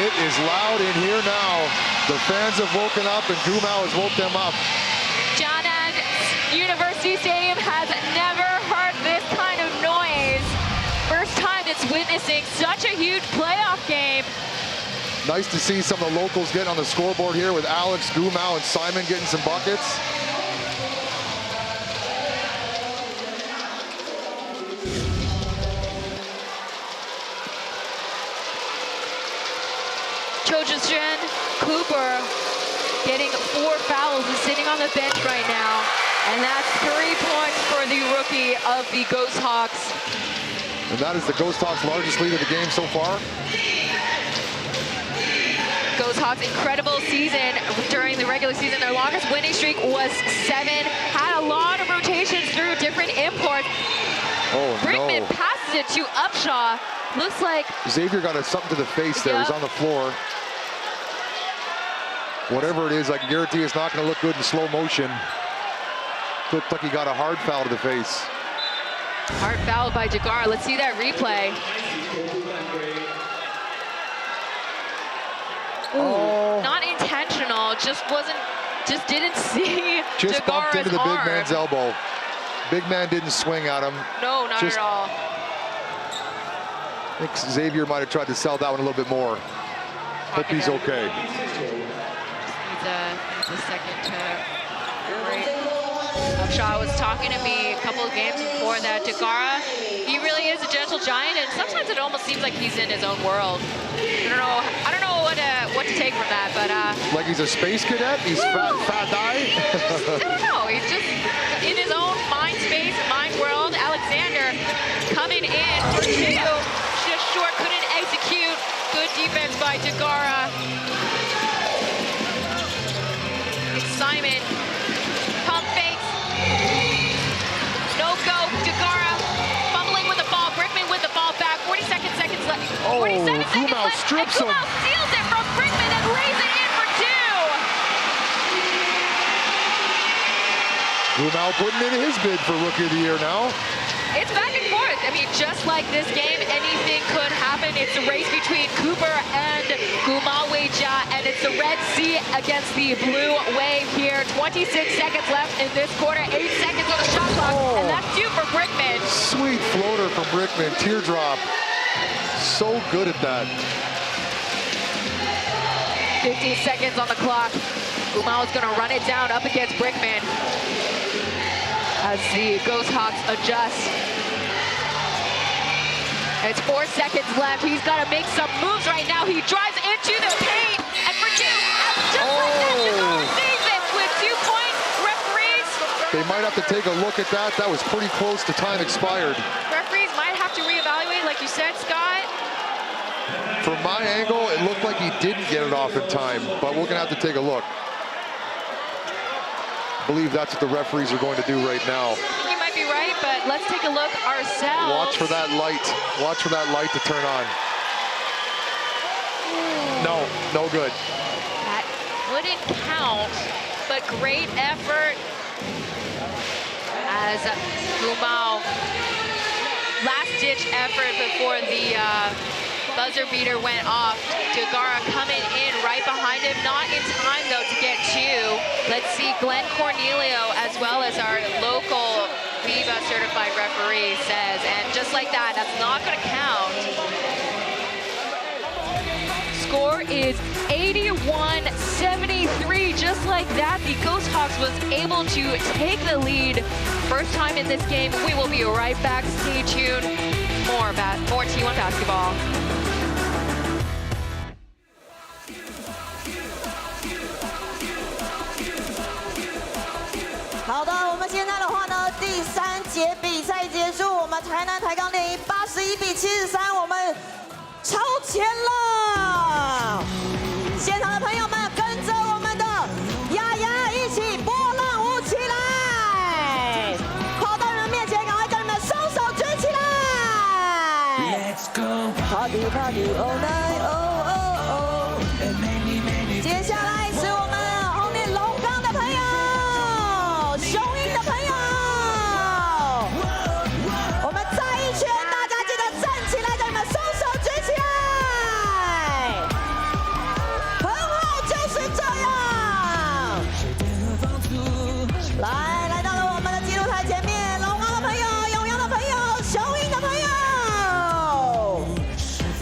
It is loud in here now. The fans have woken up and Gumao has woke them up. Tainan University Stadium has never heard this kind of noise. First time it's witnessing such a huge playoff game. Nice to see some of the locals getting on the scoreboard here with Alex, Gumao, and Simon getting some buckets. Chojushin Cooper getting 4 fouls and sitting on the bench right now. And that's 3 points for the rookie of the Ghosthawks. And that is the Ghosthawks' largest lead of the game so far. Ghosthawks' incredible season during the regular season. Their longest winning streak was 7. Had a lot of rotations through different imports. Oh, Brickman no. passes it to Upshaw. Looks like Xavier got something to the face there. Yep. He's on the floor. Whatever it is, I can guarantee it's not going to look good in slow motion. Looked like he got a hard foul to the face. hard foul by Jagara. Let's see that replay. Ooh, not intentional, just didn't see Just bumped into the big man's elbow. Big man didn't swing at him. No, not at all. I think Xavier might have tried to sell that one a little bit more. Hope he's okay. Needs a second to break. Upshaw was talking to me a couple of games before that. Jagara, he really is a gentle giant, and sometimes it almost seems like he's in his own world. I don't know what to take from that, but like he's a space cadet. He's fat guy. I don't know. He's just in his own mind space, mind world. Alexander coming in for 2, just short, couldn't execute. Good defense by Jagara. It's Simon. Pump fakes. No go. Jagara fumbling with the ball. Brickman with the ball back. 47 seconds left. 47 seconds Gumao left. strips and Gumao steals it from Brickman and lays it in for 2. Gumao putting in his bid for Rookie of the Year now. It's back and forth. I mean, just like this game, anything could happen. It's a race between Cooper and Gumao Weija, and it's the Red Sea against the Blue Wave here. 26 seconds left in this quarter, 8 seconds on the shot clock, and that's 2 for Brickman. Sweet floater from Brickman, teardrop. So good at that. 15 seconds on the clock. Gumao's gonna run it down up against Brickman as the Ghosthawks adjust. It's 4 seconds left. He's got to make some moves right now. He drives into the paint, and for 2, and just like that, Jagara sees it with 2 points. Referees. They might have to take a look at that. That was pretty close to time expired. Referees might have to reevaluate, like you said, Scott. From my angle, it looked like he didn't get it off in time, but we're gonna have to take a look. I believe that's what the referees are going to do right now. You might be right, but let's take a look ourselves. Watch for that light. Watch for that light to turn on. No, no good. That wouldn't count, but great effort as Gumao. Last-ditch effort before the buzzer beater went off. Jagara coming in right behind him, not in time though to get 2. Let's see, Glenn Cornelio, as well as our local Viva certified referee, says, and just like that, that's not going to count. Score is 81-73. Just like that, the Ghosthawks was able to take the lead. First time in this game. We will be right back. Stay tuned. More T1 basketball. 73，我们超前了！现场的朋友们，跟着我们的雅雅一起波浪舞起来！跑到你们面前，赶快将你们的双手举起来 Let's go！Party party all night oh oh oh。接下来是我们后面龙岗的朋友，雄鹰的朋友，我们再一圈，大家记得站起来，将你们双手举起来，很好，就是这样。来到了我们的记录台前面，龙岗的朋友，永阳的朋友，雄鹰的朋友，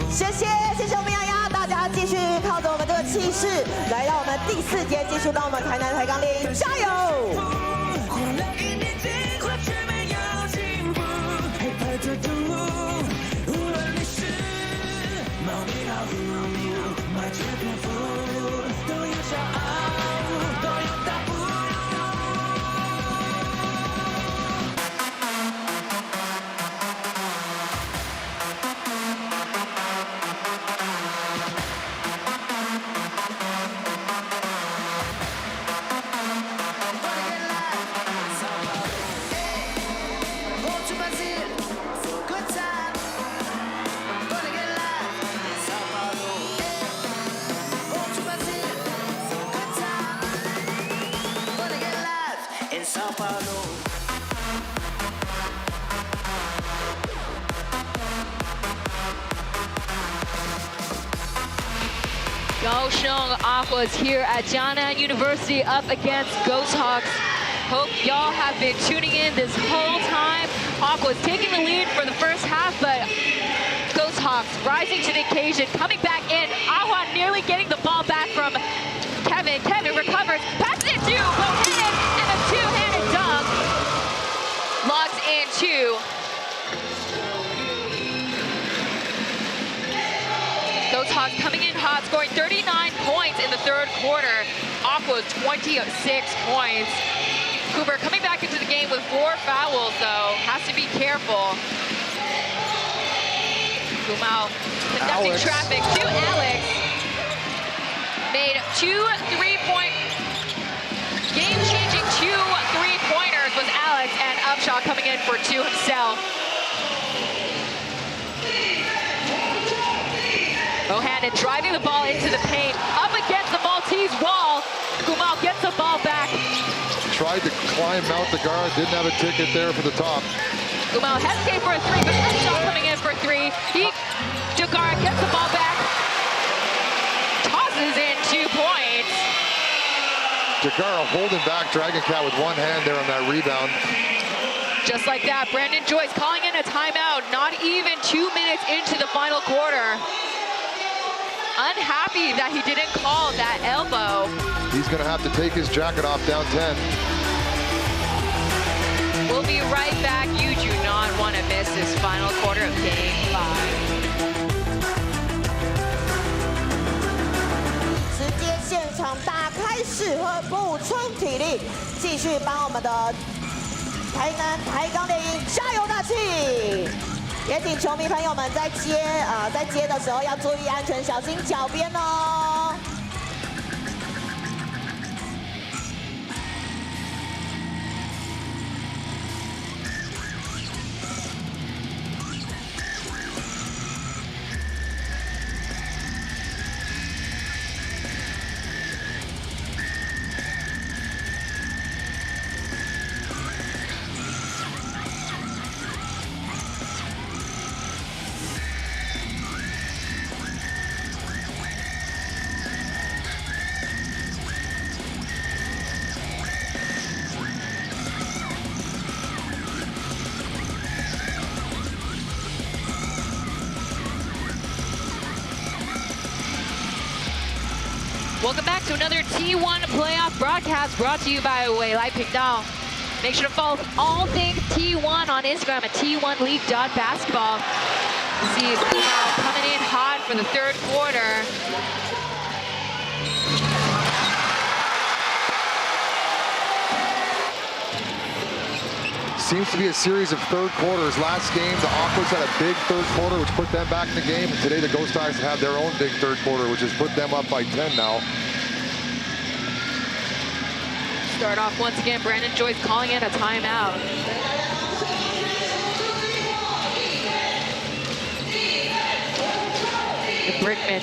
谢谢我们雅雅，大家继续靠着我们这个气势，来到我们第4节，继续帮我们台南台钢猎鹰加油！Kaohsiung Aquas here at Tainan University up against Ghosthawks. Hope y'all have been tuning in this whole time. Aquas taking the lead for the first half, but Ghosthawks rising to the occasion, coming back in. Ahua nearly getting the ball back from Kevin. Kevin recovers, passes it to Bohannon, and a two-handed dunk. Logs in two. Ghosthawks coming in hot, scoring 39 points in the third quarter. Aquas 26 points. Cooper coming back into the game with 4 fouls, though. Has to be careful. Kumau conducting traffic to Alex. Made 2 3-point, game-changing 2 3-pointers was Alex, and Upshaw coming in for 2 himself. Bohannon driving the ball into the paint, up against the Maltese wall. Kumau gets the ball back. Tried to climb out the guard, didn't have a ticket there for the top. Kumau hesitated for a 3, but Upshaw coming in for 3. Dugara gets the ball back, tosses in 2 points. Dugara holding back Dragon Cat with one hand there on that rebound. Just like that, Brandon Joyce calling in a timeout, not even 2 minutes into the final quarter. Unhappy that he didn't call that elbow. He's gonna have to take his jacket off down 10. We'll be right back. You do not want to miss this final quarter of Game 5. 直接现场打开式和补充体力，继续帮我们的台南台钢猎鹰加油打气！也请球迷朋友们在接的时候要注意安全，小心脚边哦。Welcome back to another T1 playoff broadcast brought to you by Weilai Pingdao. Make sure to follow all things T1 on Instagram at t1league.basketball. See Kumau coming in hot for the third quarter. seems to be a series of third quarters. Last game, the Aquas had a big third quarter, which put them back in the game. And today, the Ghosthawks have their own big third quarter, which has put them up by 10 now. Start off once again, Brandon Joyce calling in a timeout. Brickman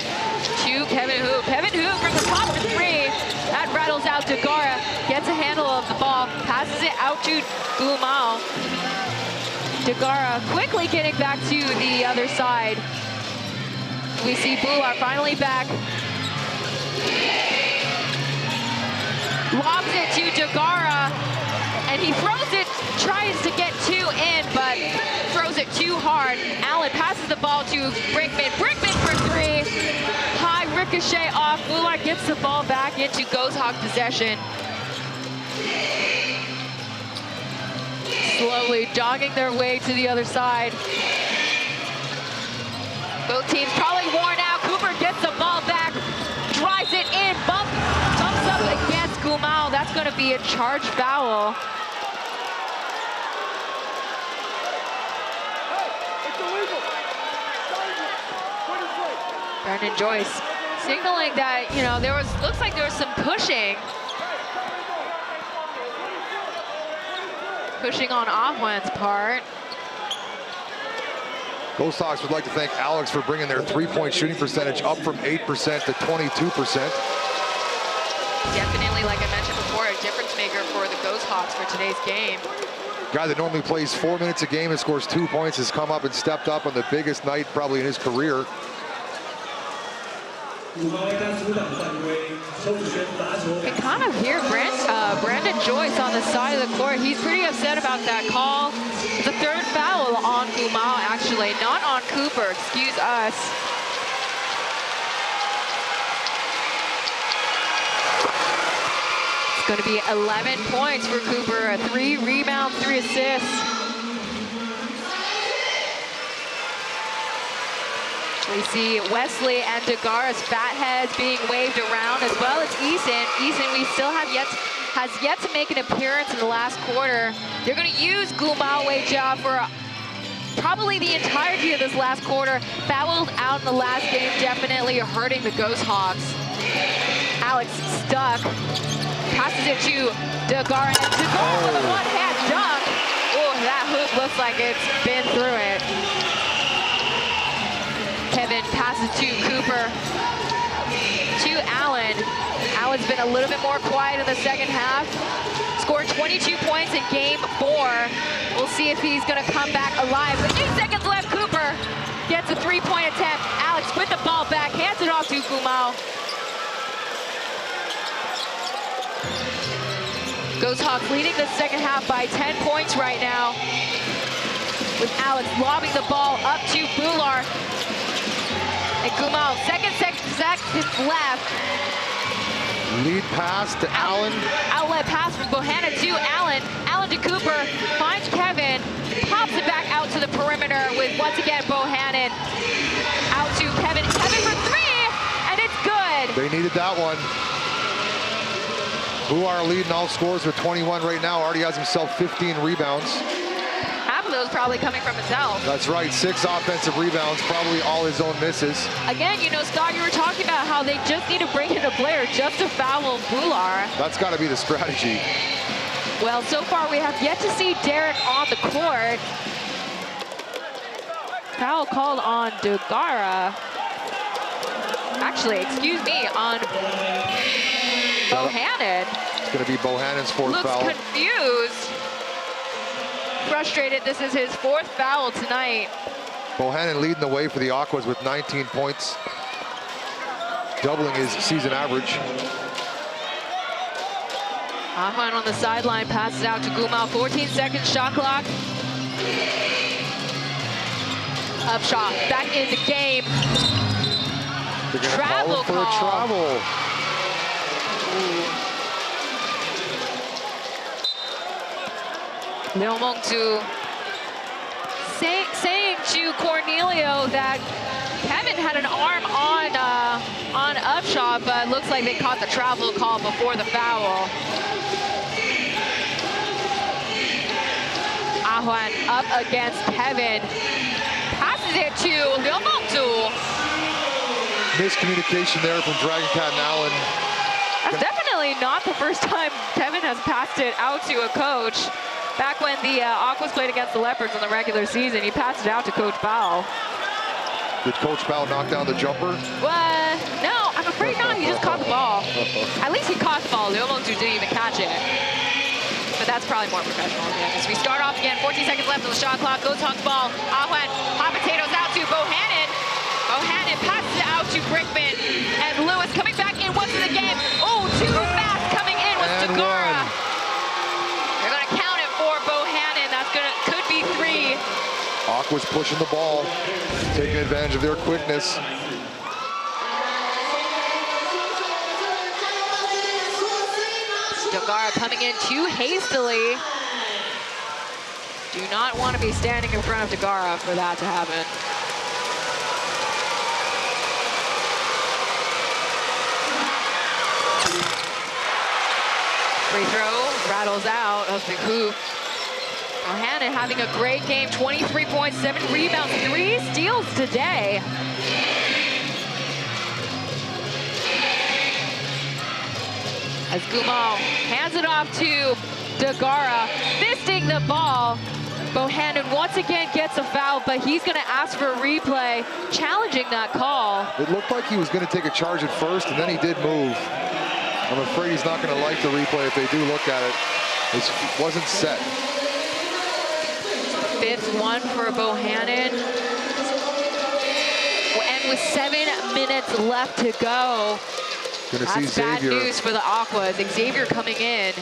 to Kevin Hu. Kevin Hu from the top to 3. That rattles out Dagara. Gets a handle of the ball. Passes it out to Gumao. Dagara quickly getting back to the other side. We see Bular finally back. Lobs it to Dagara. And he throws it, tries to get 2 in, but throws it too hard. Allen passes the ball to Brickman. Brickman for 3. High ricochet off. Bular gets the ball back into Ghosthawks possession. Slowly jogging their way to the other side. Both teams probably worn out. Cooper gets the ball back, drives it in, bumps up against Gumao. That's going to be a charge foul. Brandon Joyce signaling that, you know, looks like there was some pushing on Ahwan's part. Ghosthawks would like to thank Alex for bringing their three-point shooting percentage up from 8% to 22%. Definitely, like I mentioned before, a difference maker for the Ghosthawks for today's game. Guy that normally plays 4 minutes a game and scores 2 points has come up and stepped up on the biggest night probably in his career. You can kind of hear Brandon Joyce on the side of the court. He's pretty upset about that call. The third foul on Gumao, actually, not on Cooper. Excuse us. It's going to be 11 points for Cooper. 3 rebounds, 3 assists. We see Wesley and Dagara's fat heads being waved around, as well as Eason. Eason, we still has yet to make an appearance in the last quarter. They're going to use Gumao Weijia for probably the entirety of this last quarter. Fouled out in the last game, definitely hurting the Ghosthawks. Alex stuck, passes it to Dagara, and Dagara with a one-hand dunk. Oh, that hoop looks like it's been through it. Kevin passes to Cooper, to Allen. Allen's been a little bit more quiet in the second half. Scored 22 points in game 4. We'll see if he's gonna come back alive. With 8 seconds left, Cooper gets a 3-point attempt. Alex with the ball back, hands it off to Gumao. Ghosthawks leading the second half by 10 points right now. With Alex lobbing the ball up to Bular. And Gumao, seconds left. Lead pass to Allen. Outlet pass from Bohannon to Allen. Allen to Cooper, finds Kevin, pops it back out to the perimeter with, once again, Bohannon. Out to Kevin. Kevin for 3, and it's good. They needed that one. Bular leading all scores with 21 right now. Already has himself 15 rebounds. Half of those probably coming from himself. That's right, 6 offensive rebounds, probably all his own misses. Again, you know, Scott, you were talking about how they just need to bring in a player just to foul Bular. That's got to be the strategy. Well, so far we have yet to see Derek on the court. Foul called on Dagara. Actually, excuse me, on Bohannon. It's going to be Bohannon's 4th foul. Looks confused. Frustrated, this is his 4th foul tonight. Bohannon leading the way for the Aquas with 19 points, doubling his season average. Ahwan on the sideline, passes out to Gumao, 14 seconds shot clock. Up shot, back in the game. They're gonna Travel call him for a travel. Leomongtu saying to Cornelio that Kevin had an arm on Upshot, but looks like they caught the travel call before the foul. Ahuan up against Kevin. Passes it to Liu Mengzu. Miscommunication there from Dragon Cat and Allen. That's definitely not the first time Kevin has passed it out to a coach. Back when the Aquas played against the Leopards in the regular season, he passed it out to Coach Bao. Did Coach Bao knock down the jumper? No, I'm afraid not. He just caught the ball. At least he caught the ball. Liu Mengzu didn't even catch it. But that's probably more professional than this. We start off again, 14 seconds left on the shot clock. Ghosthawks ball. Ahuan, hot potatoes out to Bohannon. Bohannon passes it out to Brickman. And Lewis coming back in once in the game. Oh, too fast coming in with Dagara. They're going to count it for Bohannon. That's could be 3. Aqua's pushing the ball, taking advantage of their quickness. Dagara coming in too hastily. Do not want to be standing in front of Dagara for that to happen. Free throw, rattles out of the hoop. Bohannon having a great game, 23 points, 7 rebounds, 3 steals today. As Gumal hands it off to Dagara, fisting the ball. Bohannon once again gets a foul, but he's going to ask for a replay, challenging that call. It looked like he was going to take a charge at first, and then he did move. I'm afraid he's not going to like the replay if they do look at it. It wasn't set. 5th one for Bohannon. And with 7 minutes left to go. Gonna see That's bad Xavier. news for the Aquas. Xavier coming in.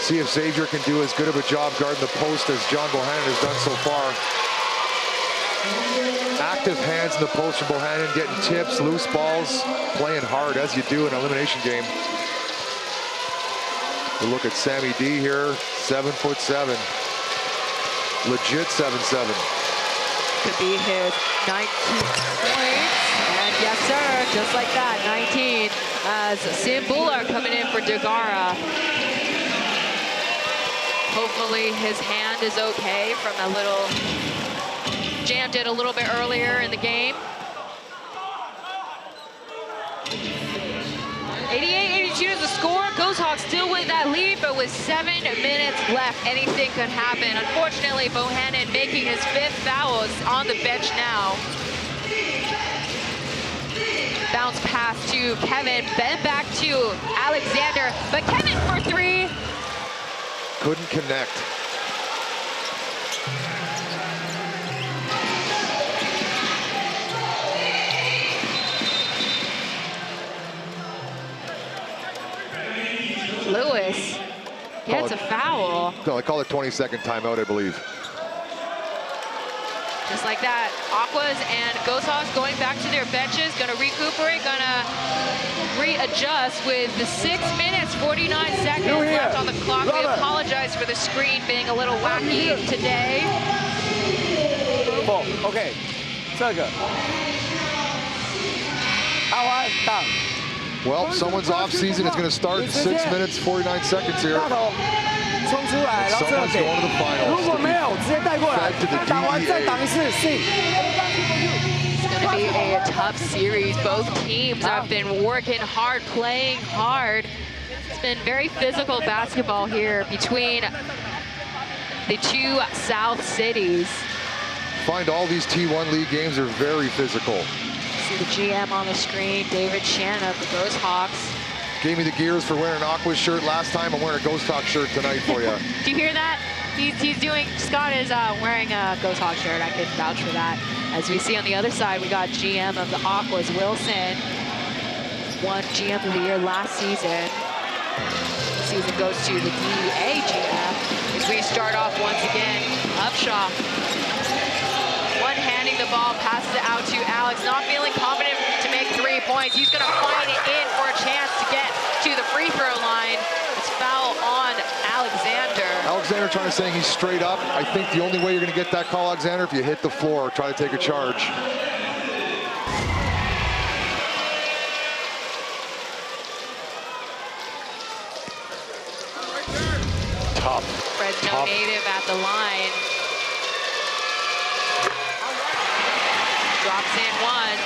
See if Xavier can do as good of a job guarding the post as John Bohannon has done so far. Active hands in the post from Bohannon, getting tips, loose balls, playing hard as you do in an elimination game. We'll look at Sammy D here, 7'7". Legit 7'7". Could be his 19th point. And yes, sir, just like that, 19. As Sim Buller coming in for Dagara. Hopefully his hand is okay from that little jammed it a little bit earlier in the game. 88-82 is the score. Ghosthawks still with that lead, but with 7 minutes left, anything could happen. Unfortunately, Bohannon making his 5th foul is on the bench now. Bounce pass to Kevin, then back to Alexander, but Kevin for 3. Couldn't connect. Lewis gets a foul. No, they call it 20-second timeout, I believe. Just like that, Aquas and Ghosthawks going back to their benches, gonna recuperate, gonna readjust with the 6 minutes, 49 seconds left on the clock. We apologize for the screen being a little wacky today. Okay, 这个阿花挡。 Well, someone's off season is going to start in 6 minutes, 49 seconds here. 冲出来，然后这个给。如果没有，直接带过来，打完再挡一次。It's going to be a tough series. Both teams have been working hard, playing hard. It's been very physical basketball here between the 2 South cities. Find all these T1 League games are very physical. See the GM on the screen, David Chan of the Ghosthawks. Gave me the gears for wearing an Aquas shirt last time. I'm wearing a Ghosthawks shirt tonight for you. Do you hear that? He's doing, Scott is wearing a Ghosthawks shirt. I can vouch for that. As we see on the other side, we got GM of the Aquas, Wilson. Won GM of the year last season. Season goes to the DEA GM. As we start off once again, Upshaw. One-handing the ball, passes it out to Alex, not feeling confident to make 3 points. He's gonna find it in for a chance to get to the free throw line. It's foul on Alexander. Alexander trying to say he's straight up. I think the only way you're gonna get that call, Alexander, if you hit the floor, try to take a charge. Fresno native at the line. Drops in one.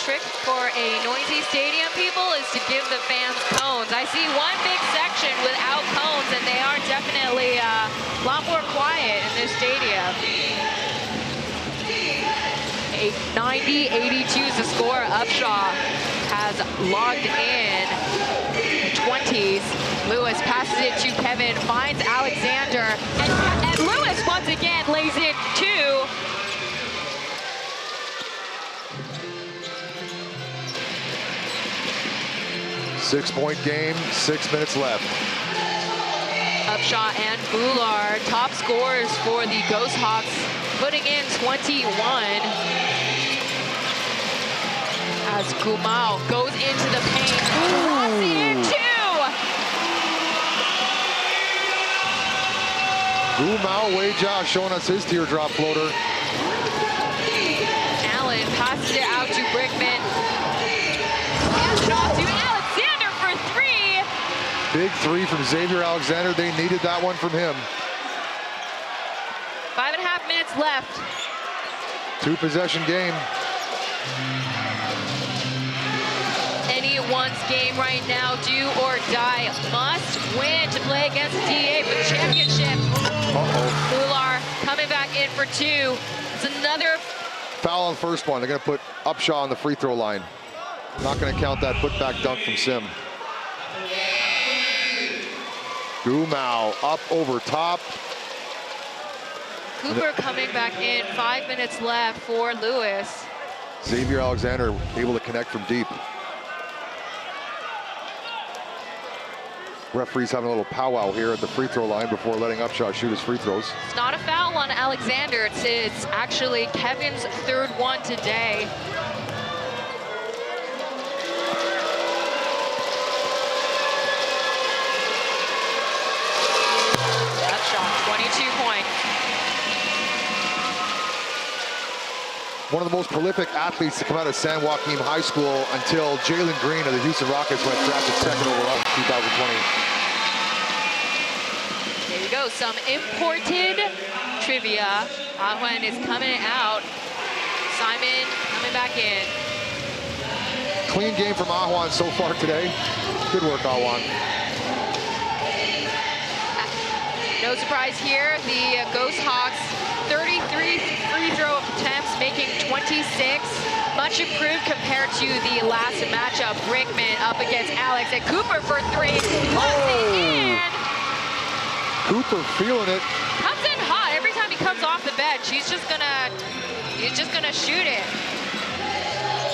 Trick for a noisy stadium, people, is to give the fans cones. I see one big section without cones, and they are definitely a lot more quiet in this stadium. 90-82 is the score. Upshaw has logged in 20s. Lewis passes it to Kevin, finds Alexander, and Lewis once again lays in two. Six-point game, 6 minutes left. Upshaw and Bular, top scorers for the Ghosthawks, putting in 21. As Gumao goes into the paint, drops in two. Gumao Weijia showing us his teardrop floater. Allen passes it out to Brickman. And shot to Alexander for three. Big three from Xavier Alexander. They needed that one from him. 5.5 minutes left. Two-possession game. Anyone's game right now, do or die. Must win to play against DA for the championship. Bular coming back in for two. It's another Foul on the first one. They're going to put Upshaw on the free throw line. Not going to count that put-back dunk from Sim. Gumao up over top. Cooper coming back in. 5 minutes left for Lewis. Xavier Alexander able to connect from deep. Referee's having a little powwow here at the free throw line before letting Upshaw shoot his free throws. It's not a foul on Alexander. It's actually Kevin's third one today. Upshaw, 22 points. One of the most prolific athletes to come out of San Joaquin High School until Jalen Green of the Houston Rockets went drafted second overall in 2020. There you go, some imported trivia. Ahwan is coming out. Simon coming back in. Clean game from Ahwan so far today. Good work, Ahwan. No surprise here, the Ghosthawks 33 free throw attempts, making 26. Much improved compared to the last matchup. Brickman up against Alex, and Cooper for three. Cooper feeling it. Comes in hot every time he comes off the bench. He's just gonna shoot it.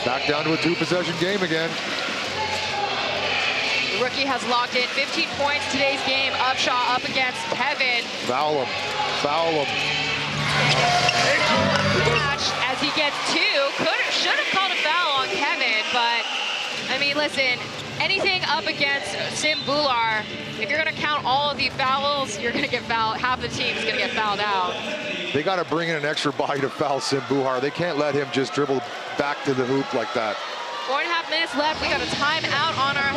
Back down to a two-possession game again. The rookie has locked in 15 points today's game. Upshaw up against Kevin. Foul him. Foul him. Match as he gets two. Should have called a foul on Kevin, but I mean, listen, anything up against Sim Bular, if you're going to count all of the fouls, you're going to get fouled. Half the team is going to get fouled out. They got to bring in an extra body to foul Sim Bular. They can't let him just dribble back to the hoop like that. 4.5 minutes left. We got a timeout on our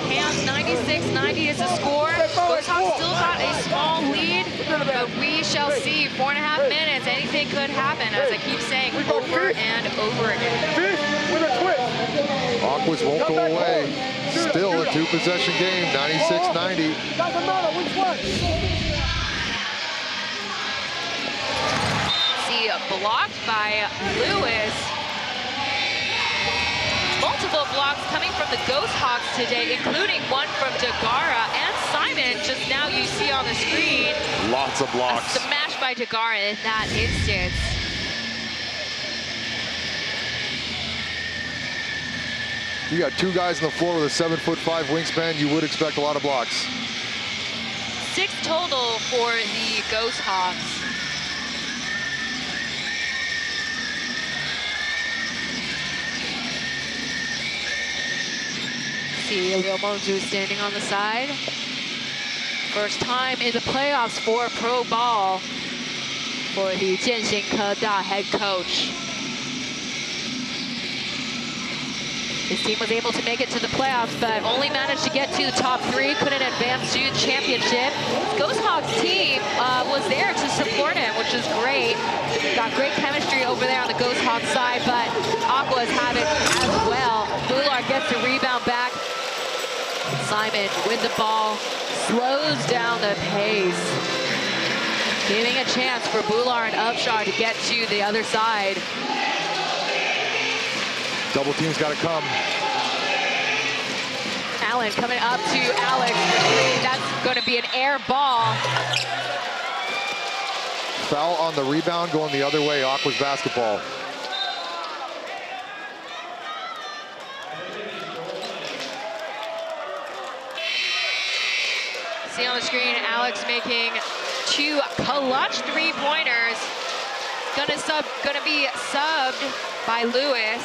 hands. 96-90 is the score. Ghosthawks still got a small lead, but we shall see. 4.5 minutes. Anything could happen, as I keep saying over and over again. Aquas won't go away. Still a two-possession game. 96-90. See, blocked by Lewis. Multiple blocks coming from the Ghosthawks today, including one from Dagara and Simon, just now you see on the screen. Lots of blocks. A smash by Dagara in that instance. You got two guys on the floor with a 7'5" wingspan. You would expect a lot of blocks. 6 total for the Ghosthawks. See Leo Monzu standing on the side. First time in the playoffs for pro ball for the Jianxin Keda head coach. His team was able to make it to the playoffs, but only managed to get to the top 3, couldn't advance to the championship. Ghosthawks team was there to support him, which is great. Got great chemistry over there on the Ghosthawks side, but Aquas have it as well. Bular gets the rebound back. Simon with the ball, slows down the pace. Giving a chance for Bular and Upshaw to get to the other side. Double team's got to come. Allen coming up to Alex for 3. That's going to be an air ball. Foul on the rebound, going the other way. Aquas basketball. See on the screen, Alex making 2 clutch 3-pointers. Gonna be subbed by Lewis.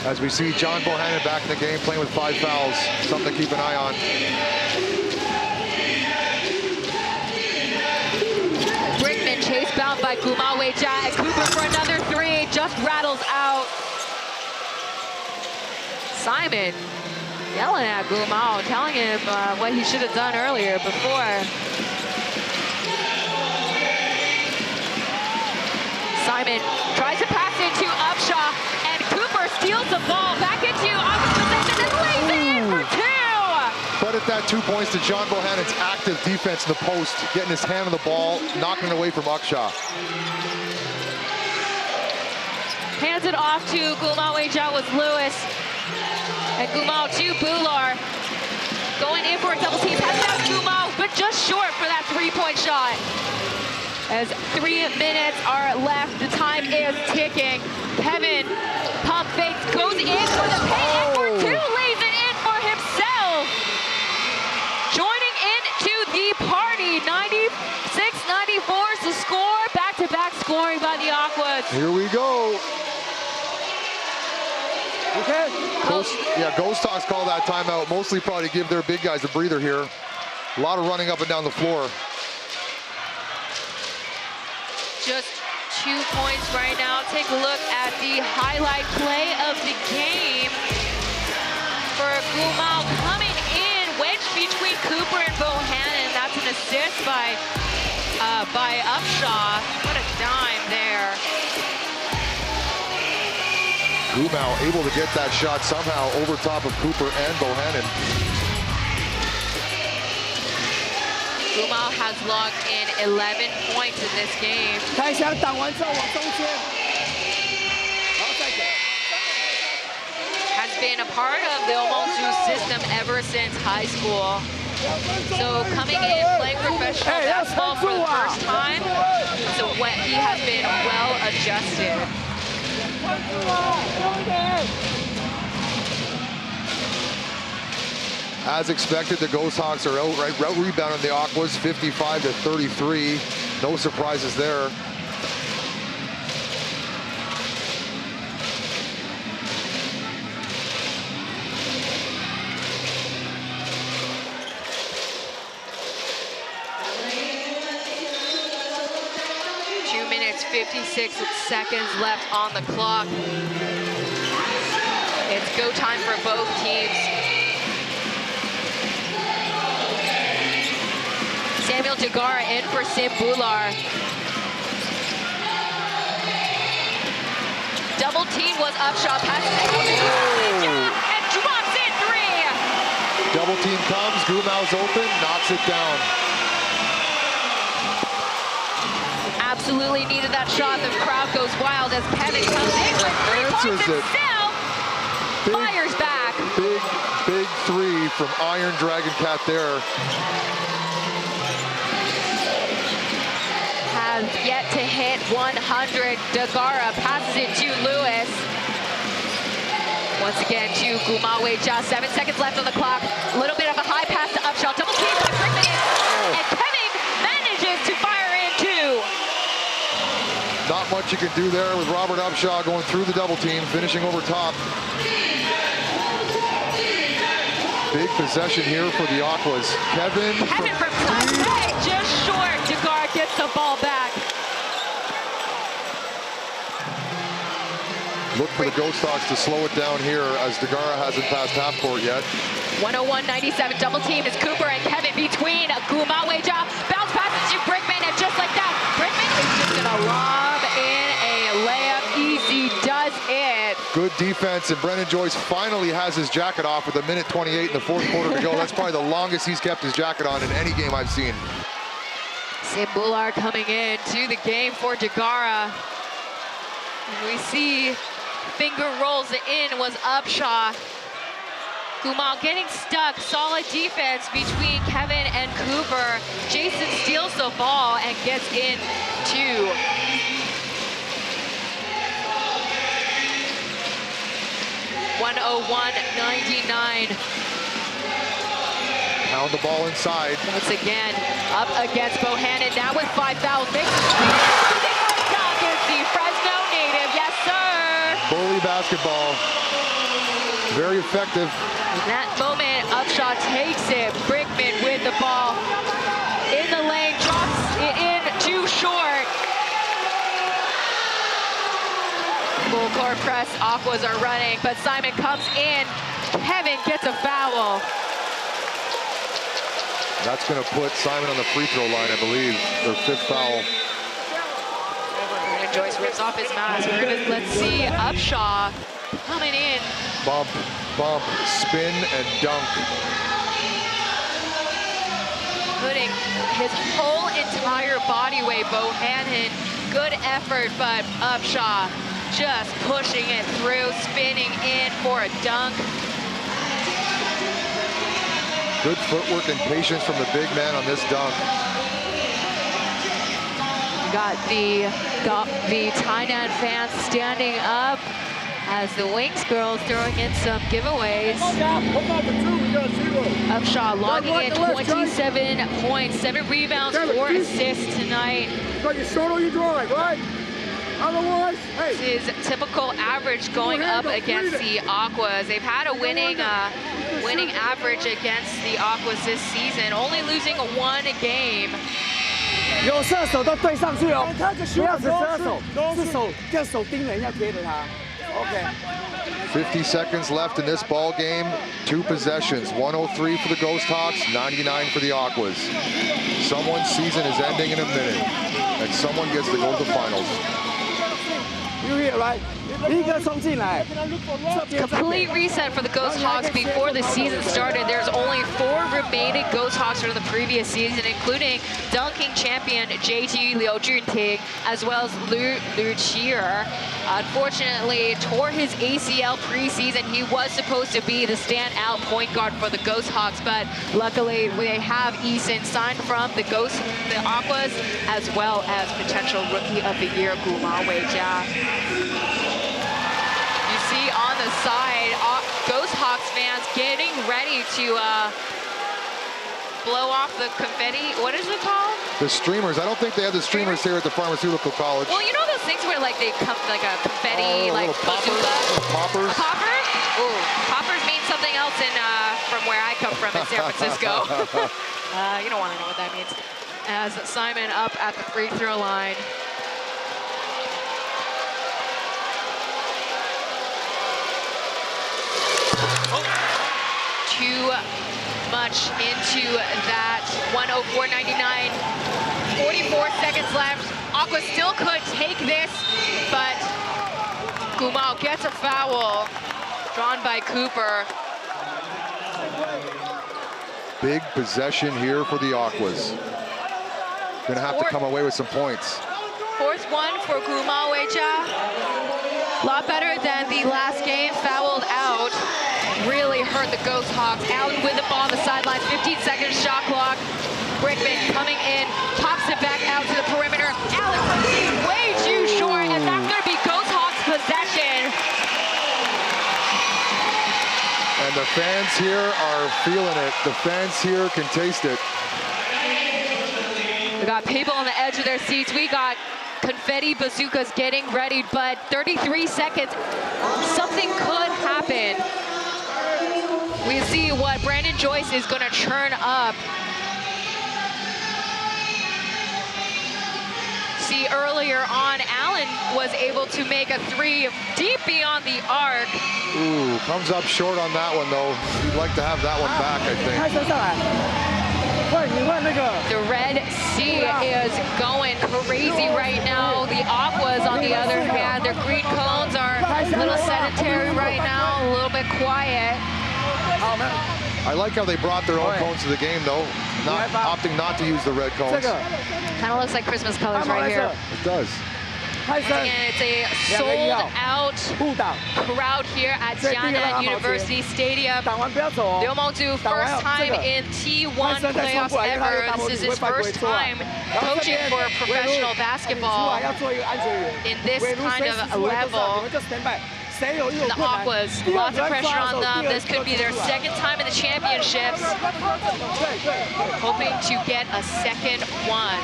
As we see John Bohannon back in the game, playing with 5 fouls. Something to keep an eye on. Brickman chase bound by Gumaweja, and Cooper for another 3, just rattles out. Simon yelling at Gumao, telling him what he should have done earlier before. Simon tries to pass it to Upshaw, and Cooper steals the ball back into Aquas possession and lays it in for 2. Credit that 2 points to John Bohannon's active defense in the post, getting his hand on the ball, knocking it away from Upshaw. Hands it off to Gumaweja with Lewis. And Gumao to Bular. Going in for a double team. Pass out Gumao, but just short for that 3-point shot. As 3 minutes are left, the time is ticking. Kevin pump fakes, goes in for the paint, and for 2, lays it in for himself. Joining into the party, 96-94 is the score. Back-to-back scoring by the Aquas. Here we go. Okay. Ghosthawks call that timeout. Mostly probably give their big guys a breather here. A lot of running up and down the floor. Just 2 points right now. Take a look at the highlight play of the game. For Gumao coming in, wedged between Cooper and Bohannon. That's an assist by Upshaw. What a dime there. Gumao able to get that shot somehow over top of Cooper and Bohannon. Gumao has logged in 11 points in this game. 开箱挡完之后往中间，然后再给。 Has been a part of the Omonsu system ever since high school. So coming in, playing professional basketball for the first time, so he has been well adjusted. As expected, the Ghosthawks are out rebounding the Aquas, 55-33. No surprises there. Minutes, 56 seconds left on the clock. It's go time for both teams. Samuel Degara in for Sim Bular. Double team was Upshaw, passes and drops in 3. Double team comes, Gumao's open, knocks it down. Absolutely needed that shot. The crowd goes wild as Kevin comes in with 3 points himself. Fires back. Big 3 from Iron Dragon Cat there. Has yet to hit 100. Degara passes it to Lewis. Once again to Gumaweja. 7 seconds left on the clock. A little bit of a high pass to Upshaw. Double team by Brickman. And Kevin manages to fire in 2. Not much you can do there with Robert Upshaw going through the double team, finishing over top. Big possession here for the Aquas. Kevin from just short. Degara gets the ball back. Look for the Ghosthawks to slow it down here as Dagara hasn't passed half court yet. 101-97 double team is Cooper and Kevin between Gumaweja. Bounce passes to Brickman, and just like that, Brickman is just gonna lob in a layup. Easy does it. Good defense, and Brennan Joyce finally has his jacket off with 1:28 in the fourth quarter to go. That's probably the longest he's kept his jacket on in any game I've seen. Simbular coming in to the game for Dagara. We see finger rolls in was Upshaw. Gumal getting stuck. Solid defense between Kevin and Cooper. Jason steals the ball and gets in two. $101.99. Pound the ball inside. Once again, up against Bohannon, now with 5 fouls. Makes the Fresno native, yes sir. Bully basketball. Very effective. In that moment, Upshaw takes it. Brickman with the ball in the lane, drops it in too short. Full court press, Aquas are running, but Simon comes in. Kevin gets a foul. That's going to put Simon on the free throw line, I believe. Their 5th foul. And Joyce rips off his mask. Let's see Upshaw coming in. Bump, bump, spin, and dunk. Putting his whole entire body weight, Bohannon. Good effort, but Upshaw just pushing it through, spinning in for a dunk. Good footwork and patience from the big man on this dunk. Got the Tainan fans standing up as the Wings girls throwing in some giveaways. Upshaw logging in 27 points, 7 rebounds, 4 assists tonight. You short on your drive, right? Otherwise, hey. This is typical average going up against the Aquas. They've had a winning average against the Aquas this season, only losing 1 game. 有射手都对上去哦，不要只射手，是手跟手盯人要贴着他。OK。 50 seconds left in this ball game. 2 possessions. 103 for the Ghosthawks, 99 for the Aquas. Someone's season is ending in a minute, and someone gets to go to the finals. You hear, right? Complete reset for the Ghosthawks before the season started. There's only 4 remaining Ghosthawks from the previous season, including dunking champion JT Liu Junting, as well as Lu Chier. Unfortunately, tore his ACL preseason. He was supposed to be the standout point guard for the Ghosthawks, but luckily they have Eason signed from the Aquas, as well as potential Rookie of the Year Gumaweja. See on the side, Ghosthawks fans getting ready to blow off the confetti. What is it called? The streamers. I don't think they have the streamers here at the Pharmaceutical College. Well, you know those things where like they come like a confetti, like bazooka? Poppers. Poppers? Ooh, poppers mean something else in from where I come from in San Francisco. You don't want to know what that means. As Simon up at the free throw line. Too much into that 104.99. 44 seconds left. Aqua still could take this, but Gumal gets a foul drawn by Cooper. Big possession here for the Aquas. Gonna have to come away with some points. 4th one for Gumaweja. A lot better than the last game, fouled out. Really hurt the Ghosthawks. Allen with the ball on the sidelines, 15 seconds shot clock. Brickman coming in, pops it back out to the perimeter. Allen proceeds way too short, and that's gonna be Ghosthawks possession. And the fans here are feeling it. The fans here can taste it. We got people on the edge of their seats. We got confetti bazookas getting ready, but 33 seconds, something could happen. We see what Brandon Joyce is gonna churn up. see earlier on, Allen was able to make a 3 deep beyond the arc. Ooh, comes up short on that one though. You'd like to have that one back, I think. The Red Sea is going crazy right now. The Aquas, on the other hand, their green cones are a little sedentary right now, a little bit quiet. I like how they brought their own cones to the game though, opting not to use the red cones. Kind of looks like Christmas colors right here. It does. Once again, it's a sold-out crowd here at Tainan University Stadium. Liu Mengzu, first time in T1 playoffs ever. This is his first time coaching for professional basketball in this kind of level. The Aquas, lots of pressure on them. This could be their second time in the championships. Hoping to get a second one.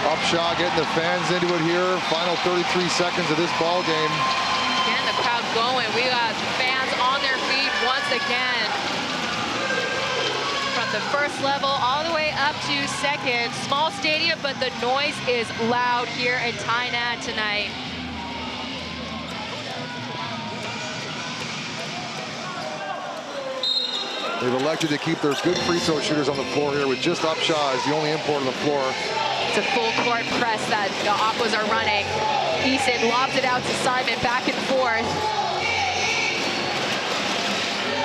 Upshaw getting the fans into it here. Final 33 seconds of this ball game. Again, the crowd going. We got fans on their feet once again. From the first level all the way up to second. Small stadium, but the noise is loud here in Tainan tonight. They've elected to keep their good free throw shooters on the floor here with just Upshaw as the only import on the floor. It's a full court press that the Aquas are running. Eason lobs it out to Simon, back and forth.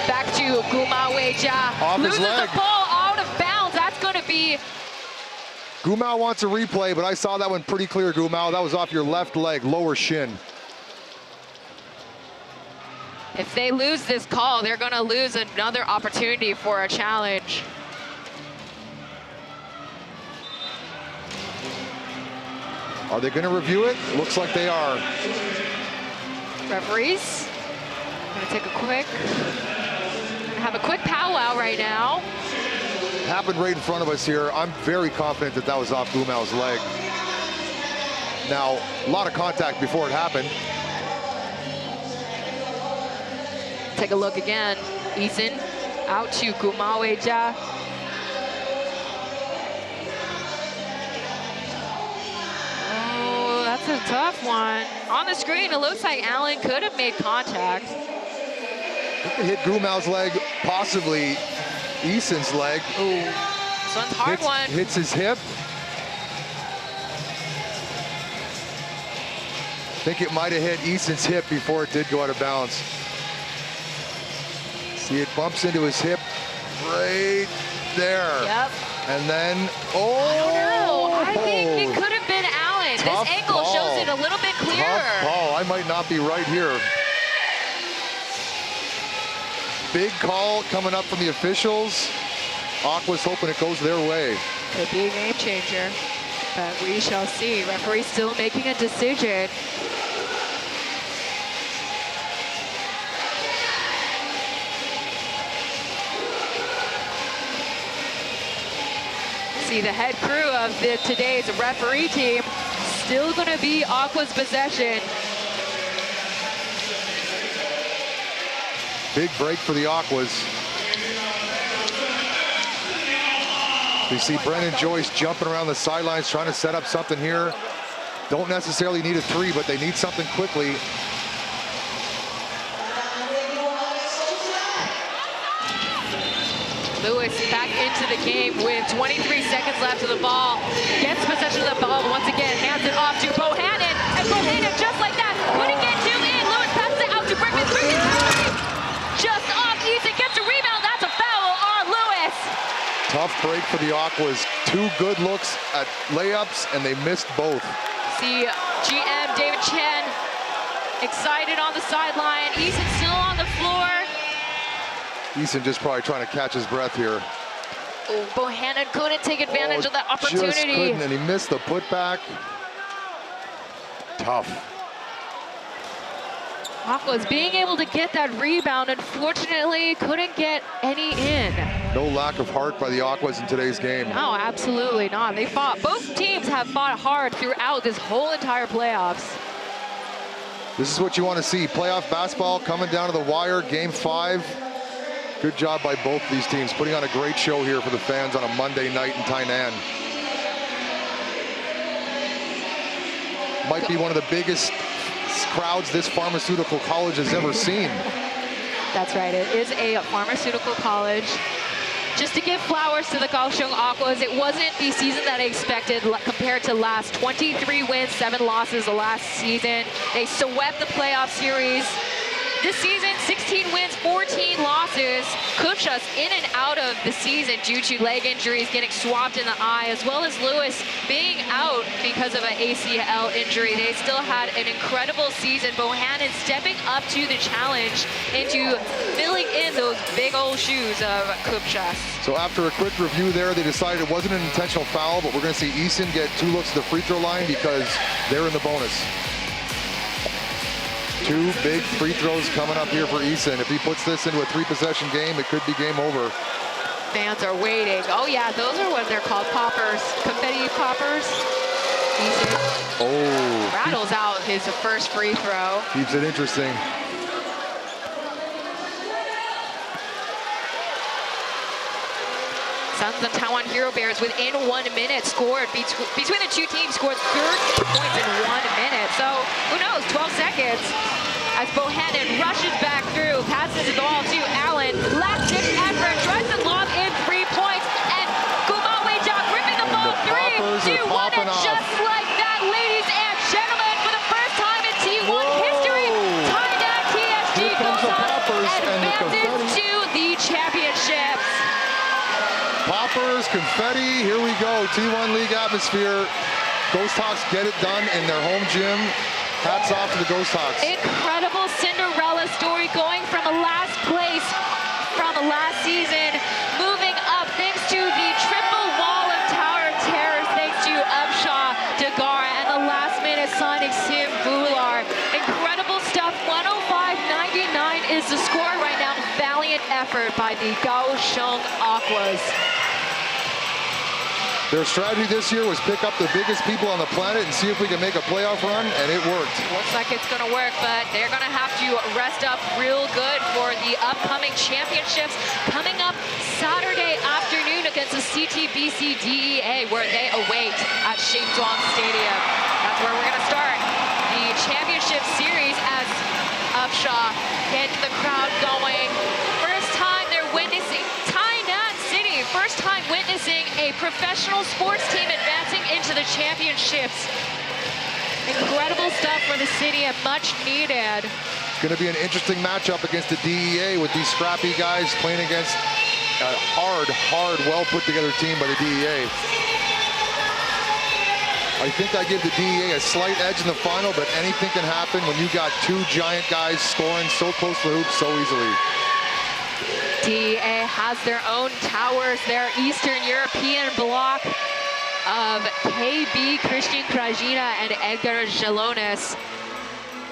Back to Gumao Weijia. Loses the ball out of bounds. That's going to be... Gumao wants a replay, but I saw that one pretty clear, Gumao. That was off your left leg, lower shin. If they lose this call, they're going to lose another opportunity for a challenge. Are they going to review it? Looks like they are. Referees, going to take a quick, have a quick powwow right now. Happened right in front of us here. I'm very confident that that was off Gumao's leg. Now, a lot of contact before it happened. Take a look again. Eason out to Gumao Weijia. Oh, that's a tough one. On the screen, it looks like Allen could have made contact. It could hit Gumao's leg, possibly Eason's leg. Ooh, this one's a hard one. Hits his hip. I think it might have hit Eason's hip before it did go out of bounds. See, it bumps into his hip right there. Yep. And then, oh! I don't know. I think it could have been Allen. Tough this angle call. shows it a little bit clearer. Tough call. I might not be right here. Big call coming up from the officials. Aqua's hoping it goes their way. Could be a game changer, but we shall see. Referee still making a decision. See the head crew of today's referee team still going to be Aqua's possession. Big break for the Aquas. We see Brennan Joyce jumping around the sidelines trying to set up something here. Don't necessarily need a three, but they need something quickly. Lewis back into the game with 23 seconds left of the ball. Gets possession of the ball once again, hands it off to Bohannon. And Bohannon, just like that, couldn't get two in. Lewis passes it out to Brickman. Just off Eason, gets a rebound. That's a foul on Lewis. Tough break for the Aquas. Two good looks at layups, and they missed both. See GM David Chen excited on the sideline. Eason still on the floor. Eason just probably trying to catch his breath here. Oh, Bohannon couldn't take advantage of that opportunity. Just couldn't, and he missed the putback. Tough. Aquas being able to get that rebound, unfortunately couldn't get any in. No lack of heart by the Aquas in today's game. No, absolutely not. They fought, both teams have fought hard throughout this whole entire playoffs. This is what you want to see. Playoff basketball coming down to the wire, game 5. Good job by both these teams, putting on a great show here for the fans on a Monday night in Tainan. Might be one of the biggest crowds this pharmaceutical college has ever seen. That's right, it is a pharmaceutical college. Just to give flowers to the Kaohsiung Aquas, it wasn't the season that I expected compared to last. 23 wins, 7 losses the last season. They swept the playoff series. This season, 16 wins, 14 losses. Kupchas in and out of the season due to leg injuries, getting swabbed in the eye, as well as Lewis being out because of an ACL injury. They still had an incredible season. Bohannon stepping up to the challenge into filling in those big old shoes of Kupchas. So after a quick review there, they decided it wasn't an intentional foul, but we're going to see Eason get 2 looks at the free throw line because they're in the bonus. 2 big free throws coming up here for Eason. If he puts this into a 3-possession game, it could be game over. Fans are waiting. Oh yeah, those are what they're called, poppers. Confetti poppers. Eason rattles out his first free throw. Keeps it interesting. Sons of Taiwan Hero Bears within 1 minute scored between the two teams, scored 13 points in 1 minute. So who knows, 12 seconds. As Bohannon rushes back through, passes the ball to Allen. Last ditch effort, tries to lob in 3 points, and Guma Weijia ripping the ball 3, 2, 1, and just like that, ladies and gentlemen, for the first time in T1 history, Tainan TSG Ghosthawks advances to the championships. Poppers, confetti, here we go. T1 League atmosphere. Ghosthawks get it done in their home gym. Hats off to the Ghosthawks. Incredible Cinderella story, going from a last place from last season, moving up thanks to the triple wall of Tower of Terror, thanks to Upshaw, Degar, and the last minute signing Sim Bular. Incredible stuff. 105-99 is the score right now. Valiant effort by the Kaohsiung Aquas. Their strategy this year was pick up the biggest people on the planet and see if we can make a playoff run, and it worked. Looks like it's going to work, but they're going to have to rest up real good for the upcoming championships coming up Saturday afternoon against the CTBC DEA, where they await at Shingzhuang Stadium. That's where we're going to start the championship series as Upshaw gets the crowd going. First time they're witnessing Tainan City, first time witnessing a professional sports team advancing into the championships. Incredible stuff for the city and much needed. It's going to be an interesting matchup against the DEA with these scrappy guys playing against a hard, well put together team by the DEA. I think I give the DEA a slight edge in the final, but anything can happen when you got 2 giant guys scoring so close to the hoop so easily. DEA has their own towers, their Eastern European block of KB, Christian Krajina, and Edgar Jalones.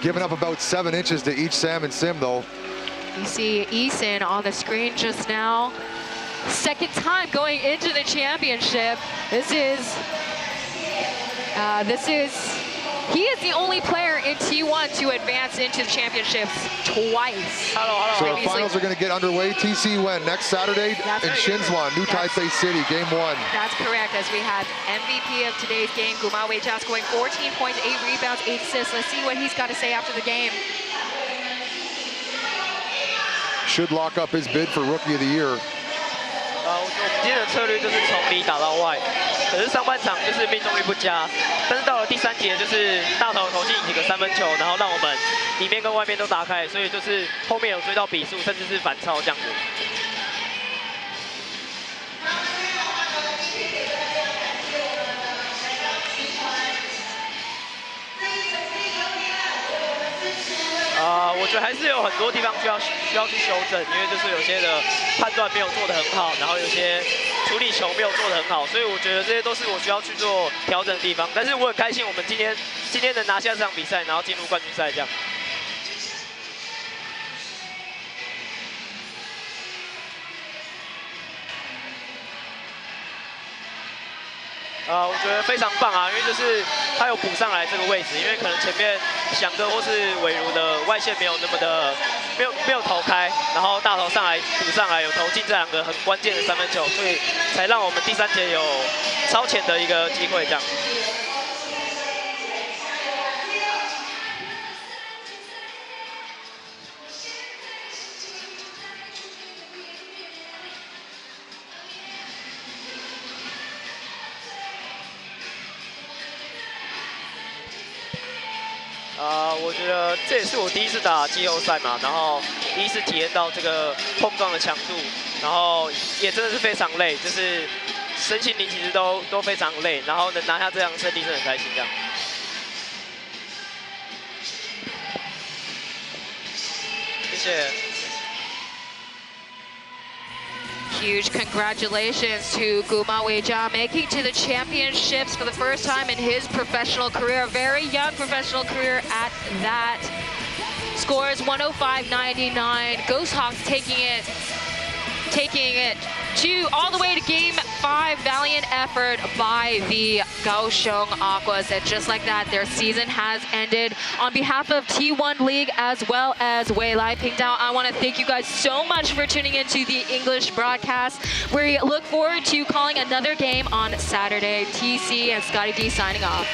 Giving up about 7 inches to each Sam and Sim, though. You see Eason on the screen just now. Second time going into the championship. He is the only player in T1 to advance into the championships twice. So the finals are going to get underway. TC when? Next Saturday in Shenzhen, New Taipei City, game 1. That's correct, as we had MVP of today's game, Guma Weijia, scoring 14 points, 8 rebounds, 8 assists. Let's see what he's got to say after the game. Should lock up his bid for Rookie of the Year. 我们今天的策略就是从里打到外，可是上半场就是命中率不佳，但是到了第3节就是大头投进几个3分球，然后让我们里面跟外面都打开，所以就是后面有追到比数，甚至是反超这样子。我觉得还是有很多地方需要去修正，因为就是有些的判断没有做得很好，然后有些处理球没有做得很好，所以我觉得这些都是我需要去做调整的地方。但是我很开心，我们今天能拿下这场比赛，然后进入冠军赛这样。我觉得非常棒啊，因为就是他有补上来这个位置，因为可能前面翔哥或是伟如的外线没有那么的没有投开，然后大头上来补上来，有投进这2个很关键的3分球，所以才让我们第3节有超前的一个机会这样。我觉得这也是我第一次打季后赛嘛，然后第一次体验到这个碰撞的强度，然后也真的是非常累，就是身心灵其实都非常累，然后能拿下这样胜利是很开心这样。谢谢。Huge congratulations to Guma Weijia making to the championships for the first time in his professional career, a very young professional career at that. Scores 105.99. Ghosthawks taking it to all the way to Game 5. Valiant effort by the Kaohsiung Aquas, and just like that, their season has ended. On behalf of T1 League as well as Weilai Pingdao, I want to thank you guys so much for tuning into the English broadcast. We look forward to calling another game on Saturday. TC and Scotty D signing off.